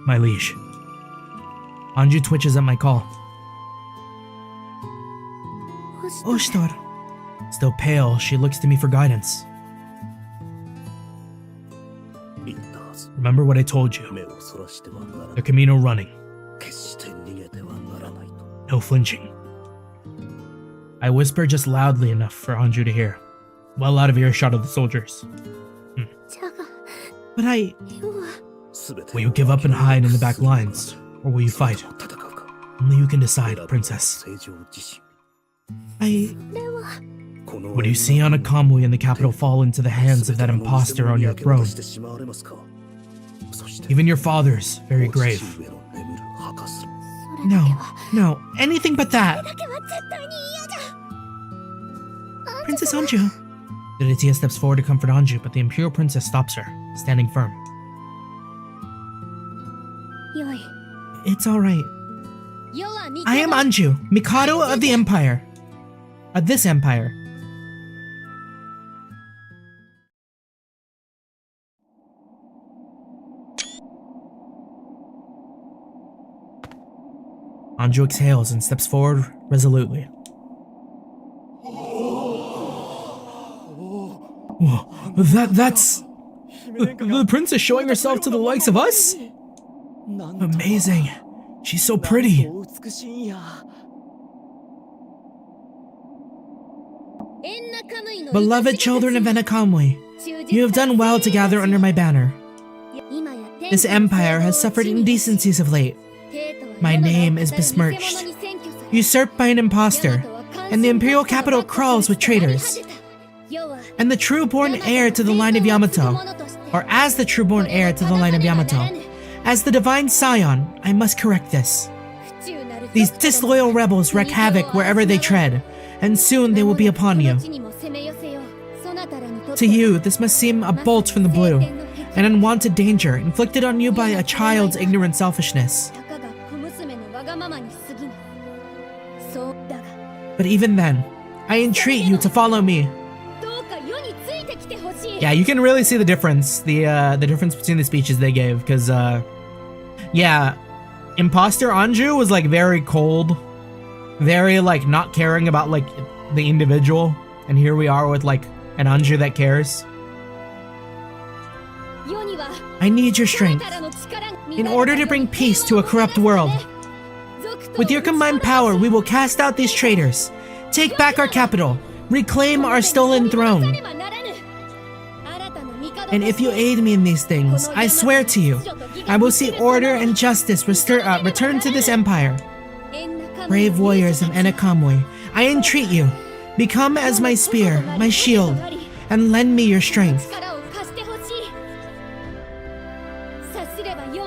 My liege. Anju twitches at my call. Oshtor. Still pale, she looks to me for guidance. Remember what I told you. There can be no running. No flinching. I whisper just loudly enough for Anju to hear, well out of earshot of the soldiers. But Will you give up and hide in the back lines, or will you fight? Only you can decide, princess. Would you see Anna Kamui in the capital fall into the hands of that impostor on your throne? Even your father's very grave. No, anything but that. Princess Anju. Delitia steps forward to comfort Anju, but the Imperial Princess stops her, standing firm. It's alright. I am Anju, Mikado of the Empire. Of this empire. Anju exhales and steps forward resolutely. Whoa, that's... The princess showing herself to the likes of us? Amazing. She's so pretty. Beloved children of Enakamwe, you have done well to gather under my banner. This empire has suffered indecencies of late. My name is besmirched, usurped by an impostor, and the imperial capital crawls with traitors. And the true-born heir to the line of Yamato, or as the true-born heir to the line of Yamato, as the divine scion, I must correct this. These disloyal rebels wreak havoc wherever they tread, and soon they will be upon you. To you, this must seem a bolt from the blue, an unwanted danger inflicted on you by a child's ignorant selfishness. But even then, I entreat you to follow me. Yeah, you can really see the difference, the difference between the speeches they gave, because, yeah, Imposter Anju was, like, very cold, very, like, not caring about, like, the individual, and here we are with, like, an Anju that cares. I need your strength, in order to bring peace to a corrupt world. With your combined power, we will cast out these traitors, take back our capital, reclaim our stolen throne. And if you aid me in these things, I swear to you, I will see order and justice return to this empire. Brave warriors of Enakamwe, I entreat you, become as my spear, my shield, and lend me your strength.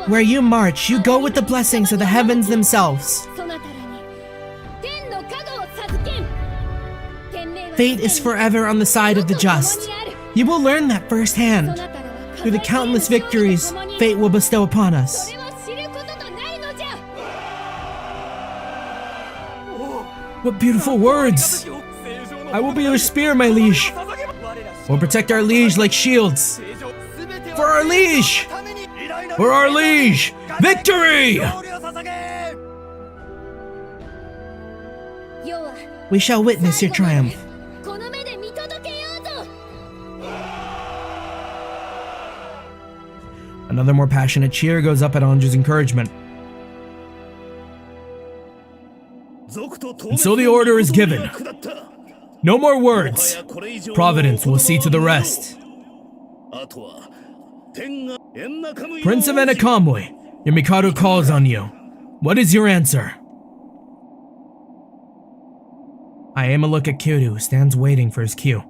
Where you march, you go with the blessings of the heavens themselves. Fate is forever on the side of the just. You will learn that firsthand. Through the countless victories fate will bestow upon us. What beautiful words! I will be your spear, my liege. We'll protect our liege like shields. For our liege! For our liege! Victory! We shall witness your triumph. Another more passionate cheer goes up at Anju's encouragement. And so the order is given. No more words. Providence will see to the rest. Prince of Enakamwe, your Mikado calls on you. What is your answer? I aim a look at Kyoto, who stands waiting for his cue.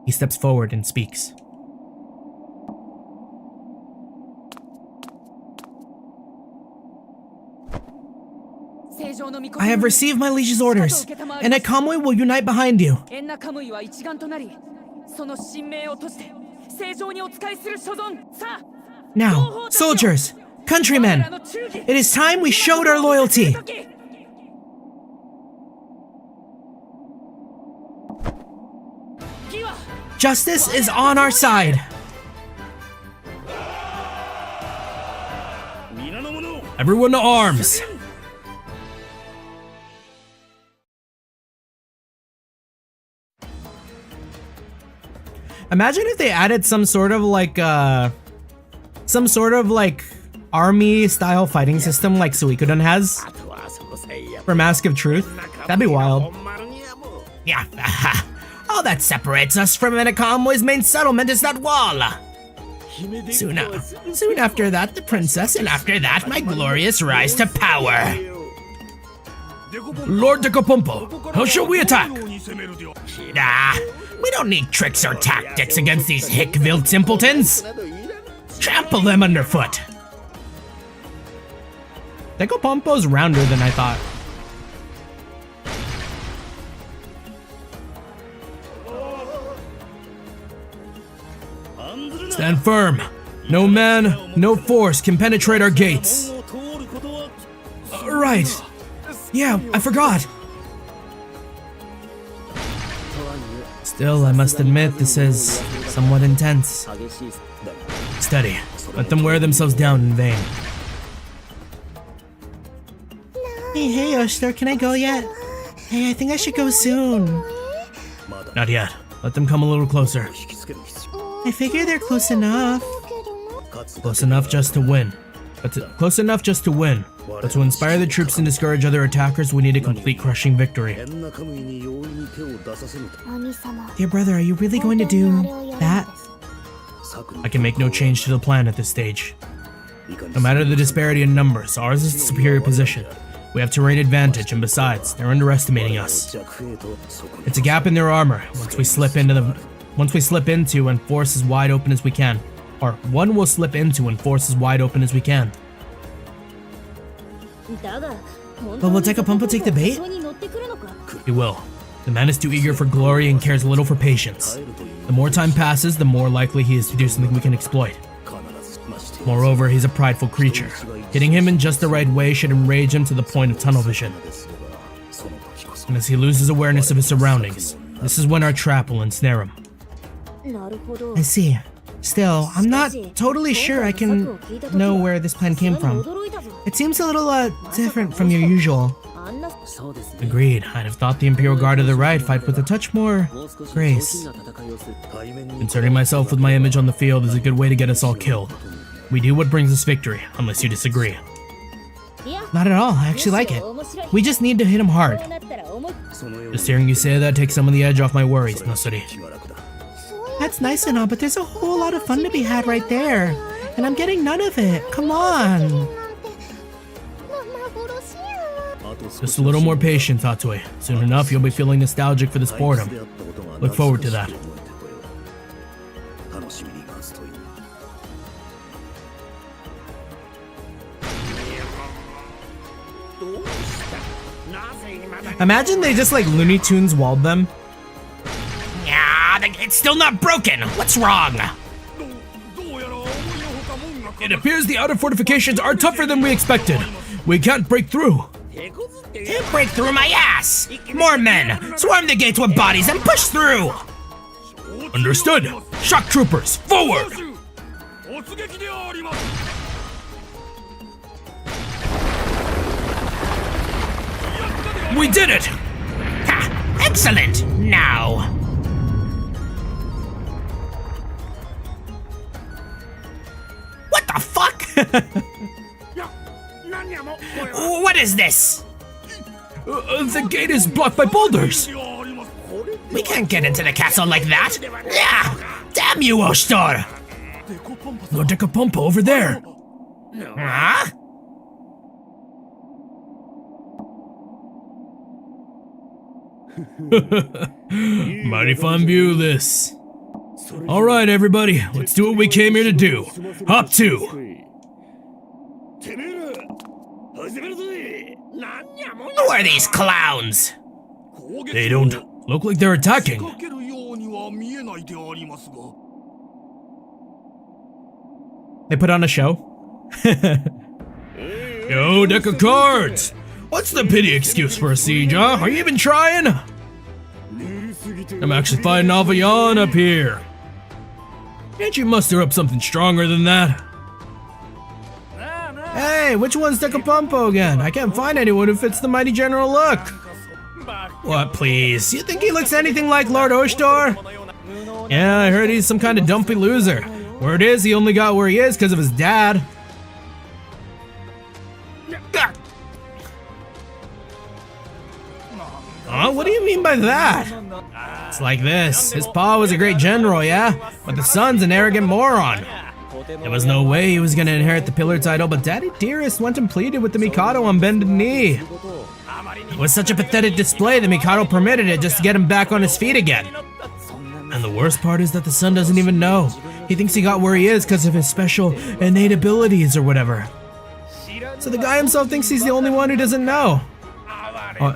He steps forward and speaks. I have received my liege's orders, and Enakamwe will unite behind you. Now, soldiers, countrymen, it is time we showed our loyalty. Justice is on our side. Everyone to arms! Imagine if they added some sort of like army style fighting system like Suikoden has for Mask of Truth. That'd be wild. Yeah, all that separates us from Enakamwe's main settlement is that wall. Soon after that, the princess, and after that, my glorious rise to power. Lord Dekapumpo, how shall we attack? Nah, we don't need tricks or tactics against these Hickville simpletons. Trample them underfoot. Dekapumpo's rounder than I thought. Stand firm. No man, no force can penetrate our gates. Right. Yeah, I forgot. Still, I must admit, this is somewhat intense. Steady. Let them wear themselves down in vain. Hey, Oster, can I go yet? Hey, I think I should go soon. Not yet. Let them come a little closer. I figure they're close enough. Close enough just to win. But to inspire the troops and discourage other attackers, we need a complete crushing victory. Dear brother, are you really going to do that? I can make no change to the plan at this stage. No matter the disparity in numbers, ours is the superior position. We have terrain advantage, and besides, they're underestimating us. It's a gap in their armor. Once we slip into and force as wide open as we can. Or one will slip into and force as wide open as we can. But will Dekapumpo take the bait? He will. The man is too eager for glory and cares little for patience. The more time passes, the more likely he is to do something we can exploit. Moreover, he's a prideful creature. Hitting him in just the right way should enrage him to the point of tunnel vision. And as he loses awareness of his surroundings, this is when our trap will ensnare him. I see. Still, I'm not totally sure I can know where this plan came from. It seems a little, different from your usual. Agreed. I'd have thought the Imperial Guard of the Right fight with a touch more grace. Inserting myself with my image on the field is a good way to get us all killed. We do what brings us victory, unless you disagree. Not at all, I actually like it. We just need to hit him hard. Just hearing you say that takes some of the edge off my worries, Nosuri. That's nice and all, but there's a whole lot of fun to be had right there. And I'm getting none of it. Come on. Just a little more patience, Hatsue. Soon enough, you'll be feeling nostalgic for this boredom. Look forward to that. Imagine they just like Looney Tunes walled them. Yeah, it's still not broken. What's wrong? It appears the outer fortifications are tougher than we expected. We can't break through. Can't break through my ass! More men! Swarm the gates with bodies and push through! Understood. Shock troopers, forward! We did it! Ha! Excellent! Now! What the fuck? What is this? The gate is blocked by boulders. We can't get into the castle like that! Yeah! Damn you, Oshtor! No Dekapumpo over there. Huh? Mighty fun view, this. All right, everybody, let's do what we came here to do. Hop 2. Who are these clowns? They don't look like they're attacking. They put on a show? Yo, deck of cards! What's the pity excuse for a siege, huh? Are you even trying? I'm actually fighting Alvayan up here. Can't you muster up something stronger than that? Hey, which one's Dekapumpo again? I can't find anyone who fits the mighty general look. What, please? You think he looks anything like Lord Oshtor? Yeah, I heard he's some kind of dumpy loser. Word is, he only got where he is because of his dad. Huh? What do you mean by that? It's like this. His pa was a great general, yeah? But the son's an arrogant moron. There was no way he was gonna inherit the pillar title, but Daddy Dearest went and pleaded with the Mikado on bended knee. It was such a pathetic display, the Mikado permitted it just to get him back on his feet again. And the worst part is that the son doesn't even know. He thinks he got where he is because of his special innate abilities or whatever. So the guy himself thinks he's the only one who doesn't know.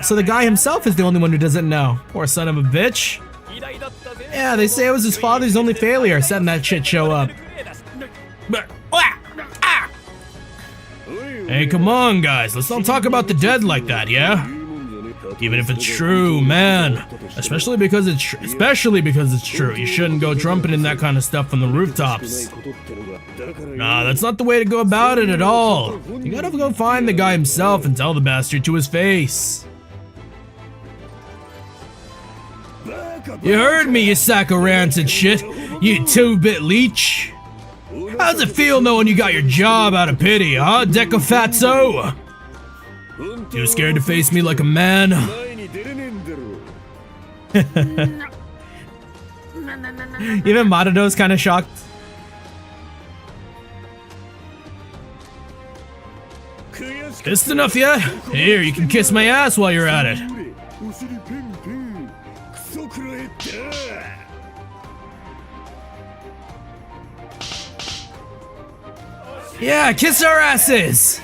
So the guy himself is the only one who doesn't know. Poor son of a bitch. Yeah, they say it was his father's only failure setting that shit show up. Hey, come on, guys. Let's not talk about the dead like that, yeah? Even if it's true, man. Especially because it's true. You shouldn't go trumpeting that kind of stuff from the rooftops. Nah, that's not the way to go about it at all. You gotta go find the guy himself and tell the bastard to his face. You heard me, you sack of rancid shit. You 2-bit leech. How's it feel knowing you got your job out of pity, huh, Decafatso? Too scared to face me like a man? Even Matado's kind of shocked. Pissed enough yet? Here, you can kiss my ass while you're at it. Yeah, kiss our asses!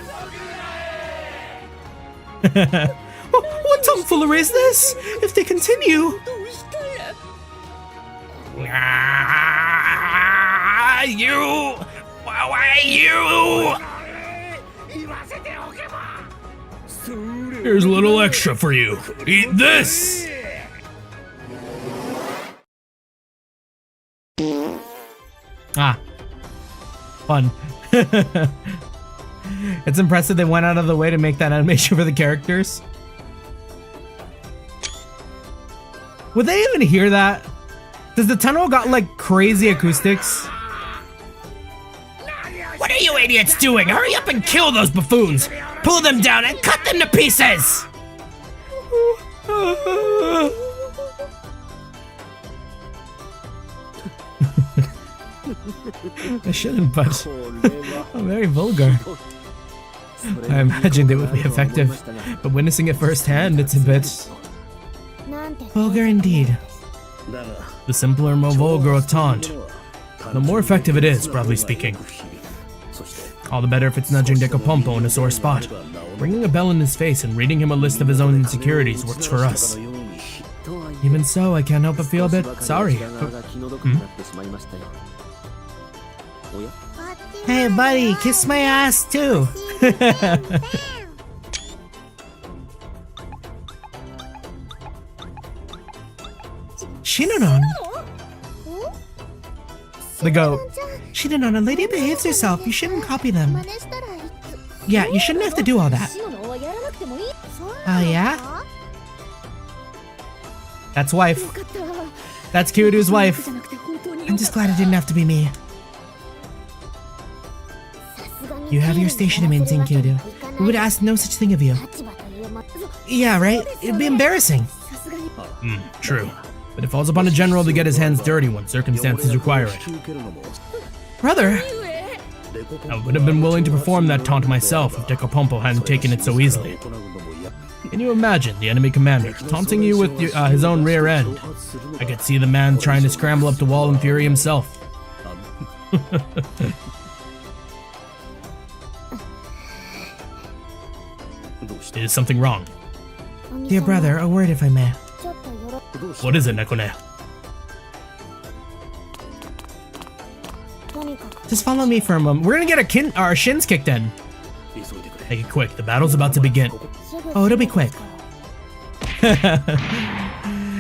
What tomfoolery is this? If they continue... You! Why you? Here's a little extra for you. Eat this! Ah. Fun. It's impressive they went out of the way to make that animation for the characters. Would they even hear that? Does the tunnel got like crazy acoustics? What are you idiots doing? Hurry up and kill those buffoons! Pull them down and cut them to pieces! I shouldn't, but I'm very vulgar. I imagined it would be effective, but witnessing it firsthand, it's a bit vulgar indeed. The simpler, more vulgar a taunt, the more effective it is, broadly speaking. All the better if it's nudging Decapompo in a sore spot. Ringing a bell in his face and reading him a list of his own insecurities works for us. Even so, I can't help but feel a bit sorry. Hey buddy, kiss my ass too! Shinonon! The goat. Shinonon, a lady behaves herself. You shouldn't copy them. Yeah, you shouldn't have to do all that. Oh, yeah? That's wife. That's Kiryu's wife. I'm just glad it didn't have to be me. You have your station to maintain, Kiryu. We would ask no such thing of you. Yeah, right? It'd be embarrassing. True. But it falls upon a general to get his hands dirty when circumstances require it. Brother! I would have been willing to perform that taunt myself if Decapompo hadn't taken it so easily. Can you imagine the enemy commander taunting you with his own rear end? I could see the man trying to scramble up the wall in fury himself. Is something wrong? Dear brother, a word if I may. What is it, Nekone? Just follow me for a moment. We're gonna get our shins kicked in. Make it quick, the battle's about to begin. Oh, it'll be quick.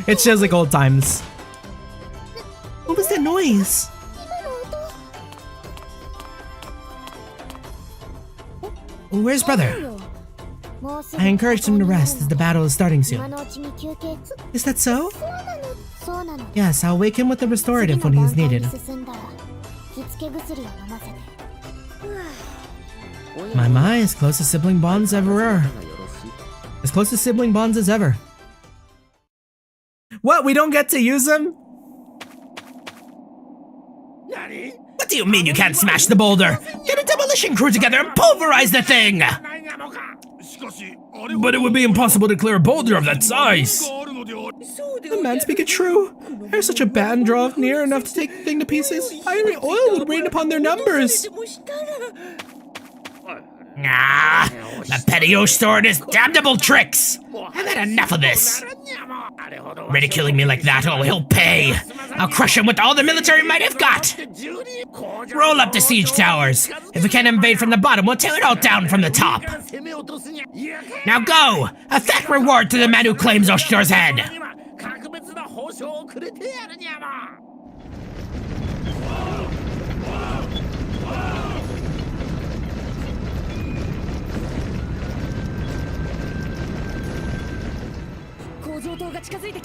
It shows like old times. What was that noise? Where's brother? I encouraged him to rest as the battle is starting soon. Is that so? Yes, I'll wake him with a restorative when he is needed. My, as close as sibling bonds ever are. As close as sibling bonds as ever. What, we don't get to use them? What do you mean you can't smash the boulder? Get a demolition crew together and pulverize the thing! But it would be impossible to clear a boulder of that size! The man speaketh true. There's such a band draw near enough to take the thing to pieces. Fiery oil would rain upon their numbers. The petty store and his damnable tricks! I've had enough of this! Ridiculing me like that, oh, he'll pay! I'll crush him with all the military might I've got! Roll up the siege towers! If we can't invade from the bottom, we'll tear it all down from the top! Now go! A fat reward to the man who claims Oshidor's head!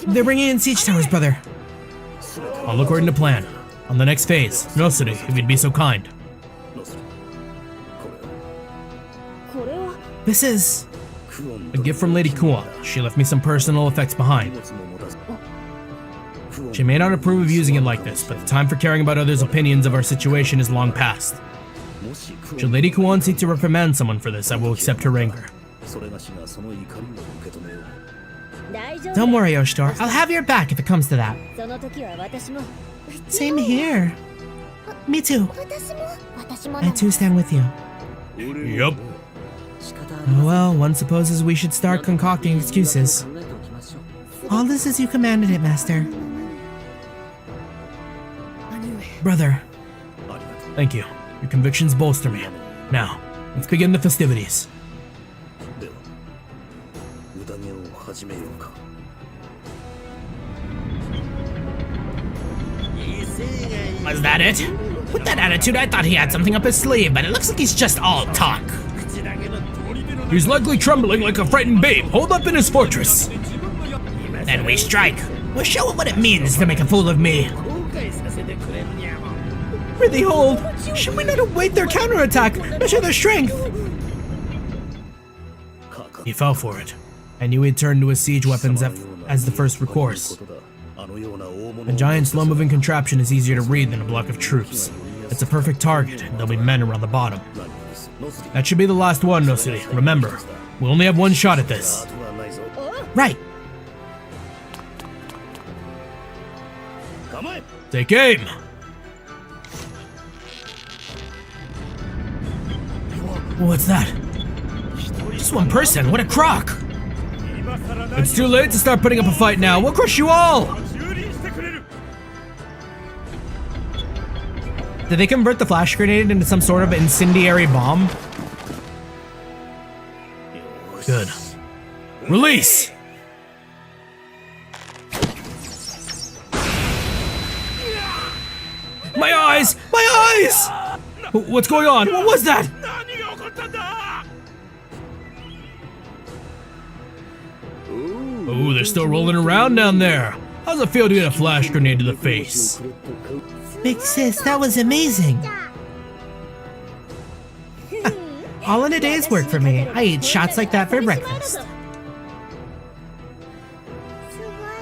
They're bringing in siege towers, brother. All according to plan. On the next phase, Nosuri, if you'd be so kind. This is a gift from Lady Kuon. She left me some personal effects behind. She may not approve of using it like this, but the time for caring about others' opinions of our situation is long past. Should Lady Kuon seek to reprimand someone for this, I will accept her anger. Don't worry, Oshidor. I'll have your back if it comes to that. Same here. Me too. I too stand with you. Yup. Well, one supposes we should start concocting excuses. All this as you commanded it, Master. Brother. Thank you. Your convictions bolster me. Now, let's begin the festivities. Was that it? With that attitude, I thought he had something up his sleeve, but it looks like he's just all talk. He's likely trembling like a frightened babe holed up in his fortress. Then we strike. We'll show him what it means to make a fool of me. Really hold. Should we not await their counterattack? Measure their strength. He fell for it. I knew he'd turn to his siege weapons as the first recourse. A giant slow-moving contraption is easier to read than a block of troops. It's a perfect target, and there'll be men around the bottom. That should be the last one, Nosiri. Remember, we only have one shot at this. Right. Take aim! What's that? Just one person. What a crock. It's too late to start putting up a fight now. We'll crush you all! Did they convert the flash grenade into some sort of incendiary bomb? Good. Release! My eyes! My eyes! What's going on? What was that? Oh, they're still rolling around down there. How's it feel to get a flash grenade to the face? Big sis, that was amazing. All in a day's work for me. I eat shots like that for breakfast.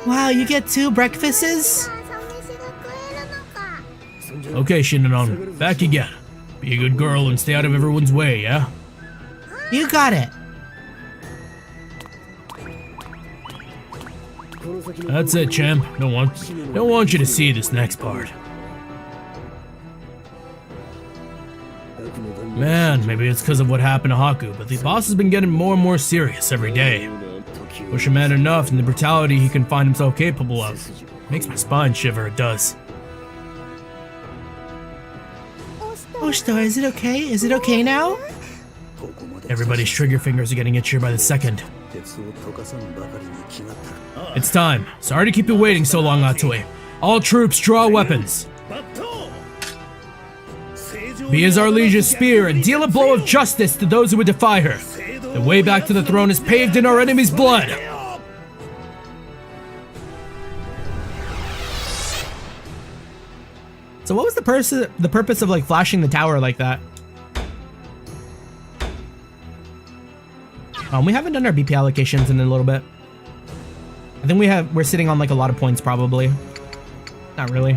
Wow, you get 2 breakfasts? Okay, Shinanon, back again. Be a good girl and stay out of everyone's way, yeah? You got it. That's it, champ. Don't want you to see this next part. Man, maybe it's because of what happened to Haku, but the boss has been getting more and more serious every day. Push a man enough and the brutality he can find himself capable of. Makes my spine shiver, it does. Oshito, is it okay? Is it okay now? Everybody's trigger fingers are getting itchier by the second. It's time. Sorry to keep you waiting so long, Atsue. All troops, draw weapons. Be as our liege's spear and deal a blow of justice to those who would defy her. The way back to the throne is paved in our enemy's blood. So what was the purpose of like flashing the tower like that? We haven't done our BP allocations in a little bit. I think we're sitting on like a lot of points probably. Not really.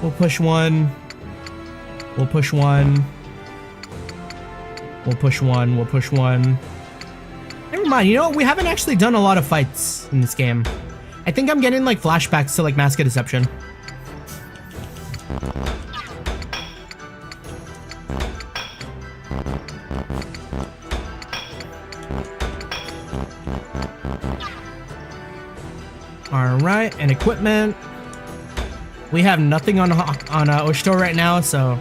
We'll push one. We'll push one. We'll push one. We'll push one. Never mind, you know what? We haven't actually done a lot of fights in this game. I think I'm getting like flashbacks to like Mask of Deception. Alright, and equipment. We have nothing on Oshito right now, so...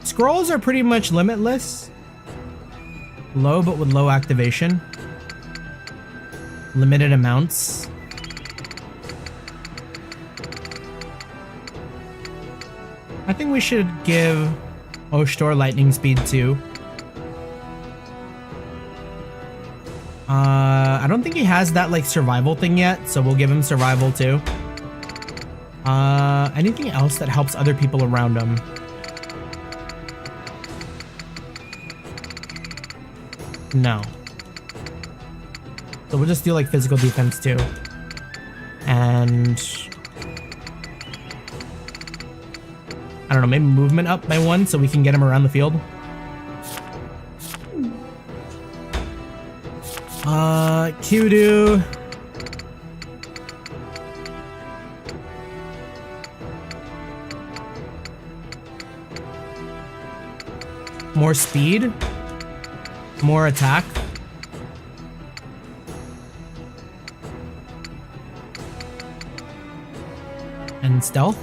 Scrolls are pretty much limitless. Low, but with low activation. Limited amounts. I think we should give Oshtor lightning speed too. I don't think he has that like survival thing yet, so we'll give him survival too. Anything else that helps other people around him? No. So we'll just do like physical defense too. And I don't know, maybe movement up by 1 so we can get him around the field. Kyudu. more speed, more attack. And stealth.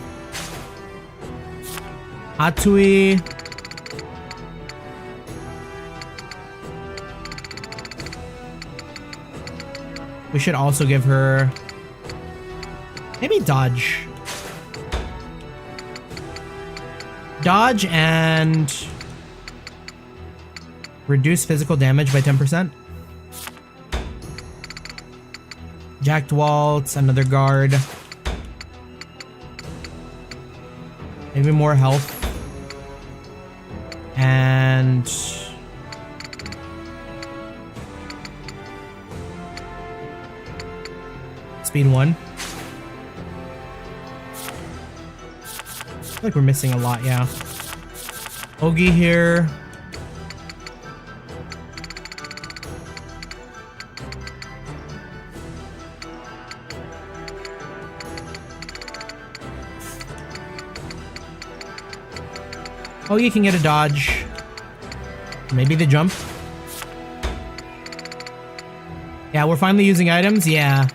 Atsui. We should also give her maybe dodge. Dodge and reduce physical damage by 10%. Jacked Waltz, another guard. Maybe more health. And speed 1. I feel like we're missing a lot, yeah. Ogi here. Ogi can get a dodge. Maybe the jump. Yeah, we're finally using items. Yeah.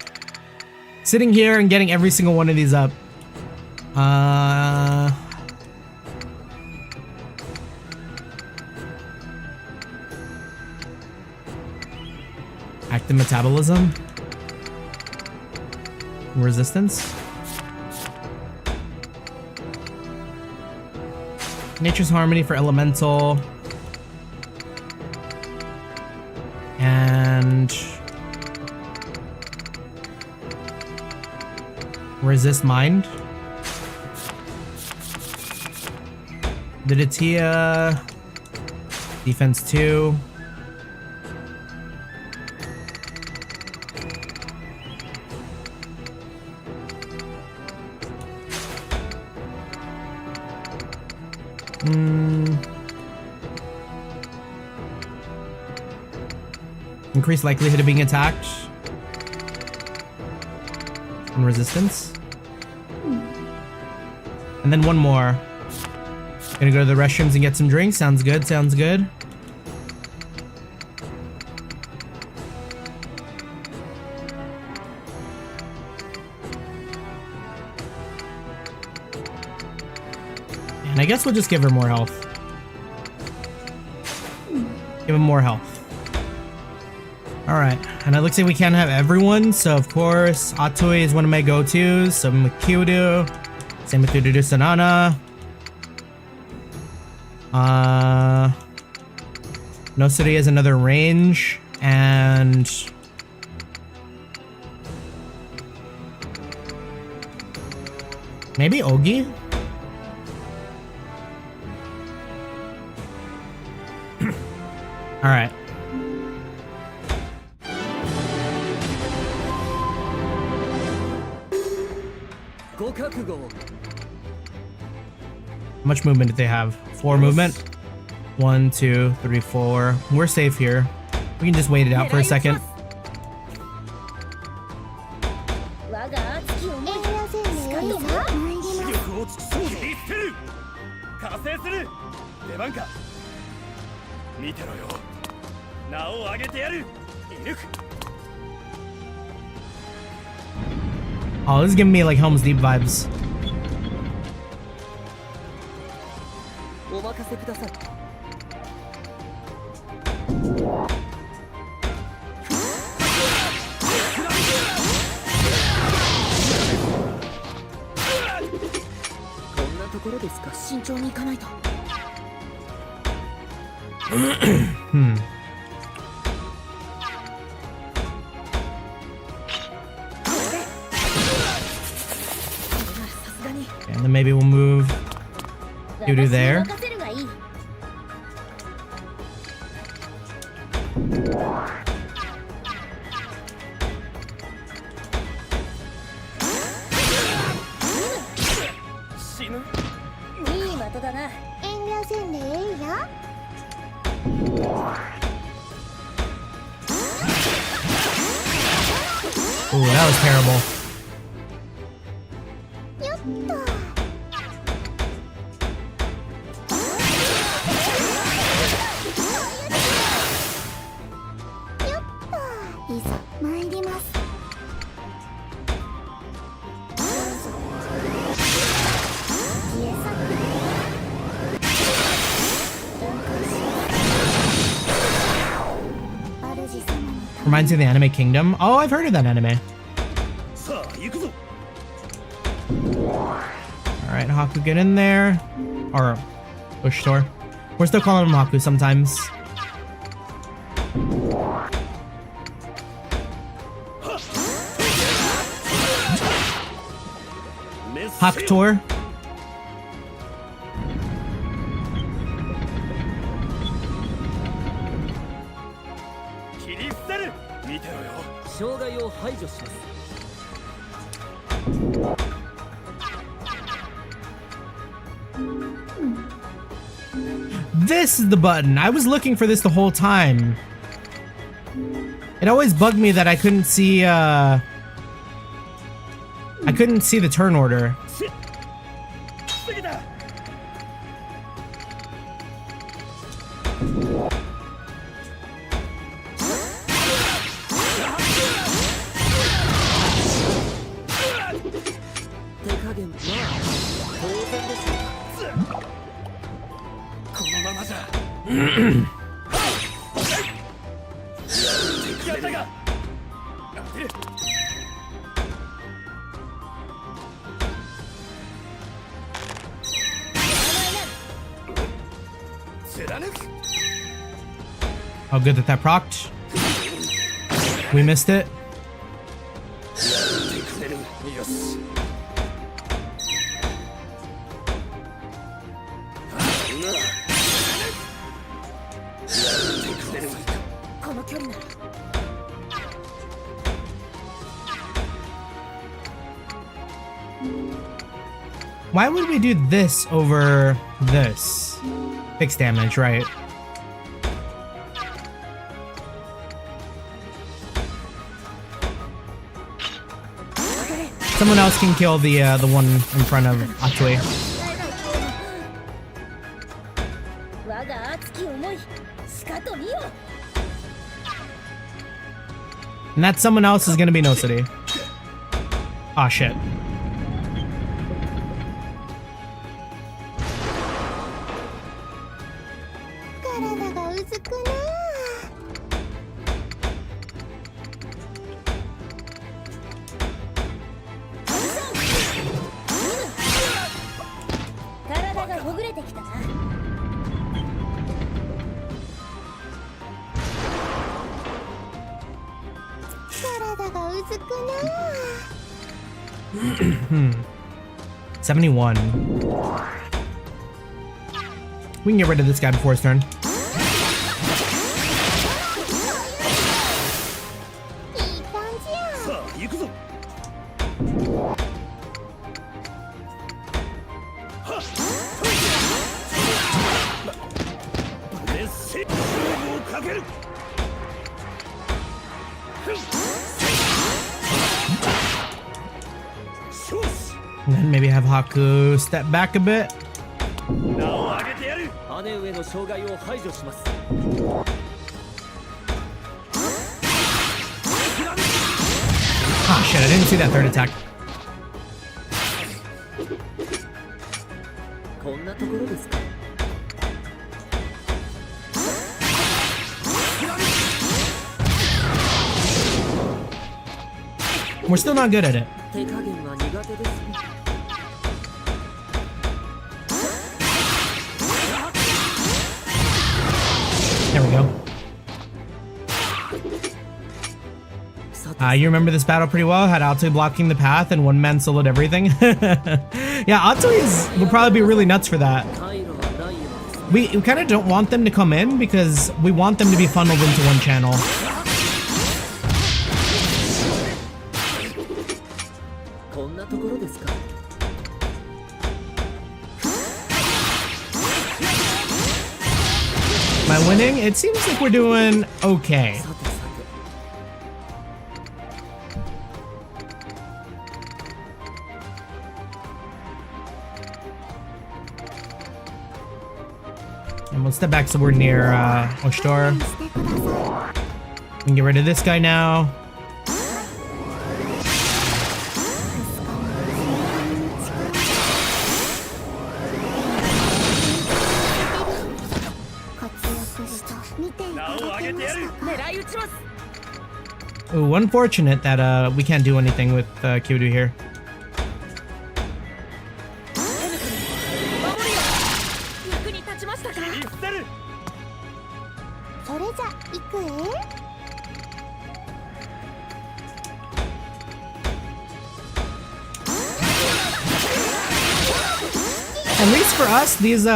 Sitting here and getting every single one of these up. Active metabolism. Resistance. Nature's Harmony for elemental. And resist mind. Diditia. Defense 2. Increased likelihood of being attacked. And resistance. And then one more. Gonna go to the restrooms and get some drinks. Sounds good, sounds good. And I guess we'll just give her more health. Give him more health. Alright, and it looks like we can't have everyone, so of course, Atsui is one of my go-tos, so Kyudo, same with Dudu Sanana. Nosuri is another range, and maybe Ogi? Alright. How much movement did they have? 4 movement? 1, 2, 3, 4. We're safe here. We can just wait it out for a second. Oh, this is giving me like Helm's Deep vibes. And then maybe we'll move Dudu there. Ooh, that was terrible. Reminds me of the Anime Kingdom. Oh, I've heard of that anime. Alright, Haku, get in there. Or push door. We're still calling him Haku sometimes. Hakutor. This is the button. I was looking for this the whole time. It always bugged me that I couldn't see the turn order. Oh, good that procced. We missed it. Why would we do this over this? Fixed damage, right? Someone else can kill the one in front of Atue. And that someone else is gonna be Nosuri. Aw, shit. Hmm. 71. We can get rid of this guy before his turn. And then maybe have Haku step back a bit. Ah, shit, I didn't see that third attack. We're still not good at it. There we go. You remember this battle pretty well? Had Atui blocking the path and one man soloed everything. Yeah, Atui would probably be really nuts for that. We kind of don't want them to come in because we want them to be funneled into one channel. Am I winning? It seems like we're doing okay. And we'll step back so we're near Oshtor. We can get rid of this guy now. Ooh, unfortunate that we can't do anything with Kyudu here. 役に立ちましたか。それじゃ行くえ。 At least for us, these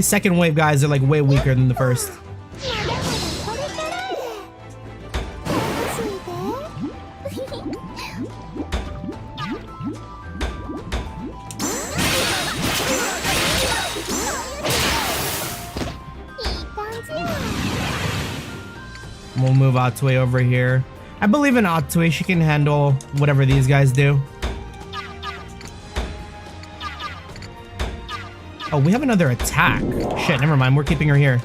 second wave guys are like way weaker than the first. We'll move Atsue over here. I believe in Atsue. She can handle whatever these guys do. Oh, we have another attack. Shit, never mind. We're keeping her here.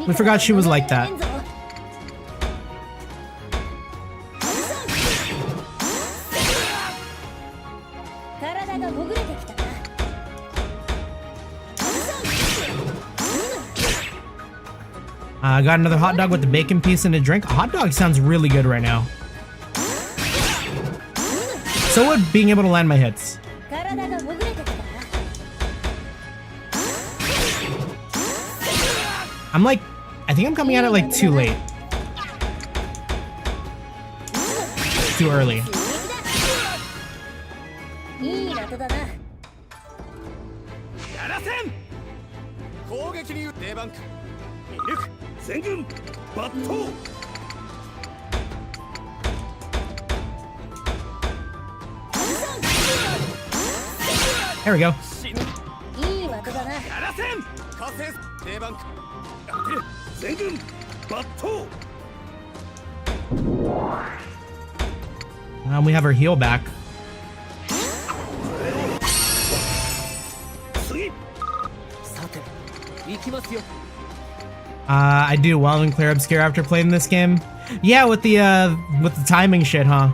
We forgot she was like that. I got another hot dog with the bacon piece and a drink. A hot dog sounds really good right now. So would being able to land my hits. I'm like, I think I'm coming at it like too late. Too early. There we go. We have her heal back. I do well in Clear Obscure after playing this game. Yeah, with the timing shit, huh?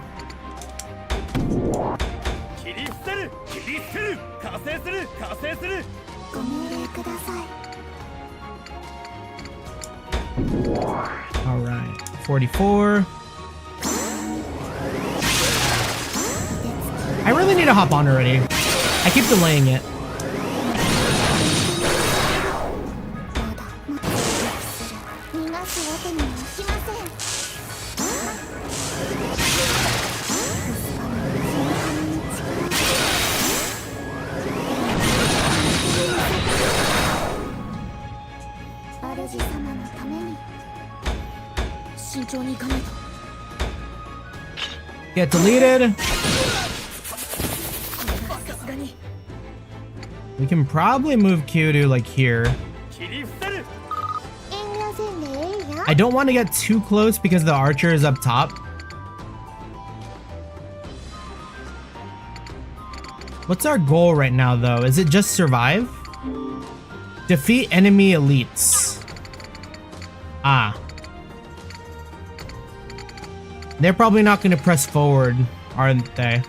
All right, 44. I really need to hop on already. I keep delaying it. Get deleted. We can probably move Kyudu like here. I don't want to get too close because the archer is up top. What's our goal right now though? Is it just survive? Defeat enemy elites. Ah. They're probably not going to press forward, aren't they?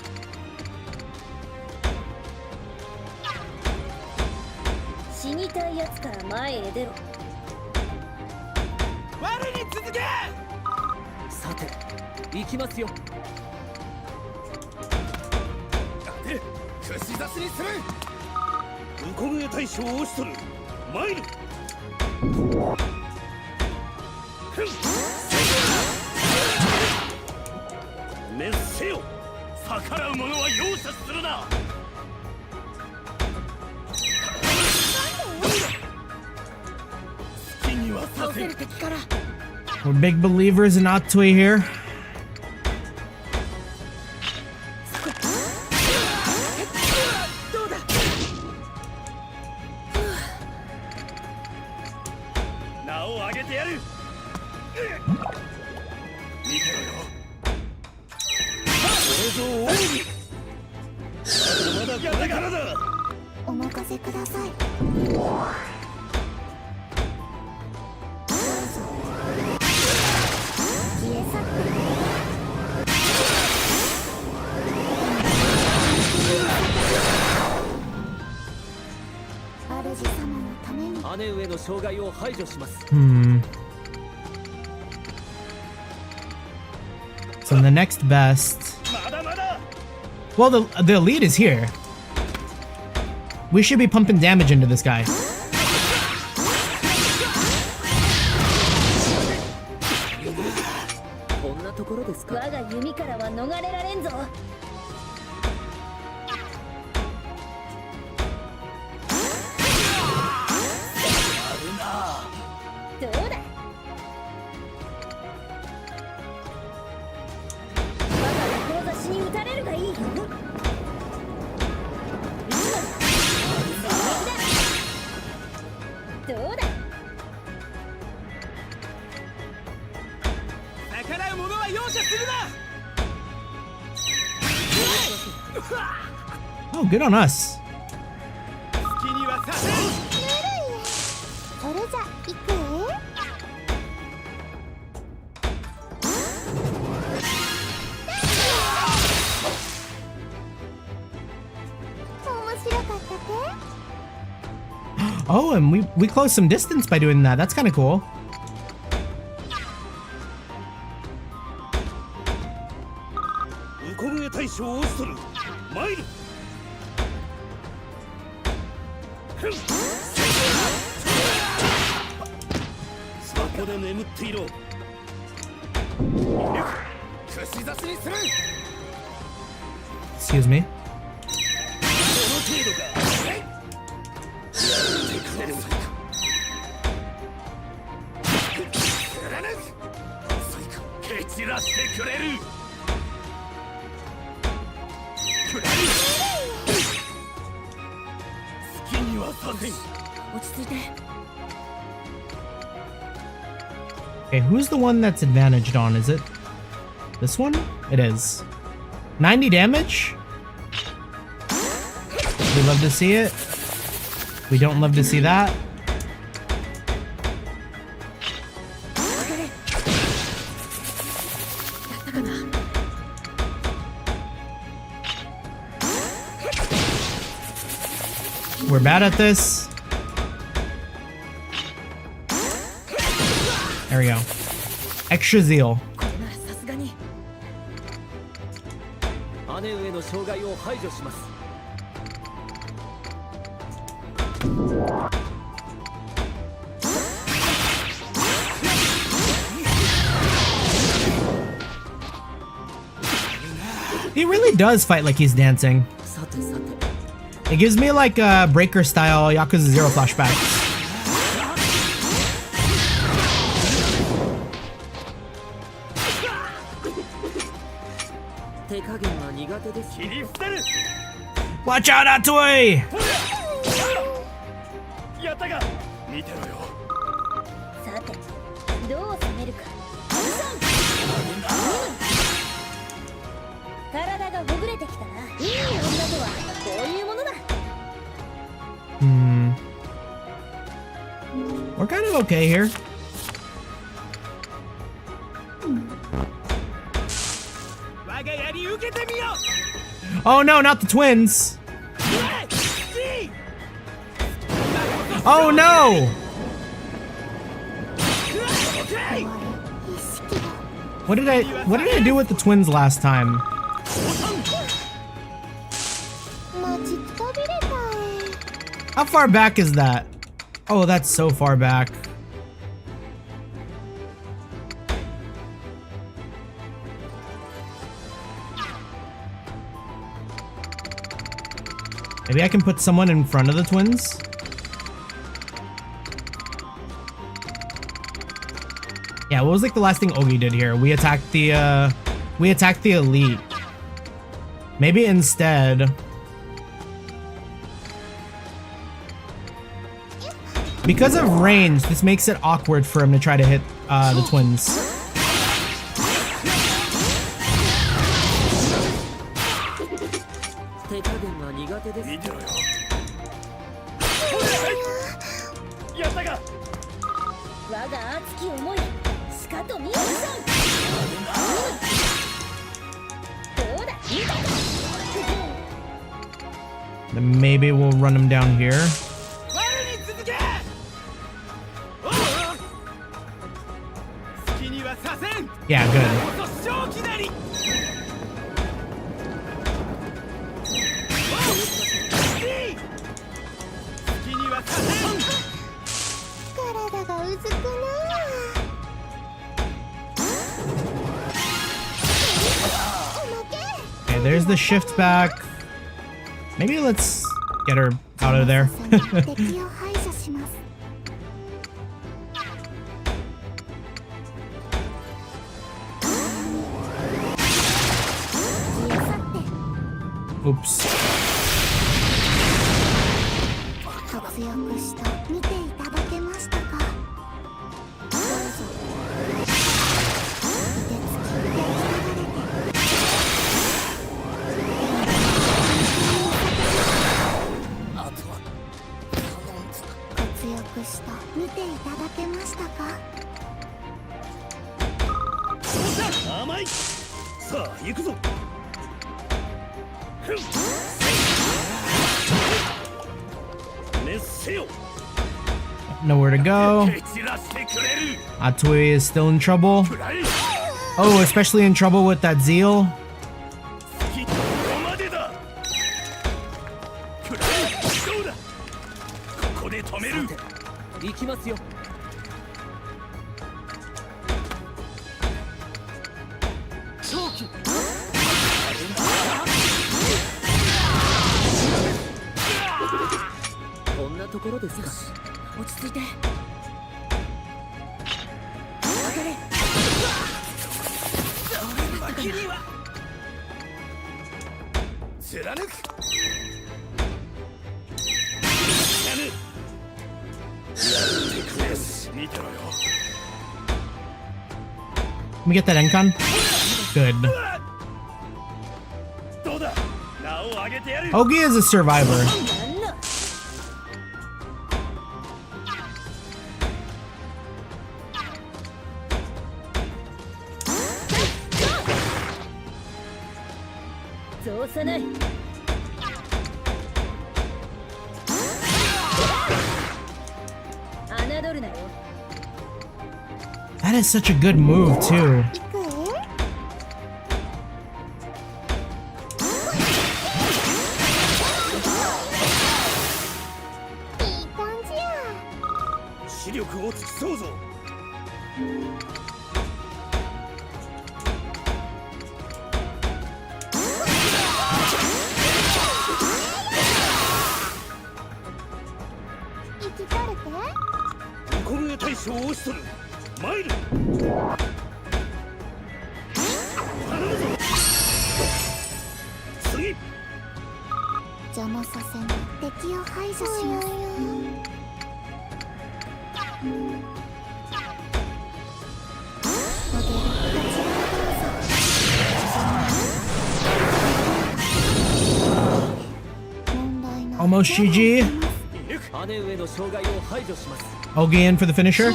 We're big believers in Atsue here. So the next best. Well, the elite is here. We should be pumping damage into this guy. 我が弓からは逃れられんぞ。どうだ。我が志に打たれるがいい。どうだ。 Oh, good on us. それじゃ行く？面白かったか？ Oh, and we closed some distance by doing that. That's kind of cool. Excuse me. Okay, who's the one that's advantaged on? Is it this one? It is. 90 damage? We love to see it. We don't love to see that. We're bad at this. There we go. Extra zeal. He really does fight like he's dancing. It gives me like a breaker style Yakuza 0 flashbacks. Watch out, Atoi! さて、どう攻めるか。体がほぐれてきたな。いい女とはこういうものだ。We're kind of okay here. Oh no, not the twins! Oh no! What did I do with the twins last time? How far back is that? Oh, that's so far back. Maybe I can put someone in front of the twins? Yeah, what was like the last thing Ogi did here? We attacked the elite. Maybe instead, because of range, this makes it awkward for him to try to hit the twins. Then maybe we'll run him down here. Yeah, good. 体がうずくな Okay, there's the shift back. Maybe let's get her out of there. 敵を排除します Oops. 活躍した見ていただけましたかどうぞ凍てつき焼き上がれて活躍した見ていただけましたか 甘いさあ行くぞ Nowhere to go. Atsui is still in trouble. Oh, especially in trouble with that zeal. Can we get that Encon? Good. Ogi is a survivor. That is such a good move, too. いい感じや視力を尽きそうぞ 生きとるてこの大将を押しとる参る頼むぞ次 邪魔させない敵を排除しますモデルこちらへどうぞ問題ない Almost GG. 姉上の障害を排除します Ogi in for the finisher.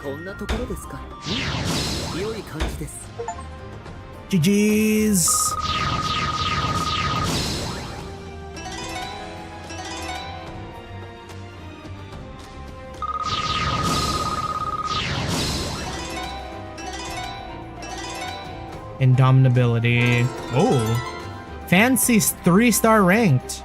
こんなところですか良い感じです GG's. Indomitability. Oh. Fancy 3-star ranked.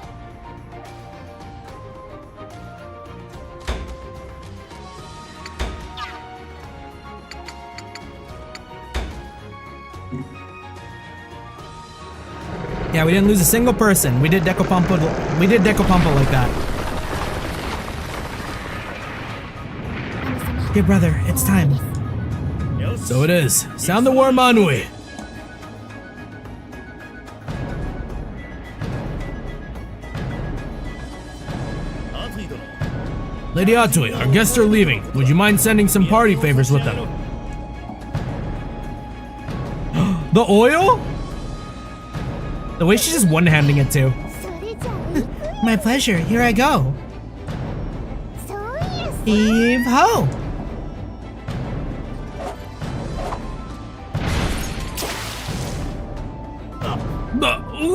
Yeah, we didn't lose a single person. We did Decopumpo like that. Hey brother, it's time. So it is. Sound the war, Manui. Lady Atsui, our guests are leaving. Would you mind sending some party favors with them? The oil? The way she's just one-handing it too. それじゃあ行く My pleasure. Here I go. そういや Heave ho.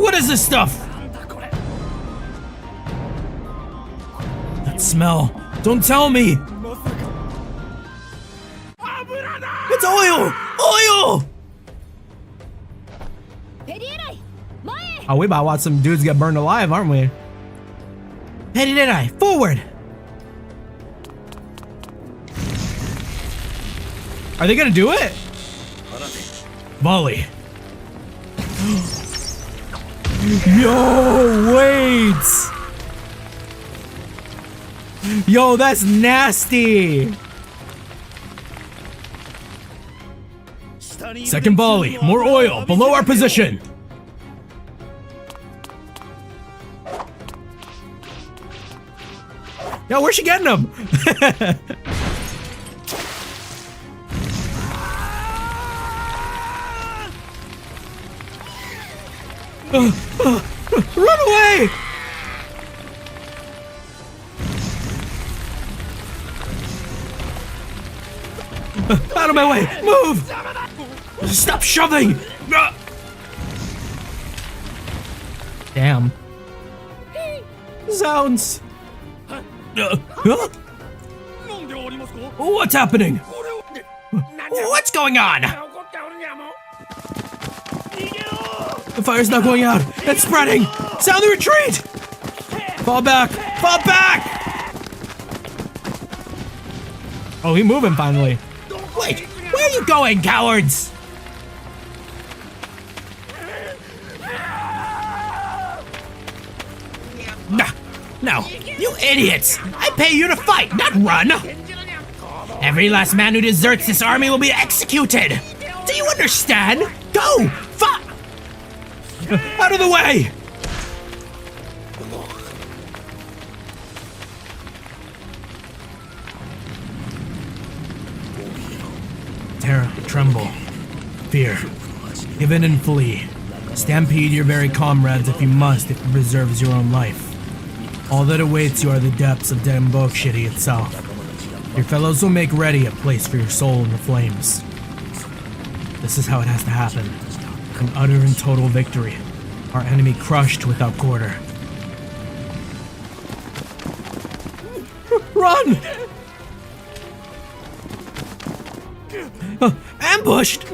What is this stuff? smell. Don't tell me. It's oil! Oil! Oh, we about to watch some dudes get burned alive, aren't we? Pedirai, forward! Are they gonna do it? Volley. Yo, wait! Yo, that's nasty! Second volley. More oil. Below our position. Yo, where's she getting them? Run away! Out of my way! Move! Stop shoving! Damn. Zounds. What's happening? What's going on? The fire's not going out. It's spreading. Sound the retreat. Fall back. Fall back. Oh, he's moving finally. Wait, where are you going, cowards? No, you idiots! I pay you to fight, not run! Every last man who deserts this army will be executed! Do you understand? Go! Fight! Out of the way! Terror, tremble, fear, give in and flee. Stampede your very comrades if you must, if it preserves your own life. All that awaits you are the depths of Dambokshiri itself. Your fellows will make ready a place for your soul in the flames. This is how it has to happen. An utter and total victory. Our enemy crushed without quarter. Run! Ambushed!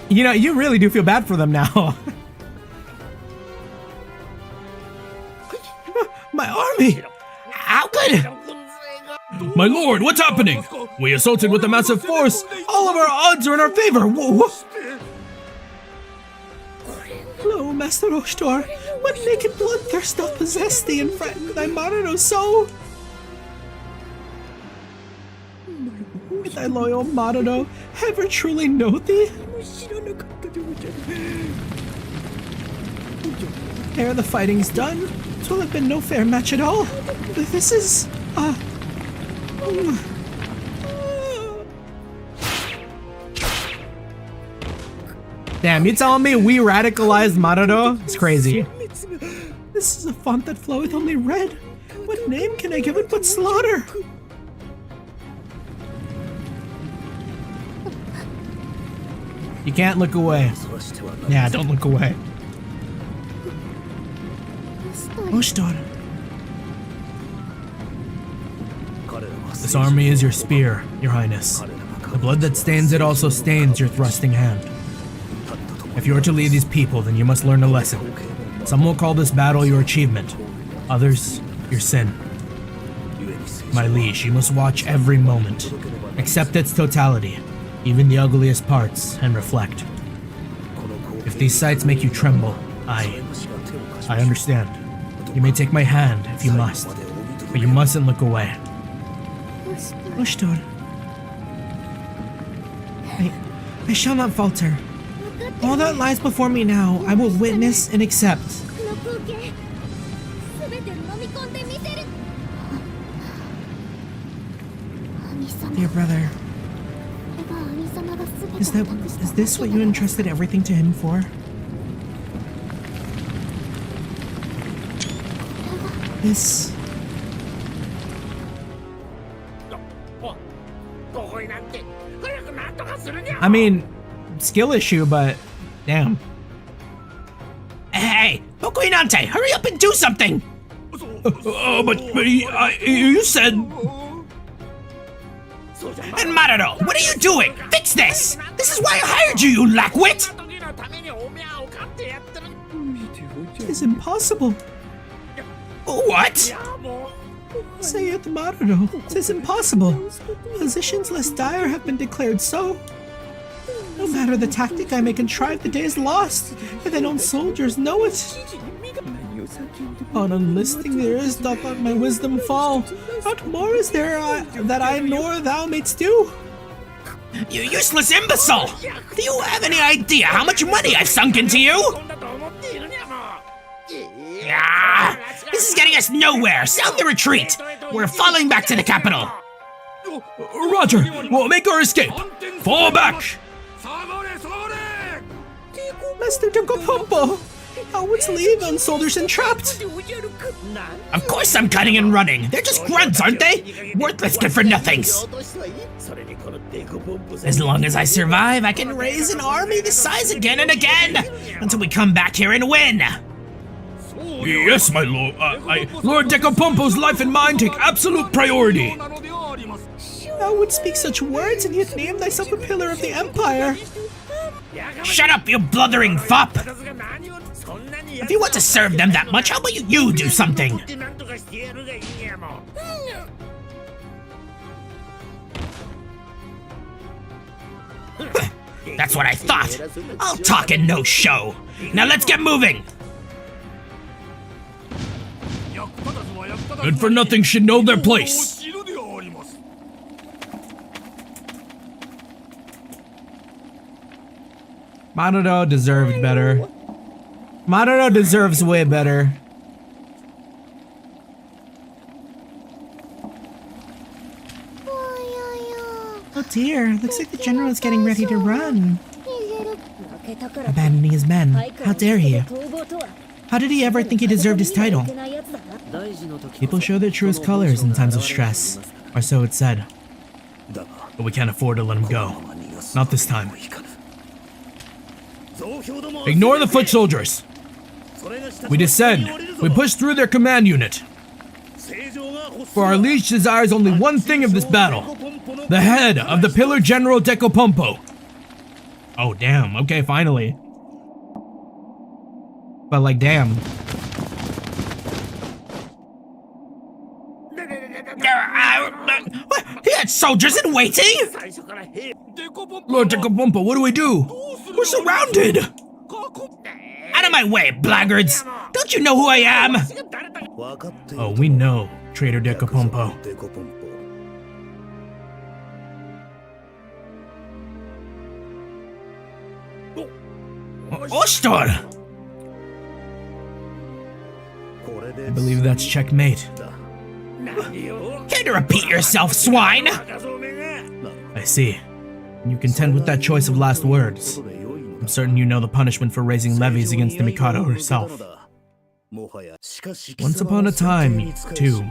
You know, you really do feel bad for them now. My army! How good? My lord, what's happening? We assaulted with a massive force. All of our odds are in our favor. Whoa. Hello, Master Oshtor. What naked bloodthirst doth possess thee and frighten thy Marano so? Did thy loyal Marano ever truly know thee? Ere the fighting's done, 'twill have been no fair match at all. This is, Damn, you telling me we radicalized Marano? It's crazy. This is a font that floweth only red. What name can I give it but slaughter? You can't look away. Yeah, don't look away. Oshtor. This army is your spear, your highness. The blood that stains it also stains your thrusting hand. If you are to lead these people, then you must learn a lesson. Some will call this battle your achievement, others your sin. My liege, you must watch every moment. Accept its totality, even the ugliest parts, and reflect. If these sights make you tremble, I understand. You may take my hand if you must, but you mustn't look away. Oshtor. I shall not falter. All that lies before me now, I will witness and accept. Dear brother, is this what you entrusted everything to him for? This... I mean, skill issue, but damn. Bokuinante, hurry up and do something! But you said... And Maruno, what are you doing? Fix this! This is why I hired you, you lackwit! It's impossible. What? Say it, Maruno. It's impossible. Positions less dire have been declared so. No matter the tactic I may contrive, the day is lost, and thine own soldiers know it. On enlisting there is doth not my wisdom fall. Not more is there that I nor thou mayst do. You useless imbecile! Do you have any idea how much money I've sunk into you? Ah, this is getting us nowhere! Sound the retreat! We're falling back to the capital! Roger, we'll make our escape. Fall back! Master Dekopompo, how would leave on soldiers entrapped? Of course I'm cutting and running! They're just grunts, aren't they? Worthless good-for-nothings! As long as I survive, I can raise an army this size again and again! Until we come back here and win! Yes, my lord. Lord Dekopompo's life and mine take absolute priority. Thou would speak such words and yet name thyself a pillar of the empire. Shut up, you blithering fop! If you want to serve them that much, how about you do something? That's what I thought! I'll talk and no show! Now let's get moving! Good for nothing should know their place. Maruno deserved better. Maruno deserves way better. Oh dear, looks like the general is getting ready to run. Abandoning his men, how dare he? How did he ever think he deserved his title? People show their truest colors in times of stress, or so it's said. But we can't afford to let him go. Not this time. Ignore the foot soldiers. We descend. We push through their command unit. For our liege desires only one thing of this battle. The head of the Pillar General Dekopompo. Oh damn, okay, finally. But like, damn. He had soldiers in waiting? Lord Dekopompo, what do we do? We're surrounded! Out of my way, blackguards! Don't you know who I am? Oh, we know, traitor Dekopompo. Ostor! I believe that's checkmate. Care to repeat yourself, swine? I see. You contend with that choice of last words. I'm certain you know the punishment for raising levies against the Mikado herself. Once upon a time, too,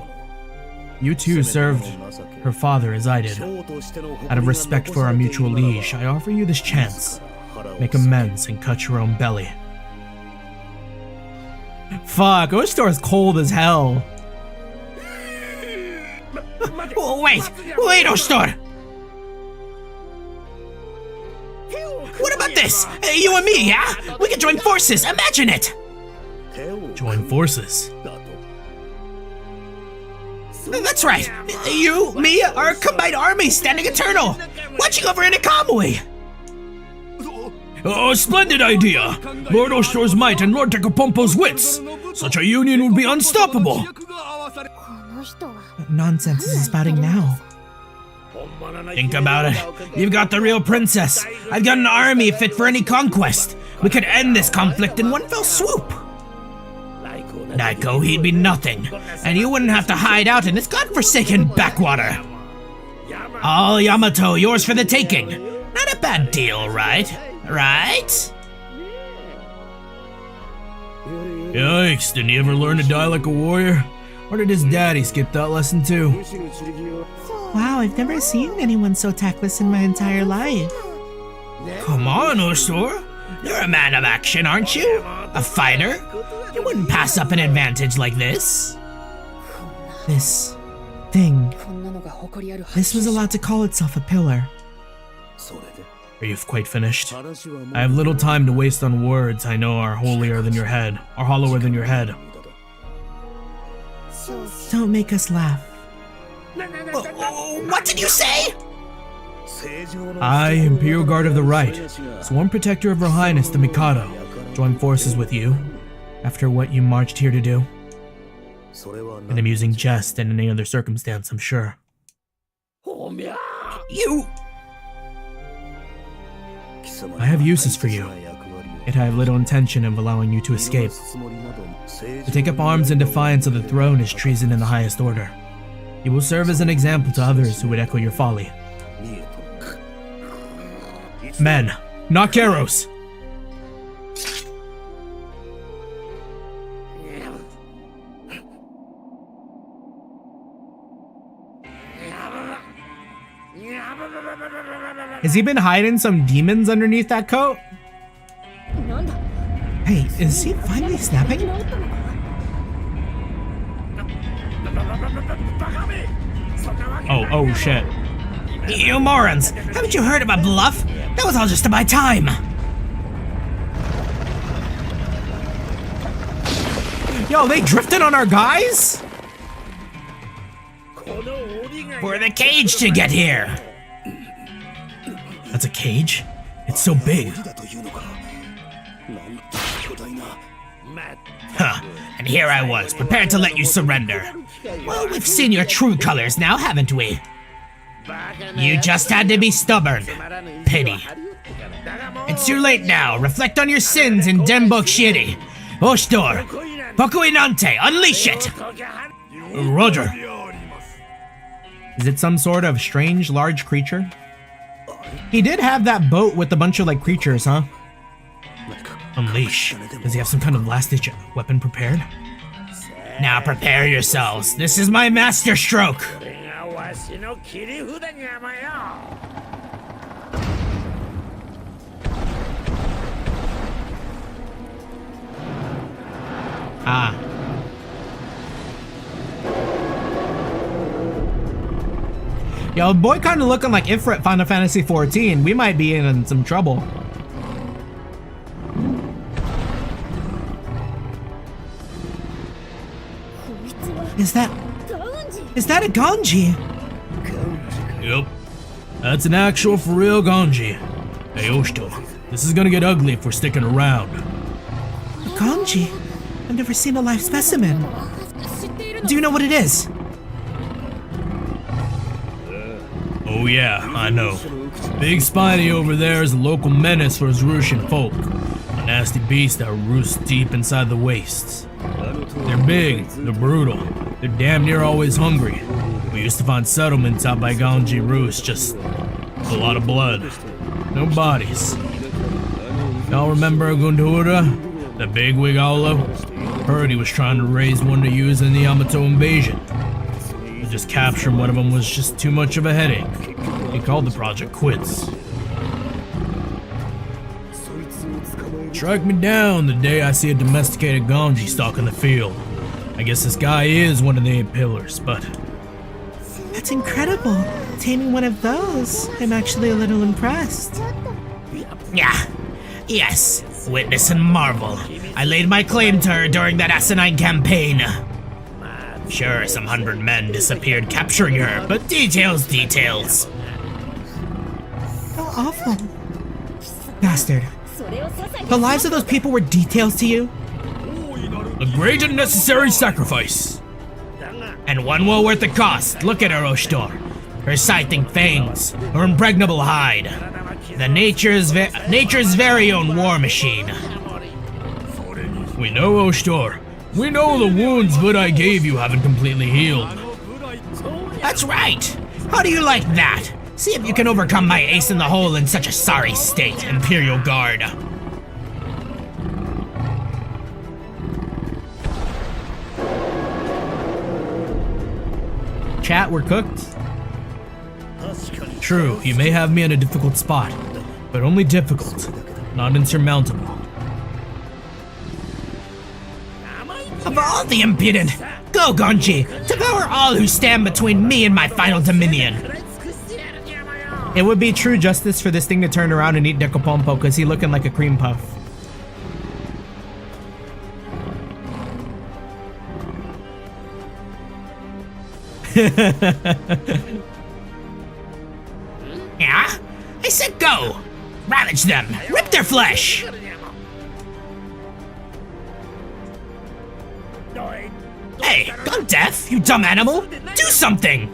you two served her father as I did. Out of respect for our mutual liege, I offer you this chance. Make amends and cut your own belly. Fuck, Ostor is cold as hell. Wait, Ostor! What about this? You and me, yeah? We could join forces, imagine it! Join forces? That's right! You, me, our combined army standing eternal! Watching over in Ikamui! Oh, splendid idea! Lord Ostor's might and Lord Dekopompo's wits! Such a union would be unstoppable! What nonsense is he spouting now? Think about it. You've got the real princess. I've got an army fit for any conquest. We could end this conflict in one fell swoop. Naiko, he'd be nothing. And you wouldn't have to hide out in this godforsaken backwater. All Yamato, yours for the taking. Not a bad deal, right? Right? Yikes, didn't he ever learn to die like a warrior? Or did his daddy skip that lesson too? Wow, I've never seen anyone so tactless in my entire life. Come on, Ostor. You're a man of action, aren't you? A fighter? You wouldn't pass up an advantage like this. This thing. This was allowed to call itself a pillar. Are you quite finished? I have little time to waste on words I know are holier than your head, are hollower than your head. Don't make us laugh. What did you say? I, Imperial Guard of the Right, sworn protector of Her Highness the Mikado, join forces with you after what you marched here to do. An amusing jest in any other circumstance, I'm sure. You... I have uses for you, yet I have little intention of allowing you to escape. To take up arms in defiance of the throne is treason in the highest order. You will serve as an example to others who would echo your folly. Men, knock arrows! Has he been hiding some demons underneath that coat? Hey, is he finally snapping? Oh shit. You morons! Haven't you heard of a bluff? That was all just to buy time! Yo, they drifted on our guys? For the cage to get here! That's a cage? It's so big. Huh, and here I was, prepared to let you surrender. Well, we've seen your true colors now, haven't we? You just had to be stubborn. Pity. It's too late now. Reflect on your sins in Denbok Shiri. Oshdor, Pokuinante, unleash it! Roger. Is it some sort of strange, large creature? He did have that boat with a bunch of, like, creatures, huh? Unleash. Does he have some kind of last-ditch weapon prepared? Now prepare yourselves. This is my master stroke. Ah. Yo, boy kinda looking like Ifrit Final Fantasy 14. We might be in some trouble. Is that a Ganji? Yep. That's an actual for real Ganji. Hey Oshito, this is gonna get ugly if we're sticking around. A Ganji? I've never seen a live specimen. Do you know what it is? Oh yeah, I know. Big Spiny over there is a local menace for his Russian folk. A nasty beast that roosts deep inside the wastes. They're big, they're brutal, they're damn near always hungry. We used to find settlements out by Ganji Roost, just a lot of blood. No bodies. Y'all remember Gundura? The bigwig Olo? Heard he was trying to raise one to use in the Yamato invasion. Just capturing one of them was just too much of a headache. He called the project quits. Strike me down the day I see a domesticated Ganji stalking the field. I guess this guy is one of the 8 pillars, but... That's incredible. Taming one of those. I'm actually a little impressed. Yeah. Yes. Witness and marvel. I laid my claim to her during that asinine campaign. Sure, some 100 men disappeared capturing her, but details. How awful. Bastard. The lives of those people were details to you? A great and necessary sacrifice. And one well worth the cost. Look at her, Oshtor. Her scything fangs, her impregnable hide. The nature's very own war machine. We know, Oshtor. We know the wounds that I gave you haven't completely healed. That's right. How do you like that? See if you can overcome my ace in the hole in such a sorry state, Imperial Guard. Chat, we're cooked. True, you may have me in a difficult spot, but only difficult. not insurmountable. Of all the impudent! Go, Gonji! Devour all who stand between me and my final dominion! It would be true justice for this thing to turn around and eat Decopompo because he looking like a cream puff. Yeah? I said go! Ravage them! Rip their flesh! Hey, gone deaf, you dumb animal! Do something!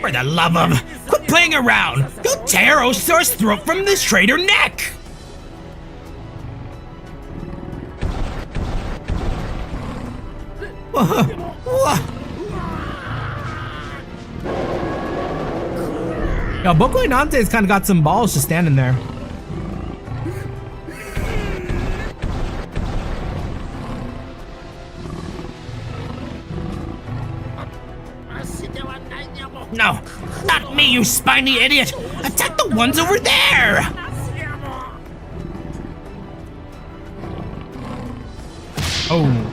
For the love of... Quit playing around! Go tear Ostor's throat from this traitor neck! Yo, Boko Inante's kind of got some balls just standing there. No, not me, you spiny idiot! Attack the ones over there! Oh.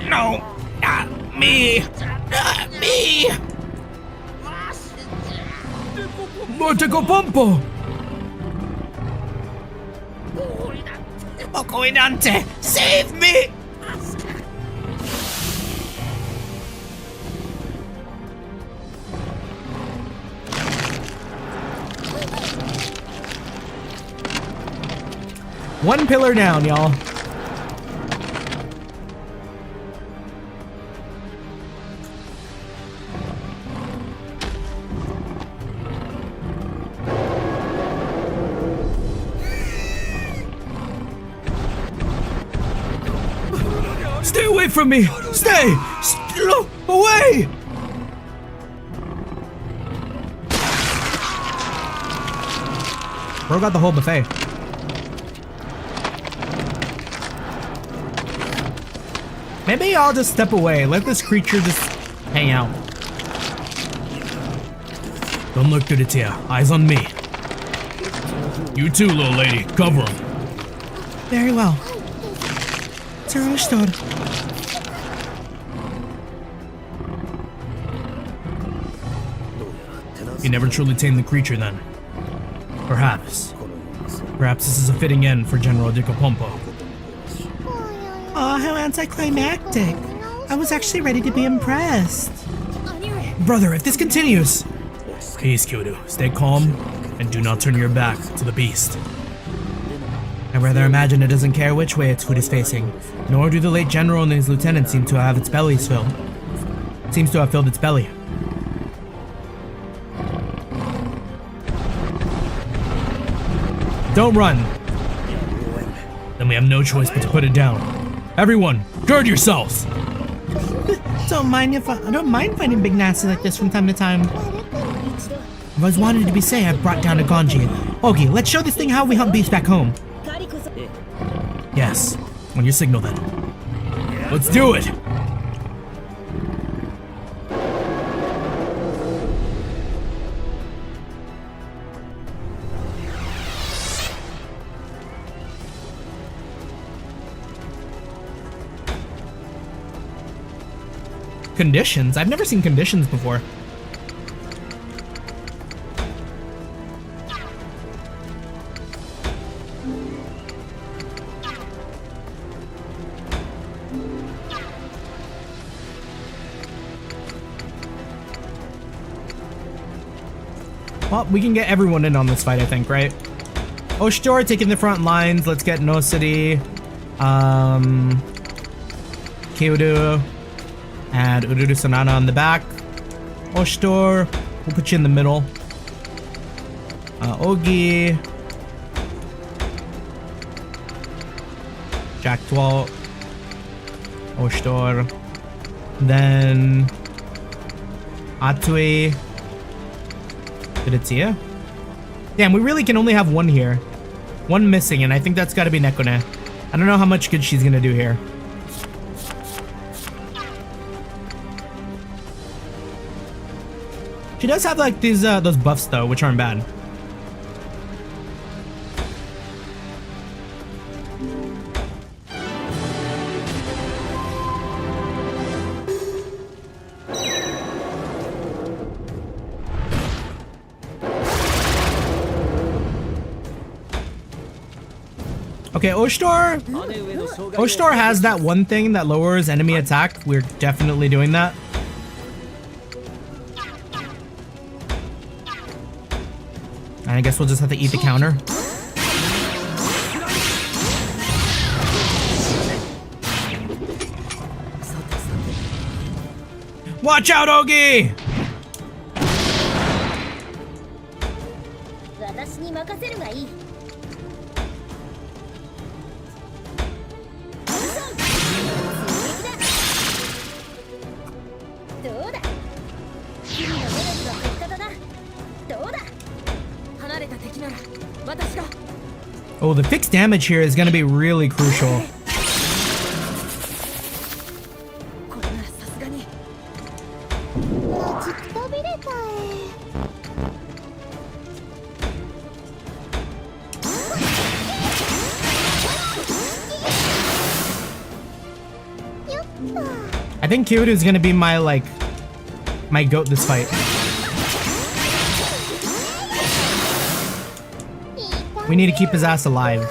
No, not me! Not me! Decopompo! Boko Inante, save me! One pillar down, y'all. Stay away from me! Stay! Away! Bro got the whole buffet. Maybe I'll just step away. Let this creature just hang out. Don't look good, it's here. Eyes on me. You too, little lady. Cover him. Very well. Sir Ostor. You never truly tamed the creature then. Perhaps. Perhaps this is a fitting end for General Decopompo. Oh, how anticlimactic. I was actually ready to be impressed. Brother, if this continues... Peace, Kyoto. Stay calm and do not turn your back to the beast. I rather imagine it doesn't care which way its food is facing, nor do the late general and his lieutenants seem to have its bellies filled. Seems to have filled its belly. Don't run. Then we have no choice but to put it down. Everyone, gird yourselves! Don't mind fighting big nasty like this from time to time. If I was wanted to be safe, I brought down a Gonji. Okay, let's show this thing how we hunt beasts back home. Yes, on your signal then. Let's do it! Conditions? I've never seen conditions before. Well, we can get everyone in on this fight, I think, right? Ostor taking the front lines. Let's get No City, Kyoto, and Ururu Sanana on the back. Ostor, we'll put you in the middle. Ogi, Jack 12, Ostor, then Atui, Fidetia. Damn, we really can only have one here. One missing, and I think that's gotta be Nekone. I don't know how much good she's gonna do here. She does have like these those buffs though, which aren't bad. Okay, Oshtor has that one thing that lowers enemy attack. We're definitely doing that. And I guess we'll just have to eat the counter. Watch out, Ogi! 私に任せるがいい。どうだ。君の努力の結果だな。どうだ。離れた敵なら私が。Oh, the fixed damage here is going to be really crucial. これならさすがに。もうちっとびれたI think Kyoto is going to be my goat this fight. We need to keep his ass alive.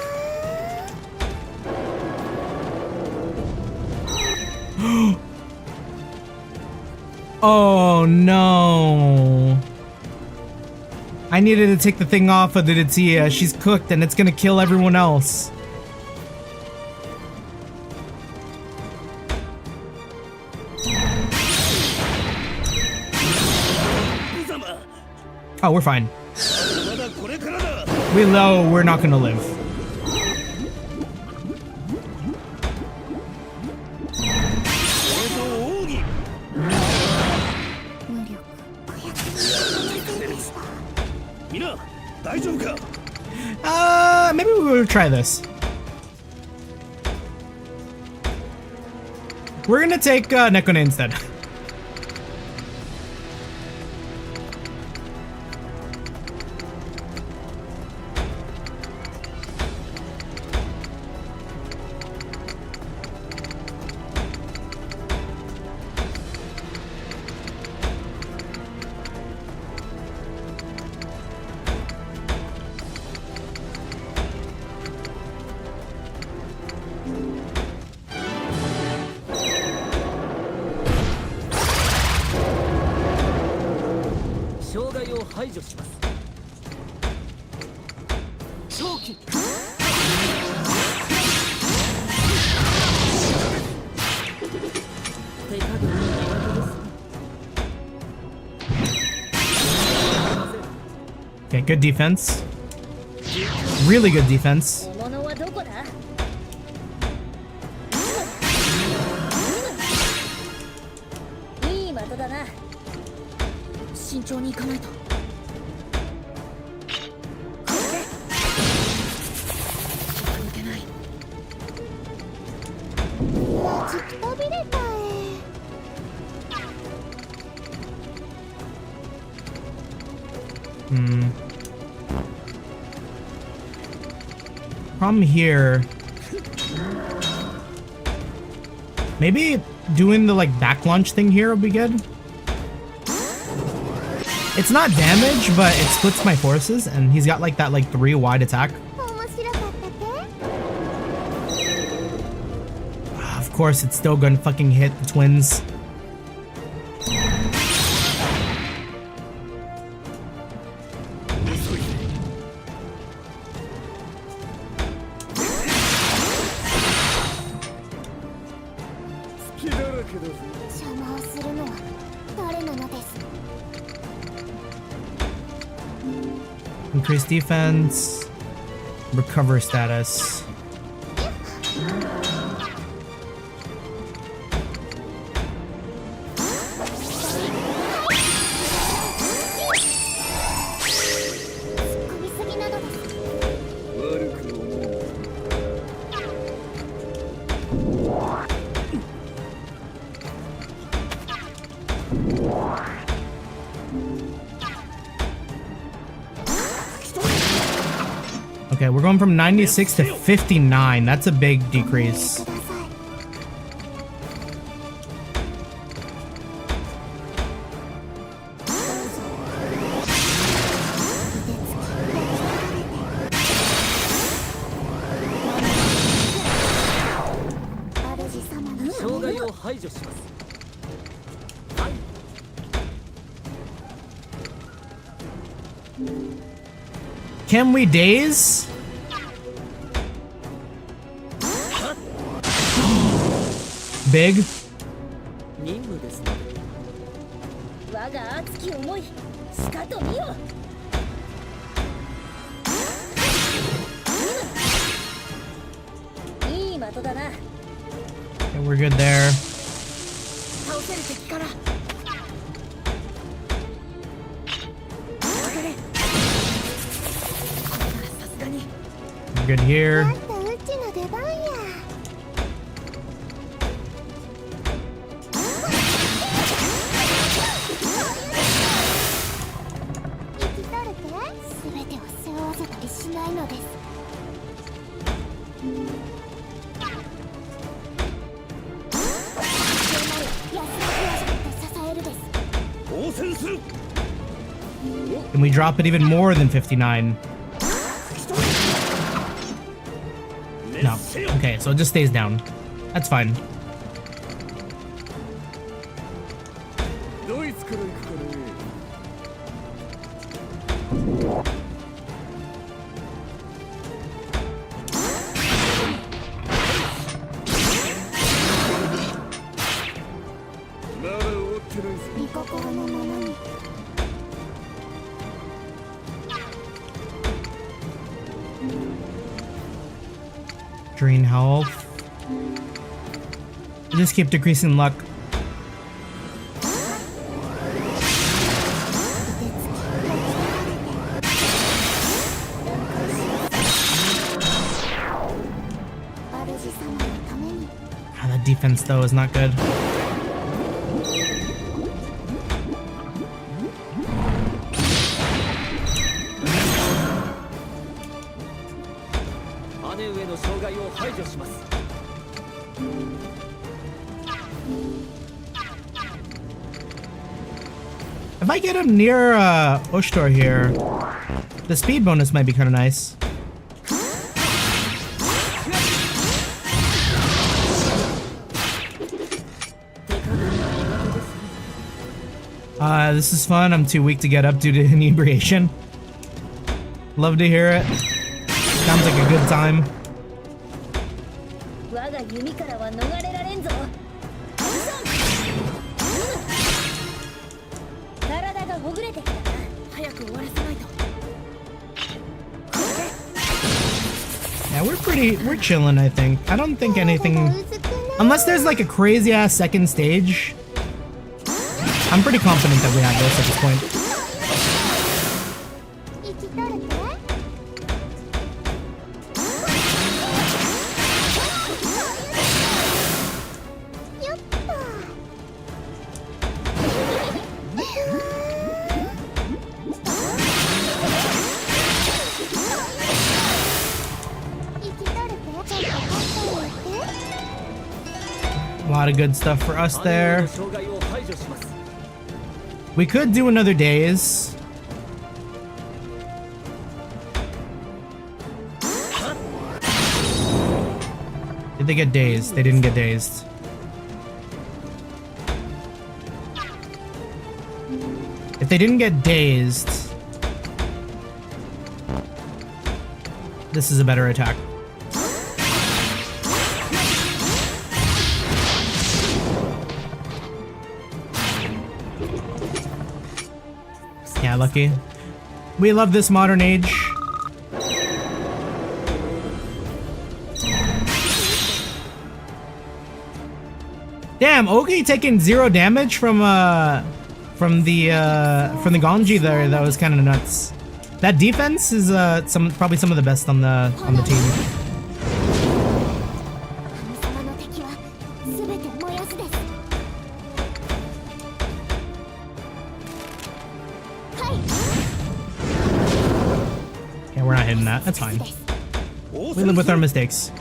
Oh no. I needed to take the thing off of the Tetsuya. She's cooked and it's gonna kill everyone else. Oh, we're fine. We know we're not gonna live. Maybe we'll try this. We're gonna take Nekone instead. Okay, good defense. Really good defense. Problem here. Maybe doing the back launch thing here would be good. It's not damage, but it splits my forces, and he's got that 3 wide attack. Of course, it's still gonna fucking hit the twins. Increase defense, recover status. Okay, we're going from 96 to 59. That's a big decrease. ください 主様の障害を排除します。 Can we daze? Big. 任務ですね。我が熱き思いしかと見よ。いい的だな。 Okay, we're good there. 倒せる敵からさすがに We're good here. あんたうちの出番や 生きとるて全てを背負わせたりしないのです安らぎを支えるです Can we drop it even more than 59? No. Okay, so it just stays down. That's fine. ドイツから行くかね。 まだ終わってないぞ。 見心のままに Drain health. Just keep decreasing luck. Ah, that defense though is not good. 姉上の障害を排除します。 If I get him near Oshtor here, the speed bonus might be kind of nice. This is fun. I'm too weak to get up due to inebriation. Love to hear it. Sounds like a good time. 我が弓からは逃れられんぞ。体がほぐれてきたな。早く終わらせないと。 Yeah, we're chilling, I think. I don't think anything, unless there's like a crazy ass second stage. I'm pretty confident that we have this at this point. 生きとるて よっと 生きとるてちょっと待っておいて A lot of good stuff for us 姉上 there. の障害を排除します。 We could do another days. Did they get dazed? They didn't get dazed. If they didn't get dazed, this is a better attack. Yeah, lucky. We love this modern age. Damn, Ogi taking 0 damage from the Gonji there. That was kind of nuts. That defense is probably some of the best on the team. 神様の敵は全て燃やすですはい Yeah, we're not hitting that. That's fine. です We live with our mistakes.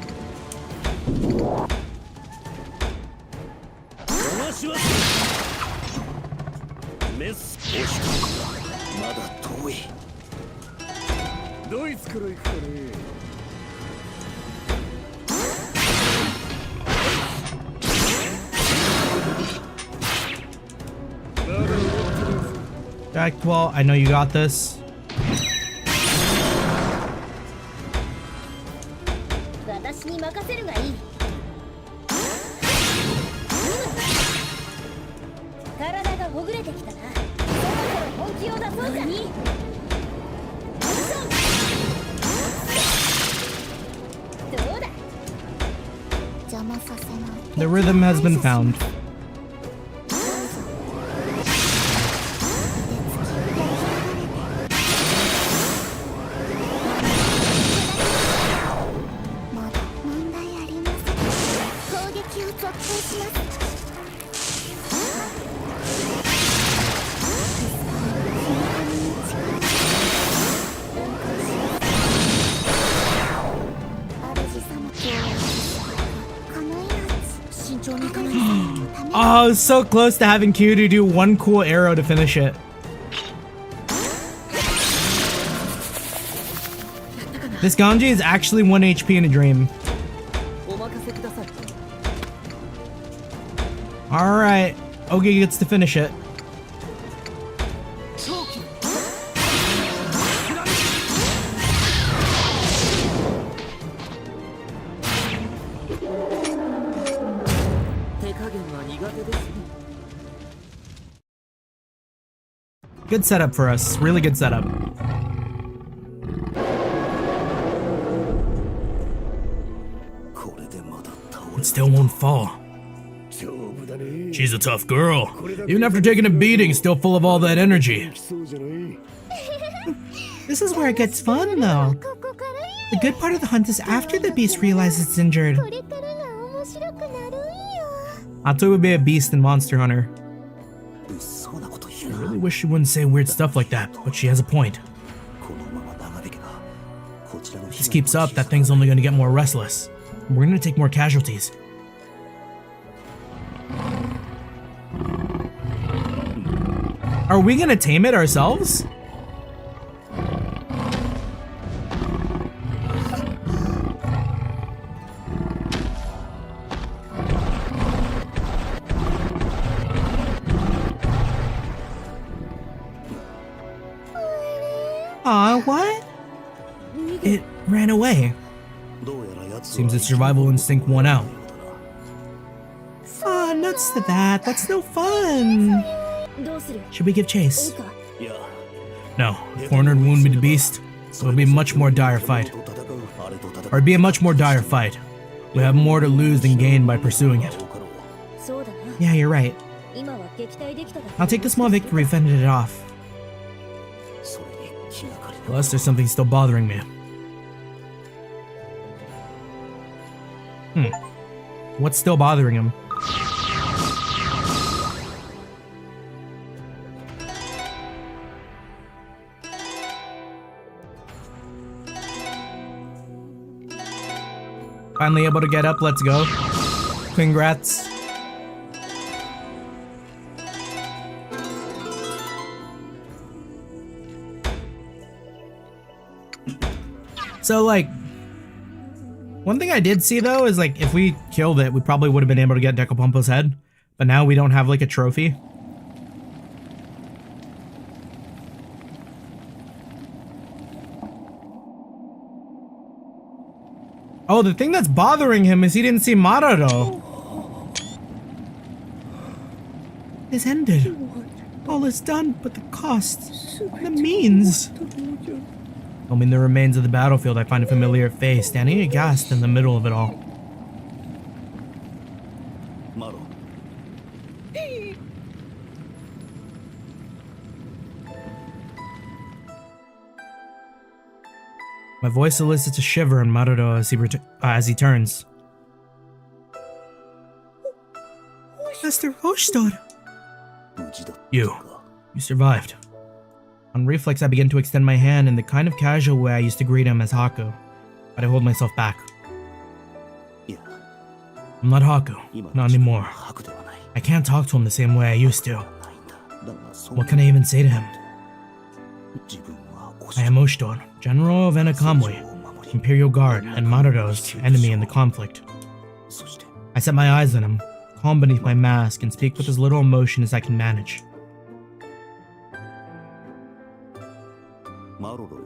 Jack, well, I know you got this. 私に任せるがいい。体がほぐれてきたな。そろそろ本気を出そうか。どうだ。邪魔させない。 The rhythm has been found. まだ問題ありません。攻撃を続行します。 Oh, so close to having Q to do one cool arrow to finish it. This Ganji is actually 1 HP in a dream. Alright, Ogi gets to finish it. Good setup for us. Really good setup. It still won't fall. She's a tough girl. Even after taking a beating, still full of all that energy. This is where it gets fun, though. The good part of the hunt is after the beast realizes it's injured. これからが面白くなるんよ。 Atsu would be a beast in Monster Hunter. I really wish she wouldn't say weird stuff like that, but she has a point. If this keeps up, that thing's only gonna get more restless. We're gonna take more casualties. Are we gonna tame it ourselves? Aw, what? It ran away. Seems its survival instinct won out. Aw, nuts to that. That's no fun. どうする？ Should we give いい chase? か。 No, a cornered wound with the beast. It'll be a much more dire fight. Or it'd be a much more dire fight. We have more to lose than gain by pursuing it. そうだな。 Yeah, you're right. 今は撃退できただけ。 I'll take the small victory, fended it off. Plus, there's something still bothering me. What's still bothering him? Finally able to get up, let's go. Congrats. So, like, one thing I did see, though, is, like, if we killed it, we probably would have been able to get Decapumpo's head. But now we don't have, like, a trophy. Oh, the thing that's bothering him is he didn't see Maruto. It's ended. All is done, but the cost, the means. Combing the remains of the battlefield, I find a familiar face standing aghast in the middle of it all. My voice elicits a shiver in Maruto as he turns. Master Hoshtor! You. You survived. On reflex, I begin to extend my hand in the kind of casual way I used to greet him as Haku. but I hold myself back. いや I'm not Haku, 今 not anymore. 白ではない I can't talk to him the same way I used to. ないんだだがそう What can I even say to him? 自分は I am Oshtor, General of Enakamwe, Imperial Guard, and Maruro's enemy in the conflict. そして I set my eyes on him, calm beneath my mask, and speak with as little emotion as I can manage. マロロよ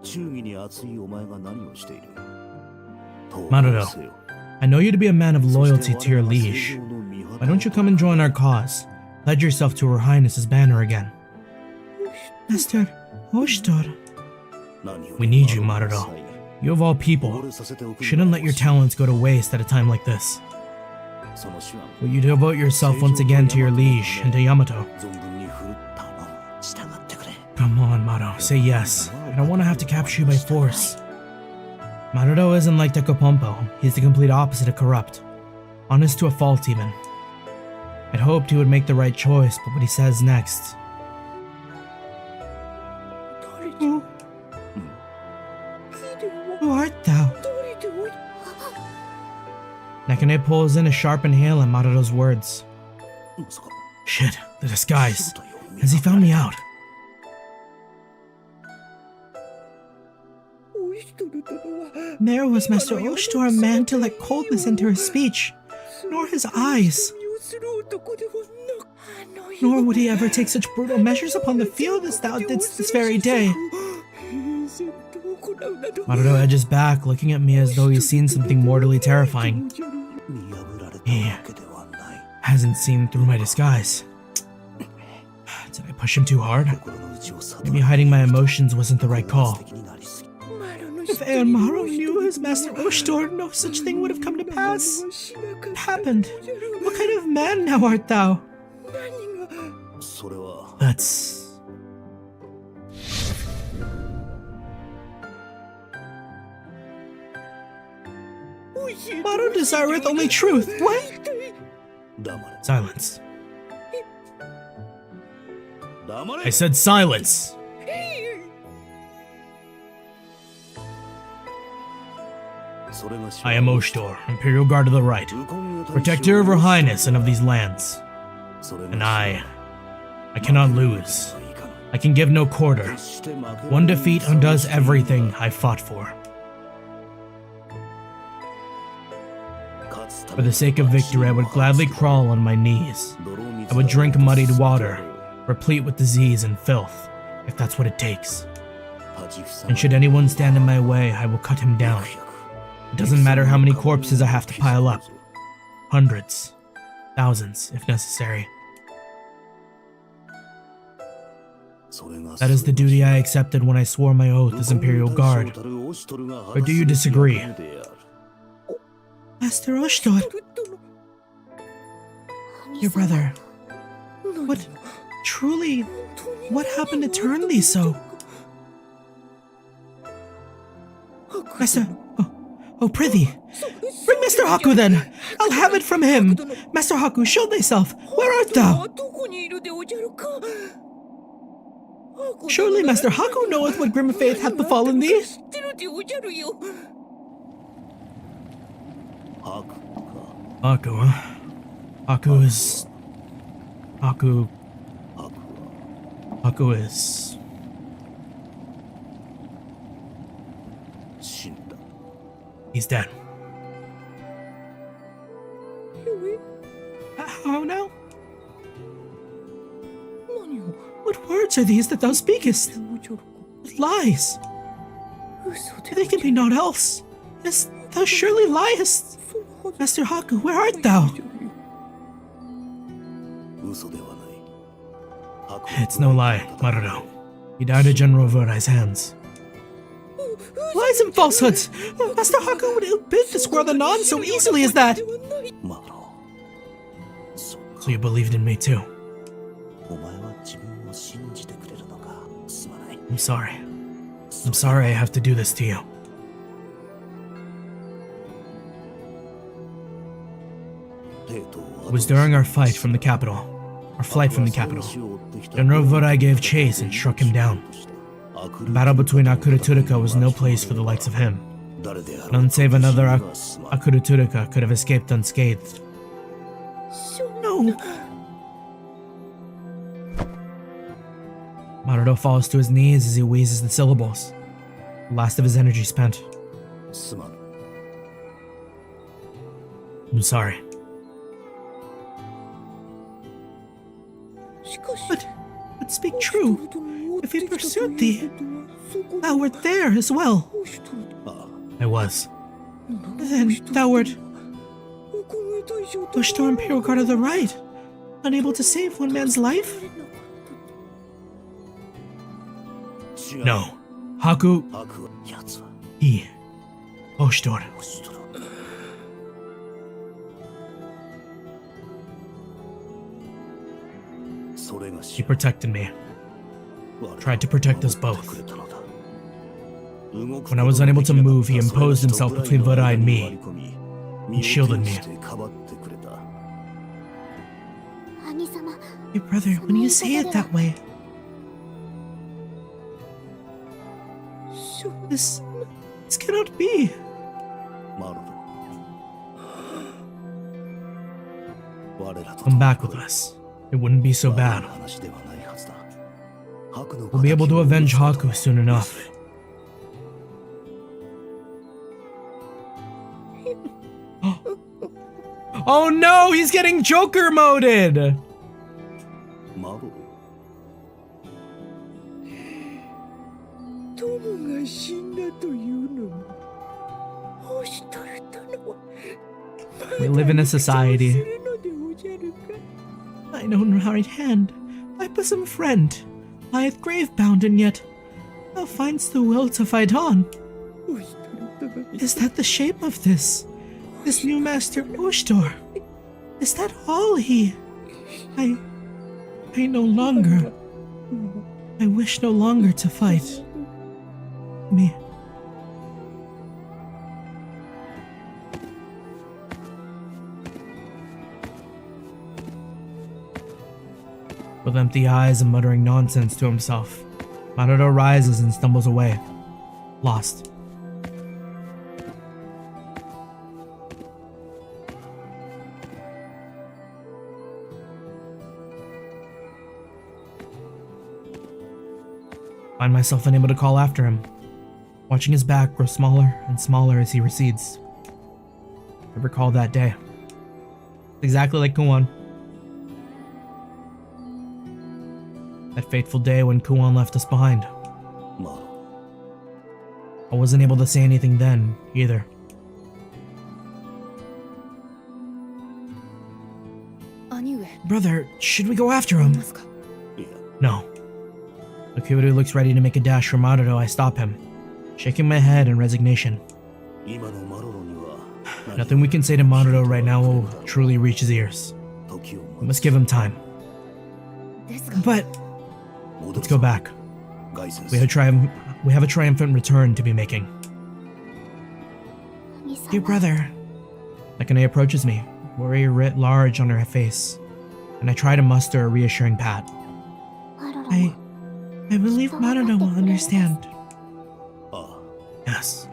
忠義に熱いお前が何をしている Marudo, I know you to be a man of loyalty to your liege. Why don't you come and join our cause? Pledge yourself to Her Highness's banner again. Master Oshtor. We need you, Marudo. You of all people shouldn't let your talents go to waste at a time like this. Will you devote yourself once again to your liege and to Yamato? Come on, Marudo, say yes. I don't want to have to capture you by force. Marudo isn't like Tekopompo. He's the complete opposite of corrupt. Honest to a fault, even. I'd hoped he would make the right choice, but what he says next... Who art thou? Nakane pulls in a sharp inhale at Marudo's words. Shit, the disguise. Has he found me out? Nor was Master Oshtor a man to let coldness enter his speech, nor his eyes. Nor would he ever take such brutal measures upon the field as thou didst this very day. Marudo edges back, looking at me as though he's seen something mortally terrifying. He hasn't seen through my disguise. Did I push him too hard? Maybe hiding my emotions wasn't the right call. If Maru knew his Master Oshtor, no such thing would have come to pass. What happened? What kind of man now art thou? That's... Maru desireth only truth. What? Silence. I said silence. I am Oshtor, Imperial Guard of the Right, protector of Her Highness and of these lands. And I cannot lose. I can give no quarter. One defeat undoes everything I fought for. For the sake of victory, I would gladly crawl on my knees. I would drink muddied water, replete with disease and filth, if that's what it takes. And should anyone stand in my way, I will cut him down. It doesn't matter how many corpses I have to pile up. Hundreds. Thousands, if necessary. That is the duty I accepted when I swore my oath as Imperial Guard. Or do you disagree? Master Oshtor! Your brother. What... truly... what happened to turn thee so? Master... Oh, prithee. Bring Master Haku then! I'll have it from him! Master Haku, show thyself! Where art thou? Surely Master Haku knoweth what grim fate hath befallen thee! Haku, huh? Haku is... Haku is... He's dead. How now? What words are these that thou speakest? What lies? They can be naught else. Yes, thou surely liest. Master Haku, where art thou? It's no lie, Marudo. He died at General Vodai's hands. Lies and falsehoods! Master Haku would ill-bid to square the non so easily as that! So you believed in me too? I'm sorry. I'm sorry I have to do this to you. It was during our fight from the capital. Our flight from the capital. General Vodai gave chase and struck him down. The battle between Akura Turika was no place for the likes of him. None save another Akura Turika could have escaped unscathed. No. Maruto falls to his knees as he wheezes the syllables, the last of his energy spent. I'm sorry. But speak true. If he pursued thee, thou wert there as well. I was. Then thou wert Ushtor Imperial Guard of the Right, unable to save one man's life? No. Haku. He. Ushtor. He protected me. Tried to protect us both. When I was unable to move, he imposed himself between Varai and me, and shielded me. Your brother, when you say it that way. This cannot be. Come back with us. It wouldn't be so bad. We'll be able to avenge Haku soon enough. Oh no, he's getting Joker moded! We live in a society. Thine own right hand, thy bosom friend, lieth grave bound, and yet thou find'st the will to fight on. Is that the shape of this new master Ushtor? Is that all he? I no longer. I wish no longer to fight. Me. With empty eyes and muttering nonsense to himself, Maruto rises and stumbles away, lost. Find myself unable to call after him, watching his back grow smaller and smaller as he recedes. I recall that day. Exactly like Kuon. That fateful day when Kuon left us behind. I wasn't able to say anything then, either. Brother, should we go after him? No. Akira looks ready to make a dash for Maruto. I stop him, shaking my head in resignation. Nothing we can say to Maruto right now will truly reach his ears. We must give him time. But Let's go back. We have a triumphant return to be making. dear brother, Nakane approaches me, worry writ large on her face, and I try to muster a reassuring pat. I believe Maruto will understand. Yes.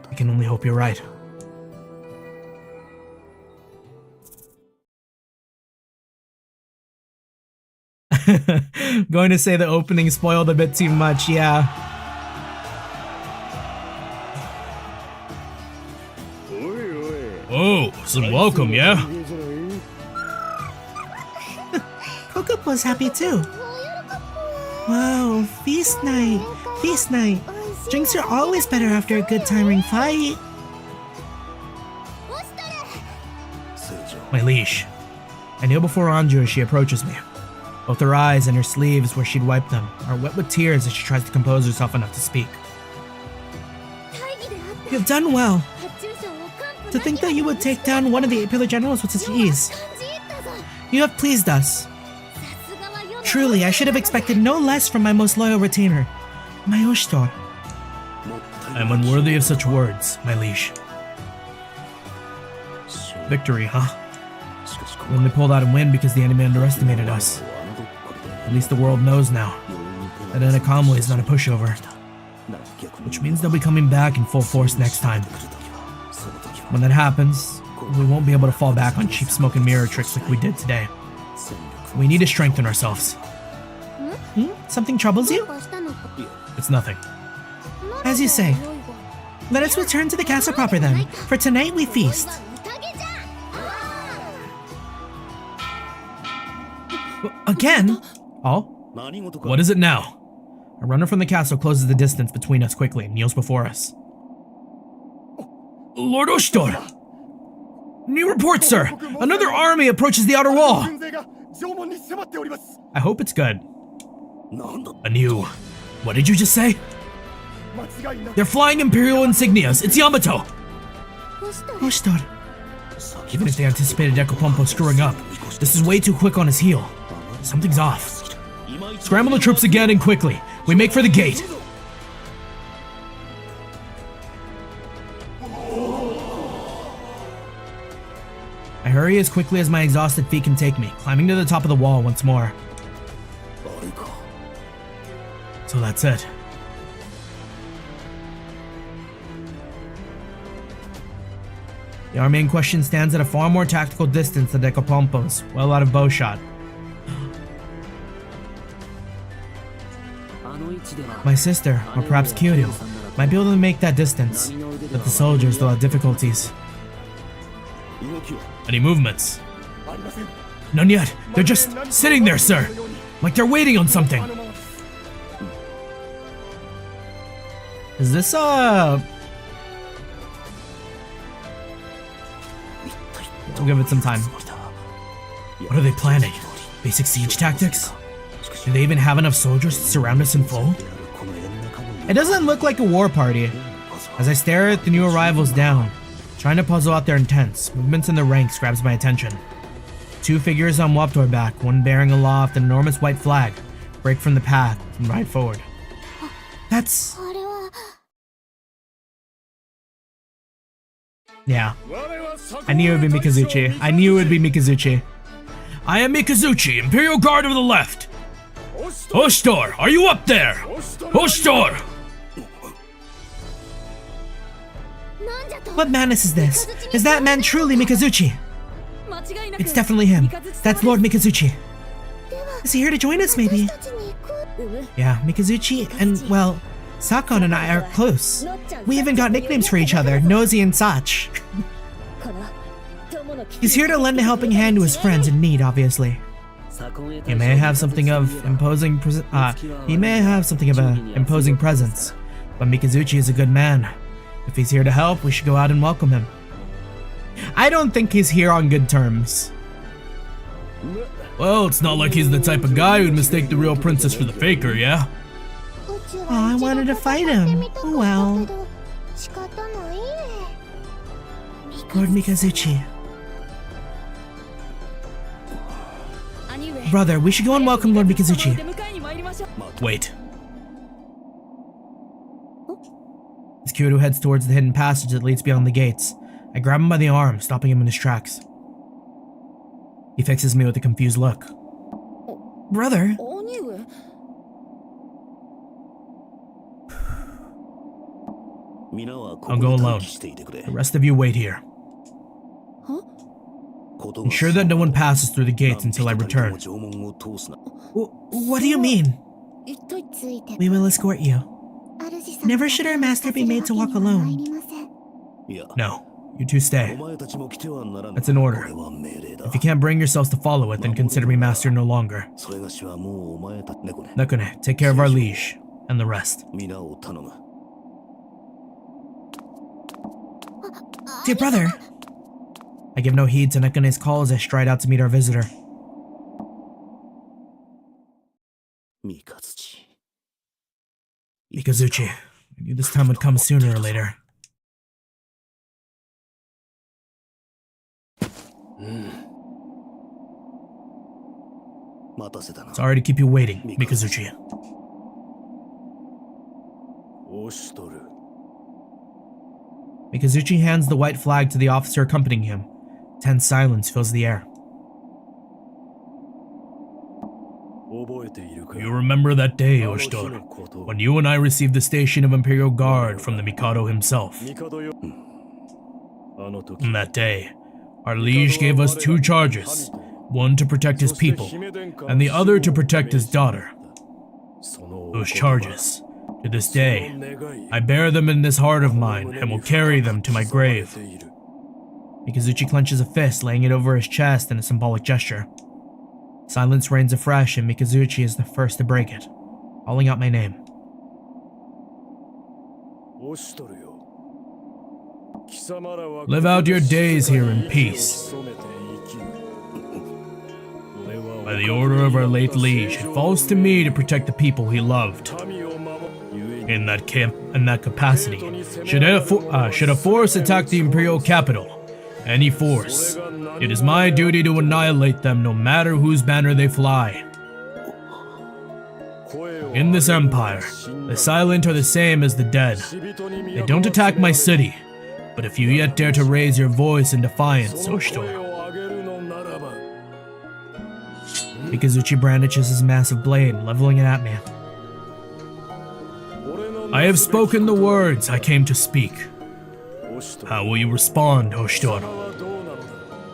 I can only hope you're right. Going to say the opening spoiled a bit too much, yeah. Oh, some welcome, yeah? Kokopo's happy too. Wow, feast night, feast night. Drinks are always better after a good tiring fight. My leash. I kneel before Anju as she approaches me. Both her eyes and her sleeves where she'd wiped them are wet with tears as she tries to compose herself enough to speak. You have done well. To think that you would take down one of the 8 pillar generals with such ease. You have pleased us. Truly, I should have expected no less from my most loyal retainer, my Ushtor. I'm unworthy of such words, my liege. Victory, huh? We only pulled out a win because the enemy underestimated us. At least the world knows now. That anomaly is not a pushover, which means they'll be coming back in full force next time. When that happens, we won't be able to fall back on cheap smoke and mirror tricks like we did today. We need to strengthen ourselves. Something troubles you? It's nothing. As you say. Let us return to the castle proper then. For tonight we feast. Again? Oh? What is it now? A runner from the castle closes the distance between us quickly and kneels before us. Lord Oshtor! New report, sir! Another army approaches the outer wall! I hope it's good. A new... What did you just say? They're flying Imperial insignias. It's Yamato! Oshtor. Even if they anticipated Dekopompo screwing up, this is way too quick on his heel. Something's off. Scramble the troops again and quickly. We make for the gate. I hurry as quickly as my exhausted feet can take me, climbing to the top of the wall once more. So that's it. The army in question stands at a far more tactical distance than Dekopompo's, well out of bowshot. My sister, or perhaps Kyoryu, might be able to make that distance, but the soldiers will have difficulties. Any movements? None yet. They're just sitting there, sir. Like they're waiting on something. Is this We'll give it some time. What are they planning? Basic siege tactics? Do they even have enough soldiers to surround us in full? It doesn't look like a war party. As I stare at the new arrivals down, trying to puzzle out their intents, movements in the ranks grabs my attention. Two figures on Waptor back, one bearing aloft an enormous white flag, break from the path and ride forward. That's... Yeah. I knew it would be Mikazuchi. I knew it would be Mikazuchi. I am Mikazuchi, Imperial Guard of the left. Oshtor, are you up there? Oshtor! What madness is this? Is that man truly Mikazuchi? It's definitely him. That's Lord Mikazuchi. Is he here to join us, maybe? Yeah, Mikazuchi and, well, Sakon and I are close. We even got nicknames for each other, Nosy and Sach. He's here to lend a helping hand to his friends in need, obviously. He may have something of imposing presence, but Mikazuchi is a good man. If he's here to help, we should go out and welcome him. I don't think he's here on good terms. Well, it's not like he's the type of guy who'd mistake the real princess for the faker, yeah? Oh, I wanted to fight him. Oh well. Lord Mikazuchi. Brother, we should go and welcome Lord Mikazuchi. Wait. As Kyoryu heads towards the hidden passage that leads beyond the gates, I grab him by the arm, stopping him in his tracks. He fixes me with a confused look. Brother? I'll go alone. The rest of you wait here. Ensure that no one passes through the gates until I return. What do you mean? We will escort you. Never should our master be made to walk alone. No, you two stay. That's an order. If you can't bring yourselves to follow it, then consider me master no longer. Nakune, take care of our liege, and the rest. Dear brother. I give no heed to Nakune's call as I stride out to meet our visitor. Mikazuchi, I knew this time would come sooner or later. Sorry to keep you waiting, Mikazuchi. Mikazuchi hands the white flag to the officer accompanying him. Tense silence fills the air. You remember that day, Oshtor, when you and I received the station of Imperial Guard from the Mikado himself? On that day, our liege gave us 2 charges, one to protect his people, and the other to protect his daughter. Those charges, to this day, I bear them in this heart of mine and will carry them to my grave. Mikazuchi clenches a fist, laying it over his chest in a symbolic gesture. Silence reigns afresh, and Mikazuchi is the first to break it, calling out my name. Live out your days here in peace. By the order of our late liege, it falls to me to protect the people he loved. In that capacity, should a force attack the imperial capital, any force, it is my duty to annihilate them no matter whose banner they fly. In this empire, the silent are the same as the dead. They don't attack my city, but if you yet dare to raise your voice in defiance, Oshtor. Mikazuchi brandishes his massive blade, leveling it at me. I have spoken the words I came to speak. How will you respond, Oshtor?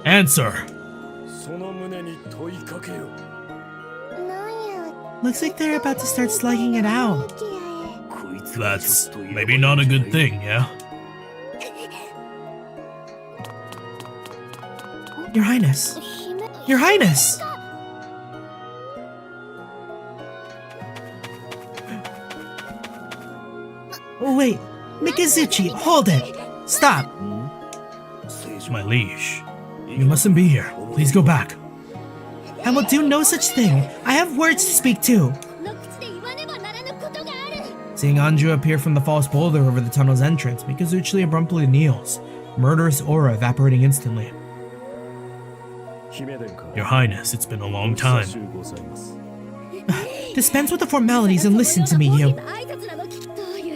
Answer! Looks like they're about to start slugging it out. That's maybe not a good thing, yeah? Your Highness! Your Highness! Oh wait, Mikazuchi, hold it! Stop! My liege, you mustn't be here. Please go back. I will do no such thing. I have words to speak too. Seeing Anju appear from the false boulder over the tunnel's entrance, Mikazuchi abruptly kneels, murderous aura evaporating instantly. Your Highness, it's been a long time. Dispense with the formalities and listen to me, you.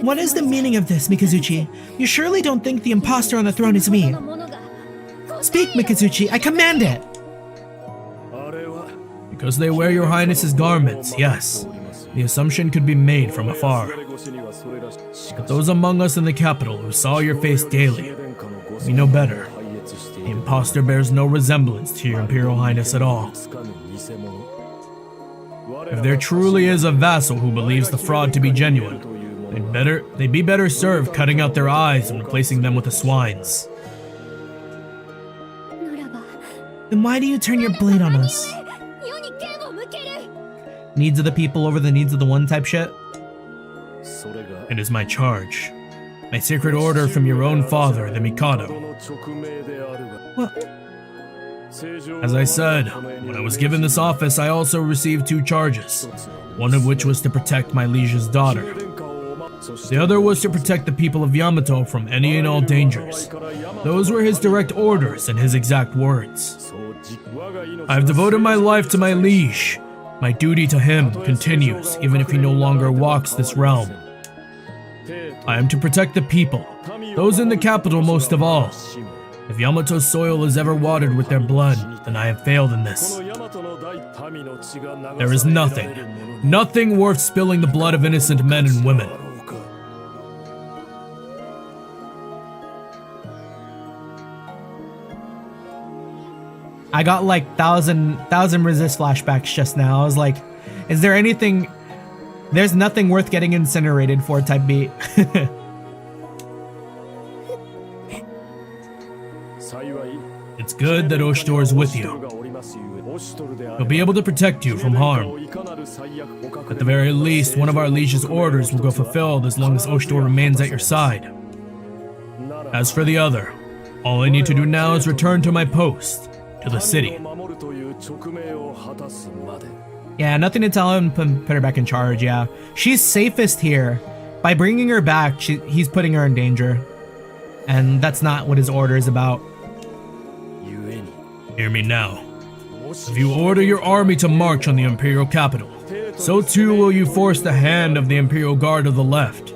What is the meaning of this, Mikazuchi? You surely don't think the imposter on the throne is me. Speak, Mikazuchi, I command it! Because they wear your Highness's garments, yes. The assumption could be made from afar. But those among us in the capital who saw your face daily, we know better. The imposter bears no resemblance to your Imperial Highness at all. If there truly is a vassal who believes the fraud to be genuine, they'd be better served cutting out their eyes and replacing them with a swine's. Then why do you turn your blade on us? Needs of the people over the needs of the one type shit? It is my charge. My sacred order from your own father, the Mikado. What? As I said, when I was given this office, I also received 2 charges, one of which was to protect my liege's daughter. The other was to protect the people of Yamato from any and all dangers. Those were his direct orders and his exact words. I have devoted my life to my liege. My duty to him continues, even if he no longer walks this realm. I am to protect the people, those in the capital most of all. If Yamato's soil is ever watered with their blood, then I have failed in this. There is nothing worth spilling the blood of innocent men and women. I got like thousand resist flashbacks just now. I was like, is there anything? There's nothing worth getting incinerated for type beat. It's good that Oshtor is with you. He'll be able to protect you from harm. At the very least, one of our liege's orders will go fulfilled as long as Oshtor remains at your side. As for the other, all I need to do now is return to my post, to the city. Yeah, nothing to tell him, put her back in charge, yeah. She's safest here. By bringing her back, he's putting her in danger. And that's not what his order is about. Hear me now. If you order your army to march on the Imperial capital, so too will you force the hand of the Imperial Guard of the left.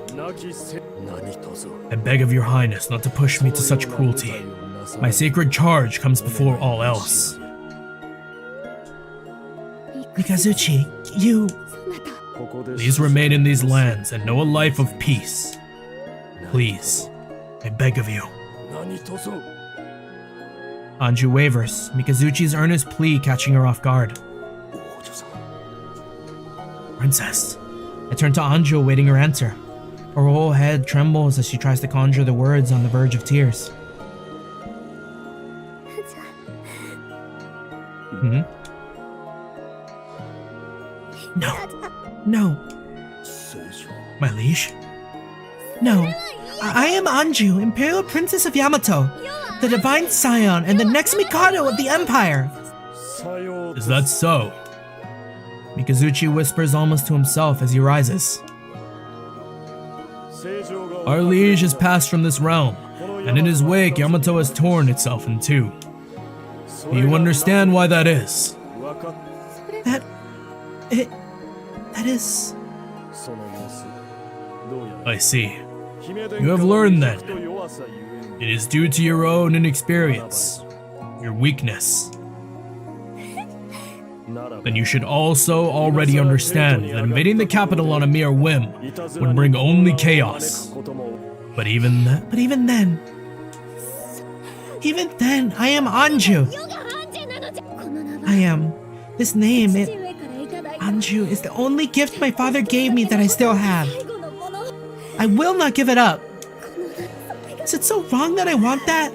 I beg of your Highness not to push me to such cruelty. My sacred charge comes before all else. Mikazuchi, you... そなた Please remain in these lands and know a life of peace. Please, I beg of you. Anju wavers, Mikazuchi's earnest plea catching her off guard. Princess. I turn to Anju awaiting her answer. Her whole head trembles as she tries to conjure the words on the verge of tears. じゃ Hmm? No. No. My liege? No. I am Anju, Imperial Princess of Yamato, the Divine Scion and the next Mikado of the Empire. Is that so? Mikazuchi whispers almost to himself as he rises. Our liege has passed from this realm, and in his wake Yamato has torn itself in two. Do you understand why that is? That is... I see. You have learned then. It is due to your own inexperience, your weakness. Then you should also already understand that invading the capital on a mere whim would bring only chaos. But even then, I am Anju. I am. This name, Anju, is the only gift my father gave me that I still have. I will not give it up. Is it so wrong that I want that?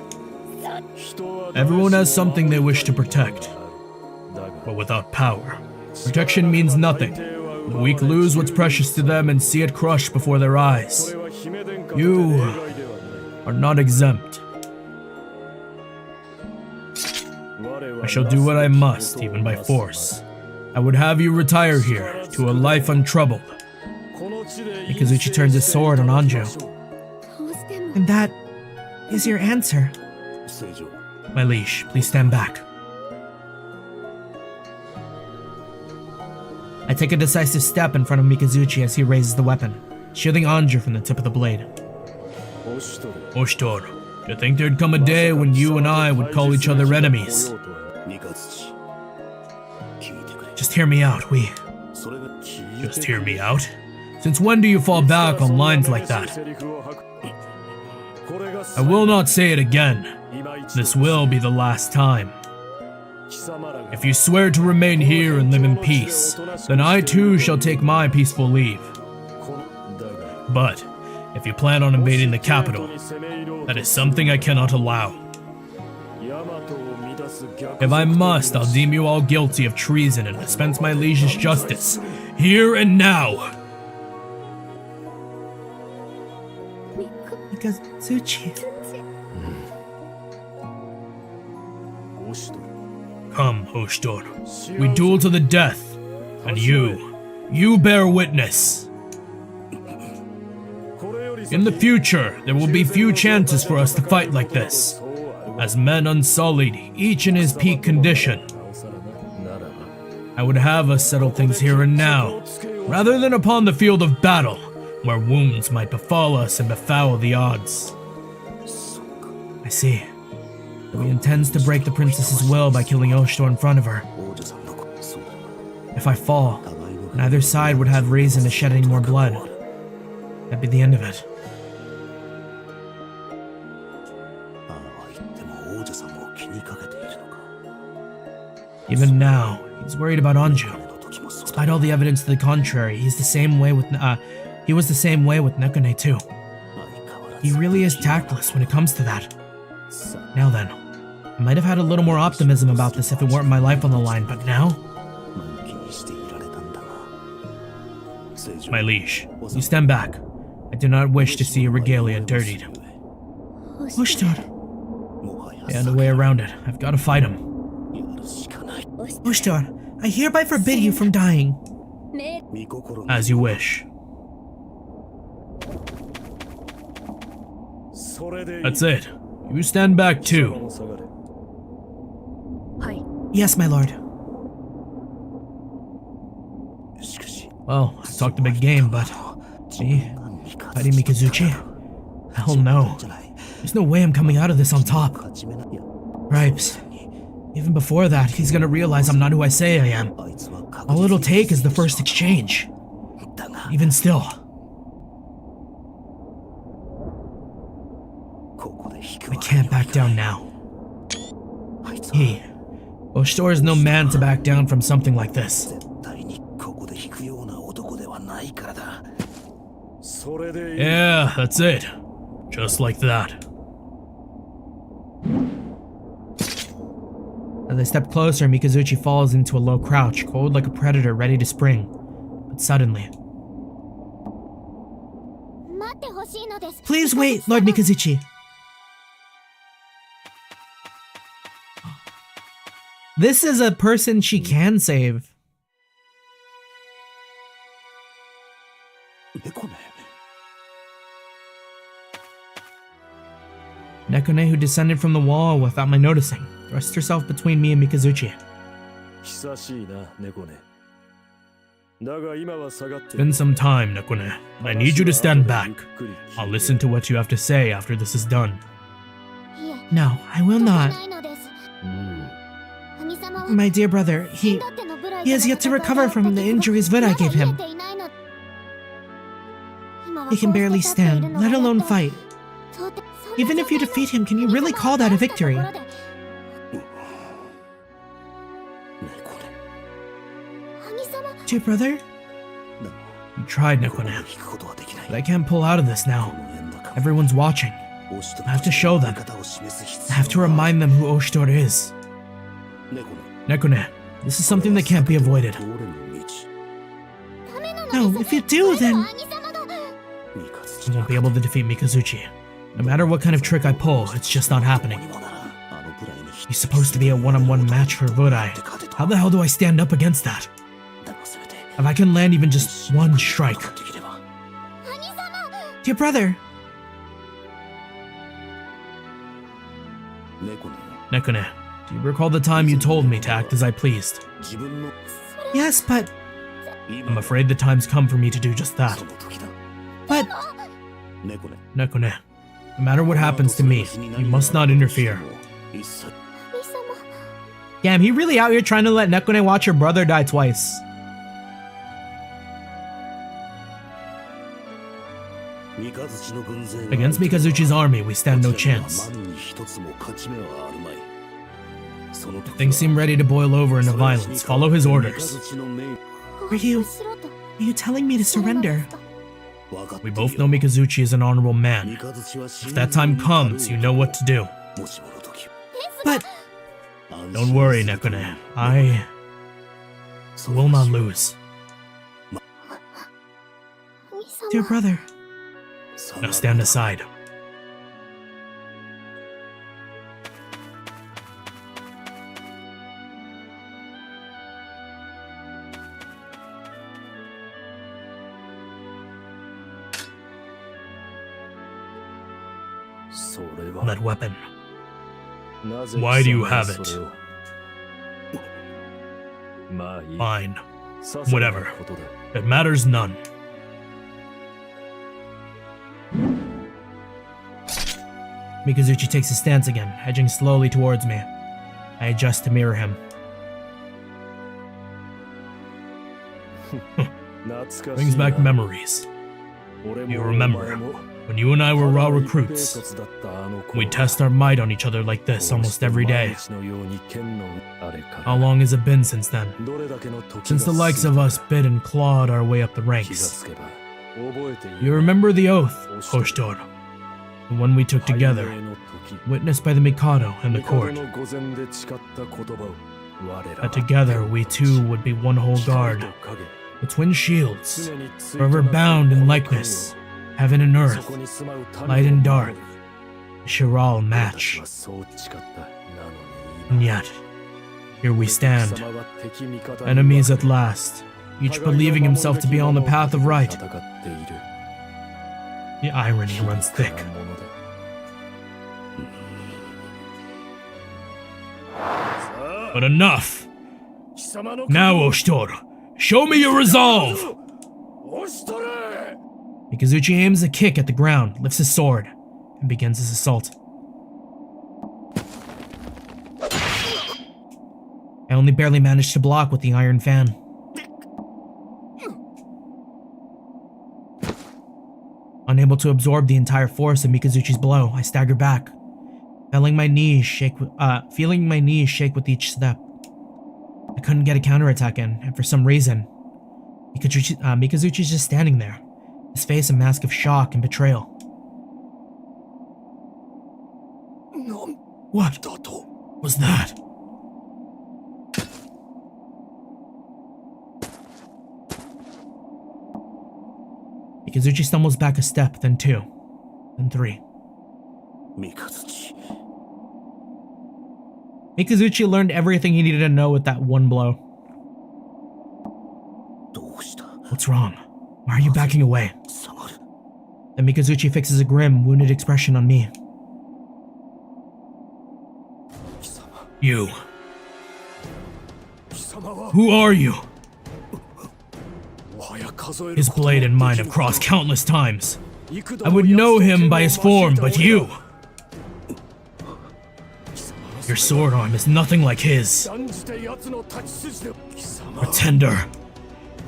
everyone has something they wish to protect. But without power, protection means nothing. The weak lose what's precious to them and see it crushed before their eyes. You are not exempt. I shall do what I must, even by force. I would have you retire here to a life untroubled. Mikazuchi turns his sword on Anju. どうしても And that is your answer. My liege, please stand back. I take a decisive step in front of Mikazuchi as he raises the weapon, shielding Anju from the tip of the blade. Oshtor, do you think there'd come a day when you and I would call each other enemies? Just hear me out, Just hear me out? Since when do you fall back on lines like that? I will not say it again. This will be the last time. If you swear to remain here and live in peace, then I too shall take my peaceful leave. But if you plan on invading the capital, that is something I cannot allow. If I must, I'll deem you all guilty of treason and dispense my liege's justice, here and now. Mikazuchi. Come, Oshtor. We duel to the death, and you bear witness. In the future, there will be few chances for us to fight like this. As men unsullied, each in his peak condition. I would have us settle things here and now, rather than upon the field of battle, where wounds might befall us and befoul the odds. I see. He intends to break the princess's will by killing Oshito in front of her. If I fall, neither side would have reason to shed any more blood. That'd be the end of it. Even now, he's worried about Anju. Despite all the evidence to the contrary, he was the same way with Nekone too. He really is tactless when it comes to that. Now then, I might have had a little more optimism about this if it weren't my life on the line, but now? My liege, You stand back. I do not wish to see your regalia dirtied. Oshito. And a way around it. I've got to fight him. Oshito, I hereby forbid you from dying. as you wish. That's it. You stand back too. Yes, my lord. Well, I talked a big game, but... See? Fighting Mikazuchi? Hell no. There's no way I'm coming out of this on top. Gripes. Even before that, he's gonna realize I'm not who I say I am. All it'll take is the first exchange. Even still. We can't back down now. Oshtor is no man to back down from something like this. Yeah, that's it. Just like that. As I step closer, Mikazuchi falls into a low crouch, cold like a predator ready to spring. But suddenly... Please wait, Lord Mikazuchi. This is a person she can save. Nekone, who descended from the wall without my noticing, thrust herself between me and Mikazuchi. It's been some time, Nekone, and I need you to stand back. I'll listen to what you have to say after this is done. No, I will not. My dear brother, he has yet to recover from the injuries Vodai gave him. He can barely stand, let alone fight. Even if you defeat him, can you really call that a victory? Dear brother? You tried, Nekone, but I can't pull out of this now. Everyone's watching. I have to show them. I have to remind them who Oshtor is. Nekone, this is something that can't be avoided. No, if you do, then... You won't be able to defeat Mikazuchi. No matter what kind of trick I pull, it's just not happening. He's supposed to be a one-on-one match for Vodai. How the hell do I stand up against that? If I can land even just one strike. Dear brother! Nekone, do you recall the time you told me to act as I pleased? Yes, but... I'm afraid the time's come for me to do just that. But... Nekone, no matter what happens to me, you must not interfere. Damn, he really out here trying to let Nekone watch her brother die twice. Against Mikazuchi's army, we stand no chance. If things seem ready to boil over into violence, follow his orders. Are you telling me to surrender? We both know Mikazuchi is an honorable man. If that time comes, you know what to do. But... Don't worry, Nekone. I will not lose. Dear brother. Now stand aside. That weapon. Why do you have it? Fine. Whatever. It matters none. Mikazuchi takes his stance again, edging slowly towards me. I adjust to mirror him. Brings back memories. You remember, when you and I were raw recruits, we test our might on each other like this almost every day. How long has it been since then? Since the likes of us bit and clawed our way up the ranks. You remember the oath, Oshtor? The one we took together, witnessed by the Mikado and the court. That together we two would be one whole guard, with twin shields, forever bound in likeness, heaven and earth, light and dark, a Shiral match. And yet, here we stand, enemies at last, each believing himself to be on the path of right. The irony runs thick. But enough! Now, Oshtor, show me your resolve! Mikazuchi aims a kick at the ground, lifts his sword, and begins his assault. I only barely managed to block with the iron fan. Unable to absorb the entire force of Mikazuchi's blow, I staggered back, feeling my knees shake with each step. I couldn't get a counterattack in, and for some reason, Mikazuchi's just standing there, his face a mask of shock and betrayal. What was that? Mikazuchi stumbles back a step, then two, then three. Mikazuchi learned everything he needed to know with that one blow. What's wrong? Why are you backing away? Then Mikazuchi fixes a grim, wounded expression on me. You. Who are you? His blade and mine have crossed countless times. I would know him by his form, but you... Your sword arm is nothing like his. Pretender.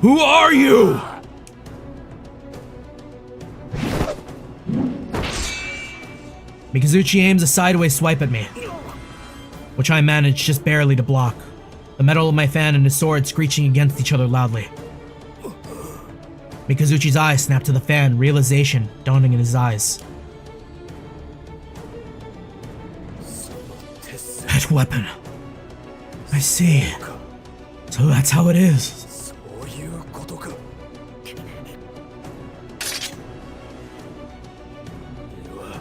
Who are you? Mikazuchi aims a sideways swipe at me, which I manage just barely to block, the metal of my fan and his sword screeching against each other loudly. Mikazuchi's eyes snap to the fan, realization dawning in his eyes. That weapon. I see. So that's how it is.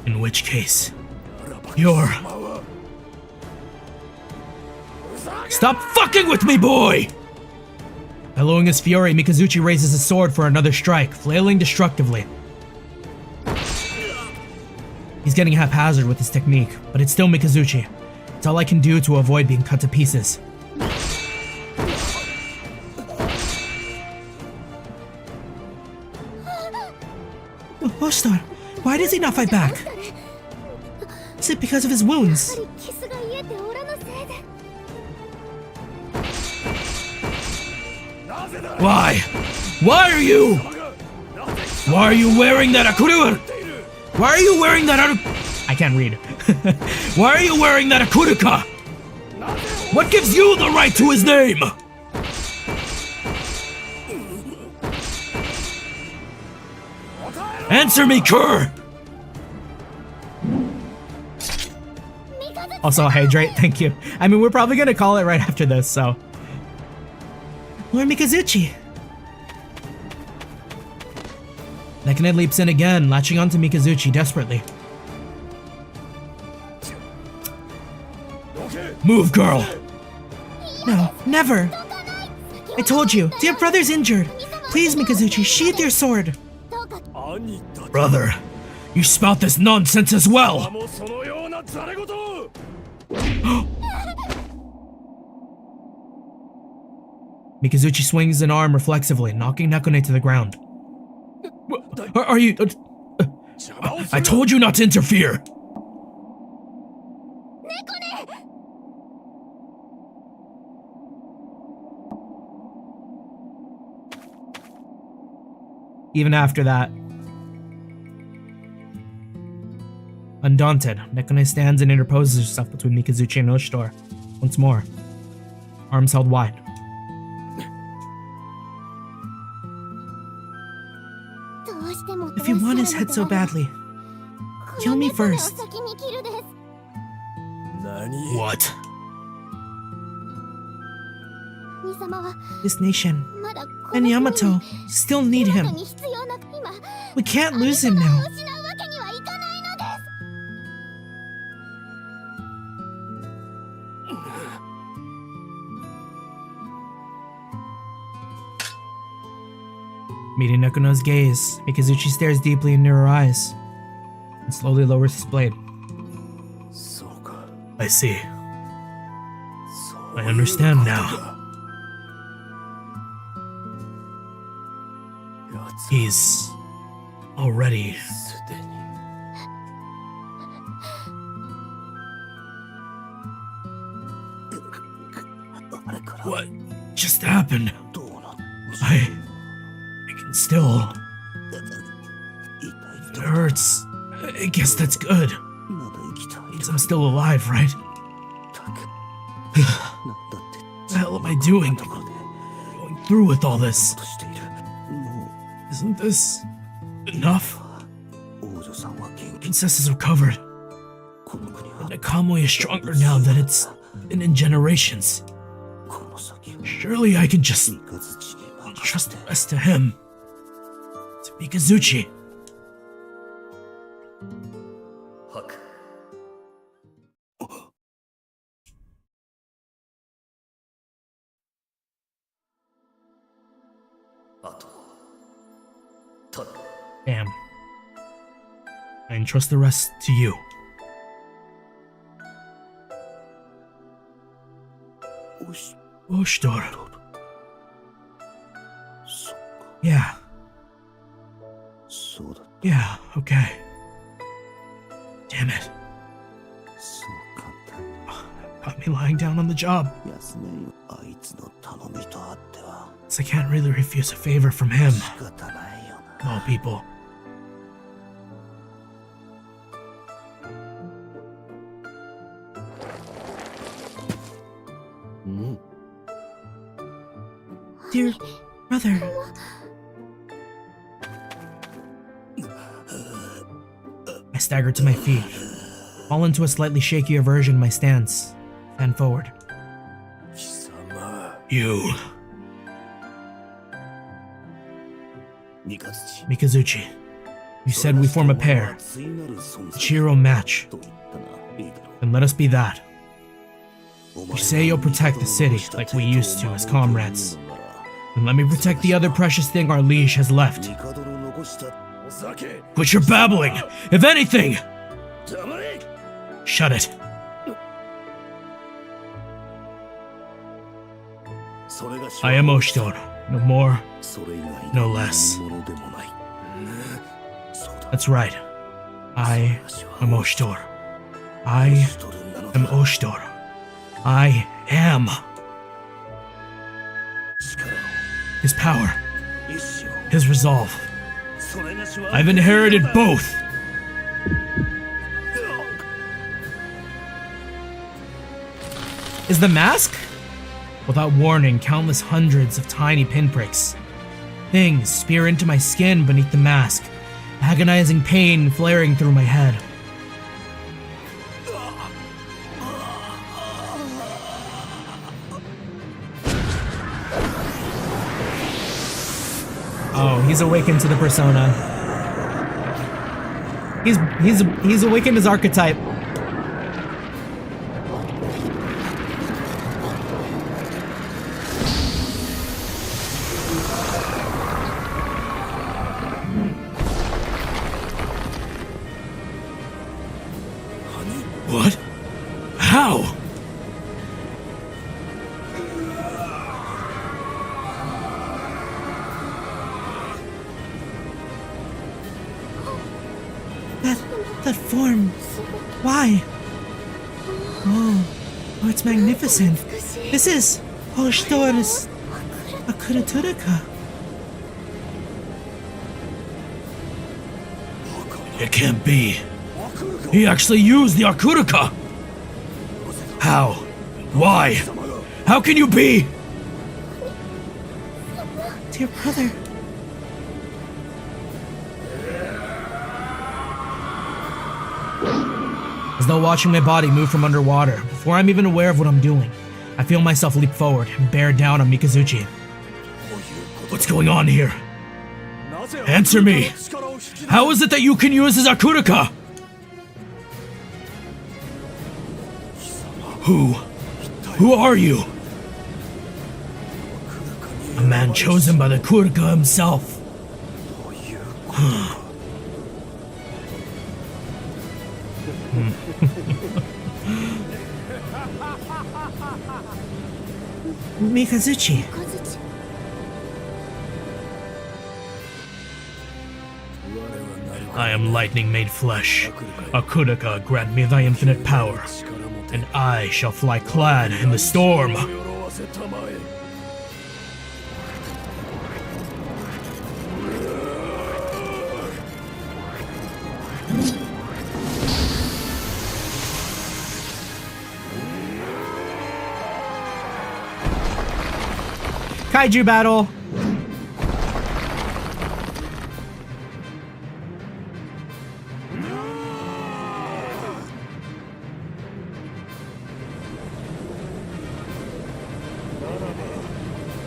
In which case, you're... Stop fucking with me, boy! Bellowing his fury, Mikazuchi raises his sword for another strike, flailing destructively. He's getting haphazard with his technique, but it's still Mikazuchi. It's all I can do to avoid being cut to pieces. Ostar, why does he not fight back? Is it because of his wounds? Why? Why are you? Why are you wearing that akuru? Why are you wearing that I can't read. Why are you wearing that akuruka? What gives you the right to his name? Answer me, Kerr! Also, hydrate, thank you. I mean, we're probably gonna call it right after this, so. Lord Mikazuchi! Nekane leaps in again, latching onto Mikazuchi desperately. Move, girl! No, never! I told you, dear brother's injured. Please, Mikazuchi, sheath your sword. Brother, you spout this nonsense as well! Mikazuchi swings an arm reflexively, knocking Nekone to the ground. Are you... I told you not to interfere! Even after that. Undaunted, Nekone stands and interposes herself between Mikazuchi and Ushtor. Once more. Arms held wide. If you want his head so badly, kill me first. What? This nation and Yamato still need him. We can't lose him now. Meeting Nekono's gaze, Mikazuchi stares deeply into her eyes and slowly lowers his blade. I see. I understand now. He's already... What just happened? I can still... hurts. I guess that's good. まだ生きてはいる Means I'm still alive, right? たくなんだって What the hell am I doing? ところで Going through with all this. としているも Isn't this enough? う王女さんは元気 Princess is recovered. この国は Nakamui is stronger now than it's been in generations. この先 Surely I can just 三日月に任 trust せ the て rest to him. To Mikazuchi. 吐くあとただ Damn. I entrust the rest to you. おし Oshdor. そっか Yeah, そうだ yeah, okay. Damn it. そう簡単に Got me lying down on the job. 休めんよあいつの頼みとあっては So I can't really refuse a favor from him. 仕方ないよな All people. Dear brother. I stagger to my feet, fall into a slightly shakier version of my stance, and forward. 貴様 You, 三日月 Mikazuchi. You said we form a pair, 対なる存 a 在 Chiro match, と言ったないいだろ then let us be that. う You say you'll protect the city like we used to as comrades. Then let me protect the other precious thing our liege has left. 帝の残したお酒 Quit your babbling! If anything! 黙れ Shut it. それが I am Oshdor. No more, それ以外 no less. 何者でもないそうだ That's right. I am Oshdor. I am Oshdor. I am. His power, 意志を his resolve. それがしは I've inherited both. Is the mask? Without warning, countless hundreds of tiny pinpricks. Things spear into my skin beneath the mask, agonizing pain flaring through my head. Oh, he's awakened to the persona. He's awakened his archetype. What? How? That form. Why? Oh, it's magnificent. This is Hoshtor's Akuraturika. It can't be. He actually used the Akurika. How? Why? How can you be? Dear brother. As though watching my body move from underwater, before I'm even aware of what I'm doing, I feel myself leap forward and bear down on Mikazuchi. What's going on here? Answer me! How is it that you can use his Akurika? Who are you? A man chosen by the Kurika himself. Mikazuchi. 小槌 I am lightning made flesh. Akurika, grant me thy infinite power, and I shall fly clad in the storm. Kaiju battle.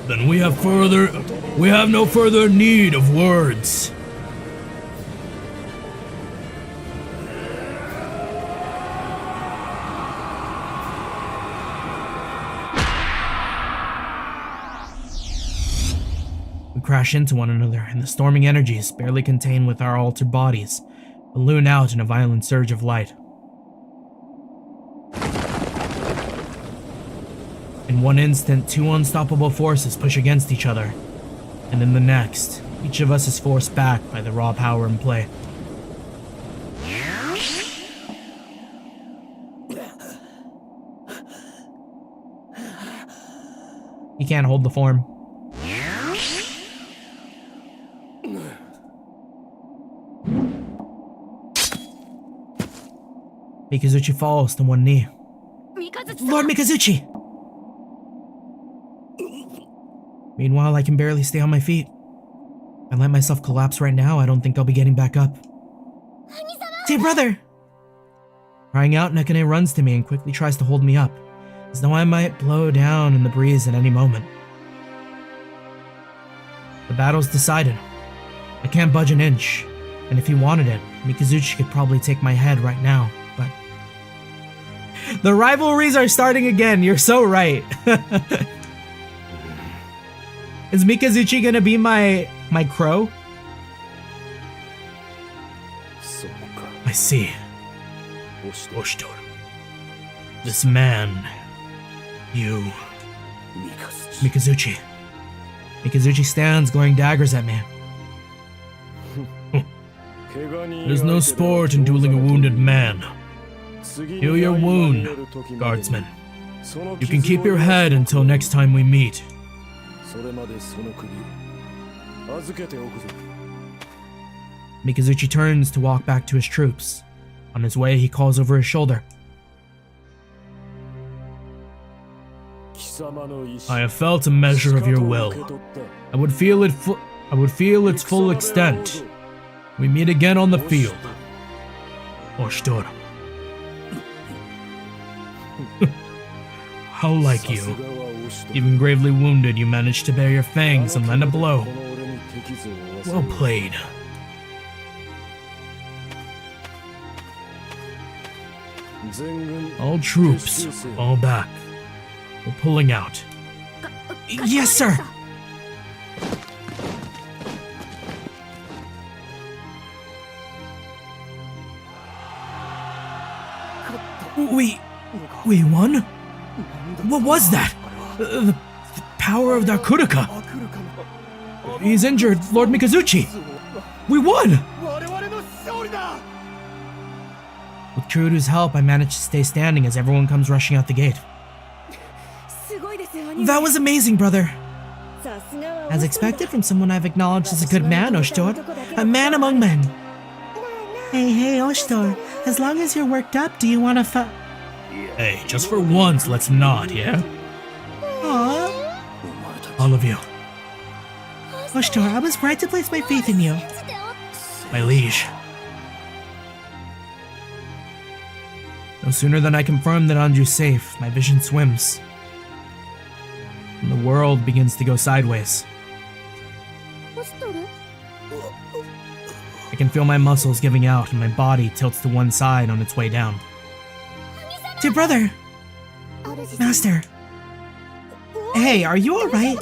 Then we have no further need of words. We crash into one another, and the storming energies, barely contained with our altered bodies, balloon out in a violent surge of light. In one instant, two unstoppable forces push against each other, and in the next, each of us is forced back by the raw power in play. He can't hold the form. Mikazuchi falls to one knee. Lord Mikazuchi! Meanwhile, I can barely stay on my feet. If I let myself collapse right now, I don't think I'll be getting back up. Dear brother! Crying out, Nekane runs to me and quickly tries to hold me up, as though I might blow down in the breeze at any moment. The battle's decided. I can't budge an inch, and if he wanted it, Mikazuchi could probably take my head right now, but... The rivalries are starting again, you're so right. Is Mikazuchi gonna be my crow? I see. Oshtor. This man. You. Mikazuchi. Mikazuchi stands, glaring daggers at me. There's no sport in dueling a wounded man. Heal your wound, guardsman. You can keep your head until next time we meet. Mikazuchi turns to walk back to his troops. On his way, he calls over his shoulder. I have felt a measure of your will. I would feel its full extent. We meet again on the field. Oshtor. How like you. Even gravely wounded, you managed to bare your fangs and land a blow. Well played. All troops, fall back. We're pulling out. Yes, sir! We won? What was that? The power of Dakuruka. He's injured, Lord Mikazuchi. We won! With Kuru's help, I managed to stay standing as everyone comes rushing out the gate. That was amazing, brother. As expected from someone I've acknowledged as a good man, Oshtor. A man among men. Hey, Oshtor. As long as you're worked up, do you want to Hey, just for once, let's not, yeah? Aww. All of you. Oshtor, I was right to place my faith in you. My liege. No sooner than I confirm that Anju's safe, my vision swims. And the world begins to go sideways. I can feel my muscles giving out and my body tilts to one side on its way down. Dear brother! Master! Hey, are you alright?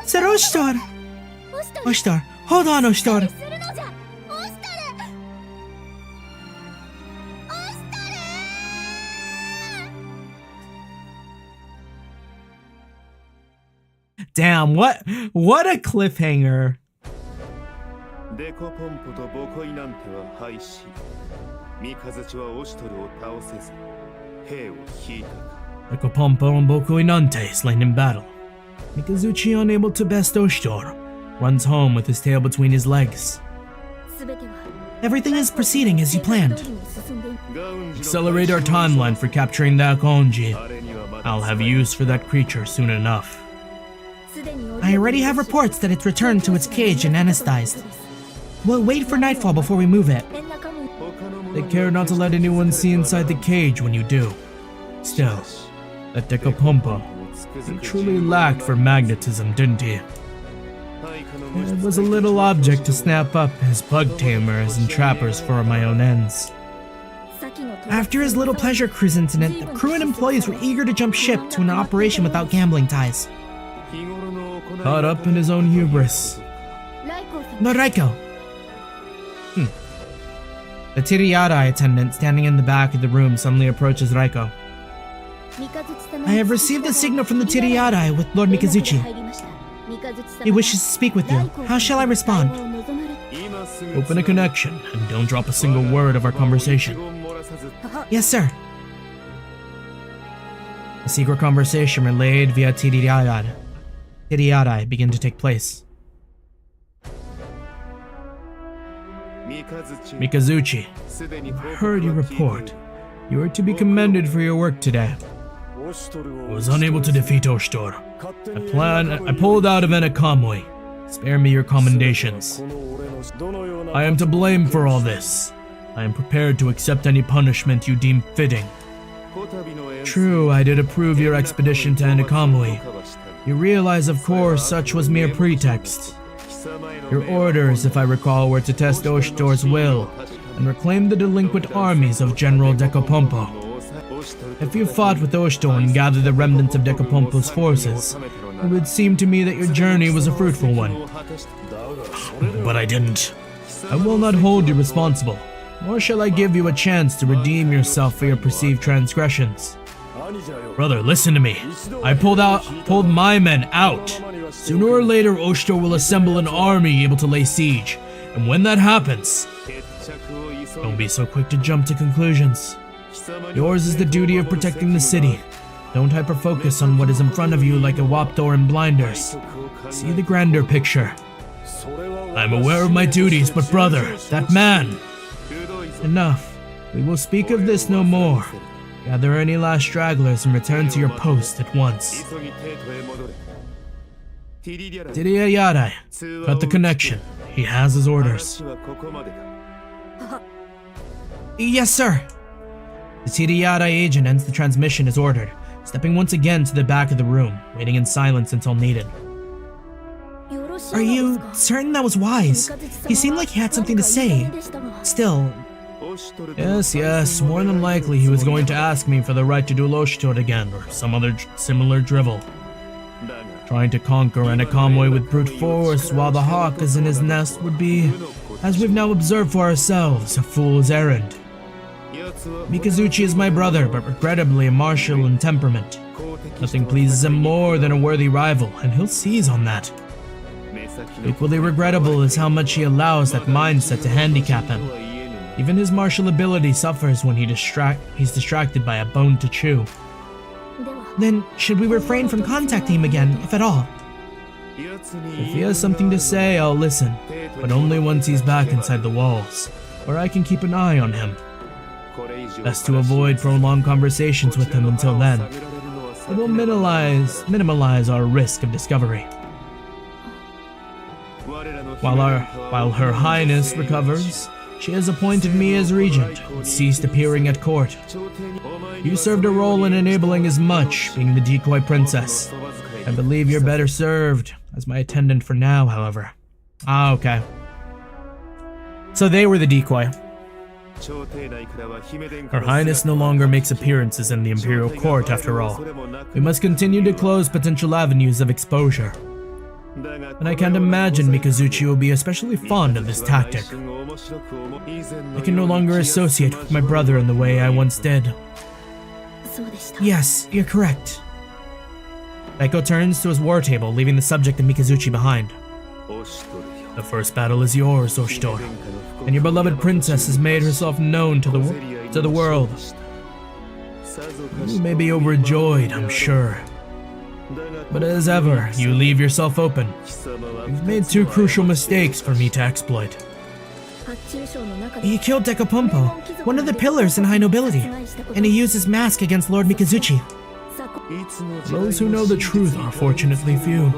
Sir Oshtor! Oshtor, hold on, Oshtor! Damn, what a cliffhanger. デコポンポとボコイなんては廃止。三日月はオシトルを倒せず、兵を引いたか。 Ekopompo and Bokuinante slain in battle. Mikazuchi, unable to best Oshtor, runs home with his tail between his legs. Everything is proceeding as you planned. Accelerate our timeline for capturing that Akonji. I'll have use for that creature soon enough. I already have reports that it's returned to its cage and anesthetized. We'll wait for nightfall before we move it. Take care not to let anyone see inside the cage when you do. Still, that Decapumpo, he truly lacked for magnetism, didn't he? It was a little object to snap up his bug tamers and trappers for my own ends. After his little pleasure cruise incident, the crew and employees were eager to jump ship to an operation without gambling ties. Caught up in his own hubris. But Raiko. The Tiriyarai attendant standing in the back of the room suddenly approaches Raiko. I have received a signal from the Tiriyarai with Lord Mikazuchi. He wishes to speak with you. How shall I respond? Open a connection and don't drop a single word of our conversation. Yes, sir. A secret conversation relayed via Tiriyarai begin to take place. Mikazuchi, I've heard your report. You are to be commended for your work today. I was unable to defeat Oshtor. I pulled out of Enakamui. Spare me your commendations. I am to blame for all this. I am prepared to accept any punishment you deem fitting. True, I did approve your expedition to Enakamui. You realize, of course, such was mere pretext. Your orders, if I recall, were to test Oshtor's will and reclaim the delinquent armies of General Decapumpo. If you fought with Oshtor and gathered the remnants of Decapumpo's forces, it would seem to me that your journey was a fruitful one. But I didn't. I will not hold you responsible, nor shall I give you a chance to redeem yourself for your perceived transgressions. Brother, listen to me. I pulled my men out. Sooner or later, Oshtor will assemble an army able to lay siege, and when that happens, don't be so quick to jump to conclusions. Yours is the duty of protecting the city. Don't hyper-focus on what is in front of you like a waptor in blinders. See the grander picture. I'm aware of my duties, but brother, that man... Enough. We will speak of this no more. Gather any last stragglers and return to your post at once. Tiriyarai, cut the connection. He has his orders. Yes, sir. The Tiriyarai agent ends the transmission as ordered, stepping once again to the back of the room, waiting in silence until needed. Are you certain that was wise? He seemed like he had something to say. Still... Yes, more than likely he was going to ask me for the right to duel Oshtor again, or some other similar drivel. Trying to conquer Enakamui with brute force while the hawk is in his nest would be, as we've now observed for ourselves, a fool's errand. Mikazuchi is my brother, but regrettably a martial in temperament. Nothing pleases him more than a worthy rival, and he'll seize on that. Equally regrettable is how much he allows that mindset to handicap him. Even his martial ability suffers when he's distracted by a bone to chew. Then, should we refrain from contacting him again, if at all? If he has something to say, I'll listen, but only once he's back inside the walls, where I can keep an eye on him. Best to avoid prolonged conversations with him until then. It will minimize our risk of discovery. While Her Highness recovers, she has appointed me as regent and ceased appearing at court. You served a role in enabling as much, being the decoy princess. I believe you're better served as my attendant for now, however. Ah, okay. So they were the decoy. Her Highness no longer makes appearances in the Imperial Court, after all. We must continue to close potential avenues of exposure. And I can't imagine Mikazuchi will be especially fond of this tactic. I can no longer associate with my brother in the way I once did. Yes, you're correct. Raiko turns to his war table, leaving the subject of Mikazuchi behind. The first battle is yours, Oshtor, and your beloved princess has made herself known to the world. You may be overjoyed, I'm sure. But as ever, you leave yourself open. You've made two crucial mistakes for me to exploit. He killed Decapumpo, one of the pillars in high nobility, and he used his mask against Lord Mikazuchi. Those who know the truth are fortunately few.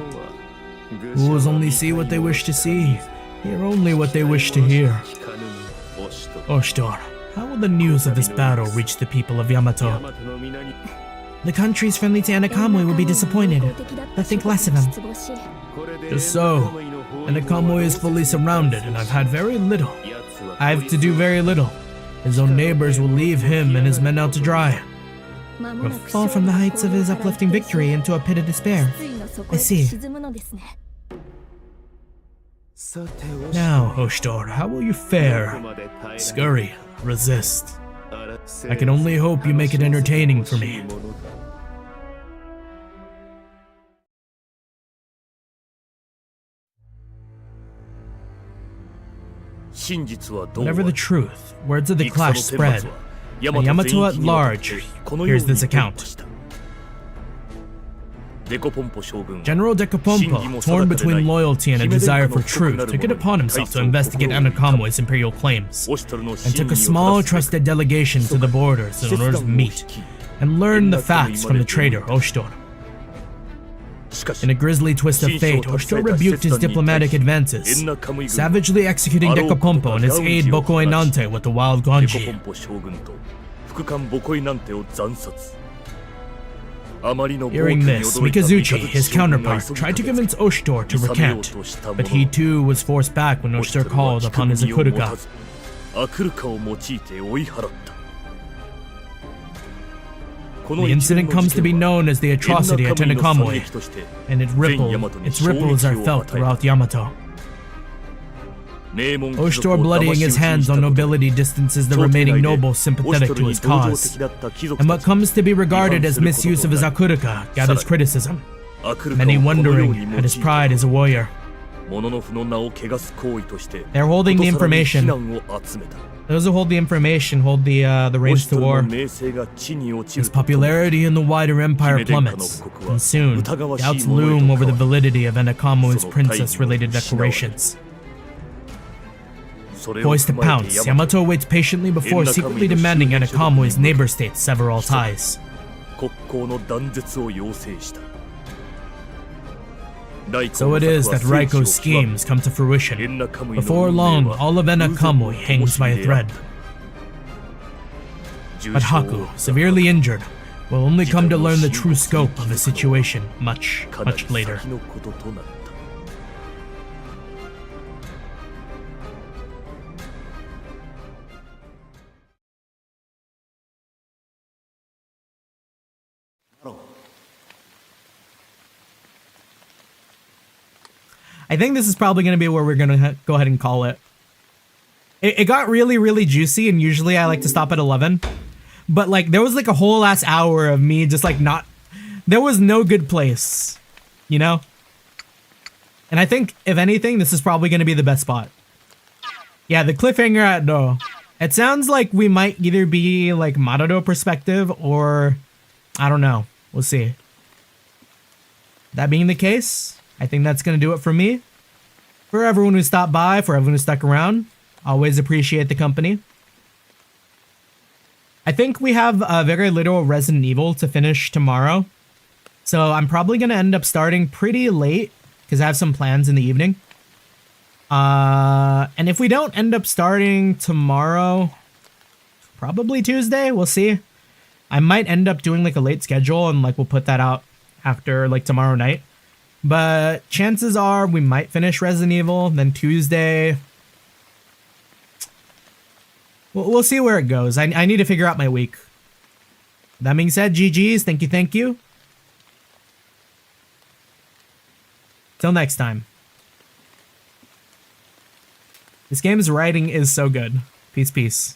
Fools only see what they wish to see, hear only what they wish to hear. Oshtor, how will the news of this battle reach the people of Yamato? The countries friendly to Anakamui will be disappointed. They'll think less of him. Just so. Anakamui is fully surrounded, and I've had very little. I have to do very little. His own neighbors will leave him and his men out to dry. Will fall from the heights of his uplifting victory into a pit of despair. I see. Now, Oshtor, how will you fare? Scurry, resist. I can only hope you make it entertaining for me. Whatever the truth, words of the clash spread, and Yamato at large hears this account. General Dekapompo, torn between loyalty and a desire for truth, took it upon himself to investigate Anakamui's imperial claims, and took a small trusted delegation to the borders in order to meet and learn the facts from the traitor Oshtor. In a grisly twist of fate, Oshtor rebuked his diplomatic advances, savagely executing Dekapompo and his aide Bokoi Nante with the wild Gonji. Hearing this, Mikazuchi, his counterpart, tried to convince Oshtor to recant, but he too was forced back when Oshtor called upon his Akuruka. The incident comes to be known as the atrocity at Anakamui, and its ripples are felt throughout Yamato. Oshtor bloodying his hands on nobility distances the remaining nobles sympathetic to his cause, and what comes to be regarded as misuse of his Akuruka gathers criticism, many wondering at his pride as a warrior. They're holding the information. Those who hold the information hold the reins to war. His popularity in the wider empire plummets, and soon, doubts loom over the validity of Anakamui's princess-related declarations. Poised to pounce, Yamato waits patiently before secretly demanding Anakamui's neighbor states sever all ties. So it is that Raiko's schemes come to fruition. Before long, all of Anakamui hangs by a thread. But Haku, severely injured, will only come to learn the true scope of the situation much, much later. I think this is probably going to be where we're going to go ahead and call it. It got really, really juicy, and usually I like to stop at 11. But, like, there was, like, a whole last hour of me just, like, not... There was no good place, you know? And I think, if anything, this is probably going to be the best spot. Yeah, the cliffhanger at Do. It sounds like we might either be, like, Marudo perspective, or... I don't know. We'll see. That being the case... I think that's going to do it for me. For everyone who stopped by, for everyone who stuck around, always appreciate the company. I think we have very little Resident Evil to finish tomorrow. So I'm probably going to end up starting pretty late because I have some plans in the evening. And if we don't end up starting tomorrow, probably Tuesday, we'll see. I might end up doing like a late schedule and like we'll put that out after like tomorrow night. But chances are we might finish Resident Evil, then Tuesday. We'll see where it goes. I need to figure out my week. That being said, GG's, thank you. Till next time. This game's writing is so good. Peace.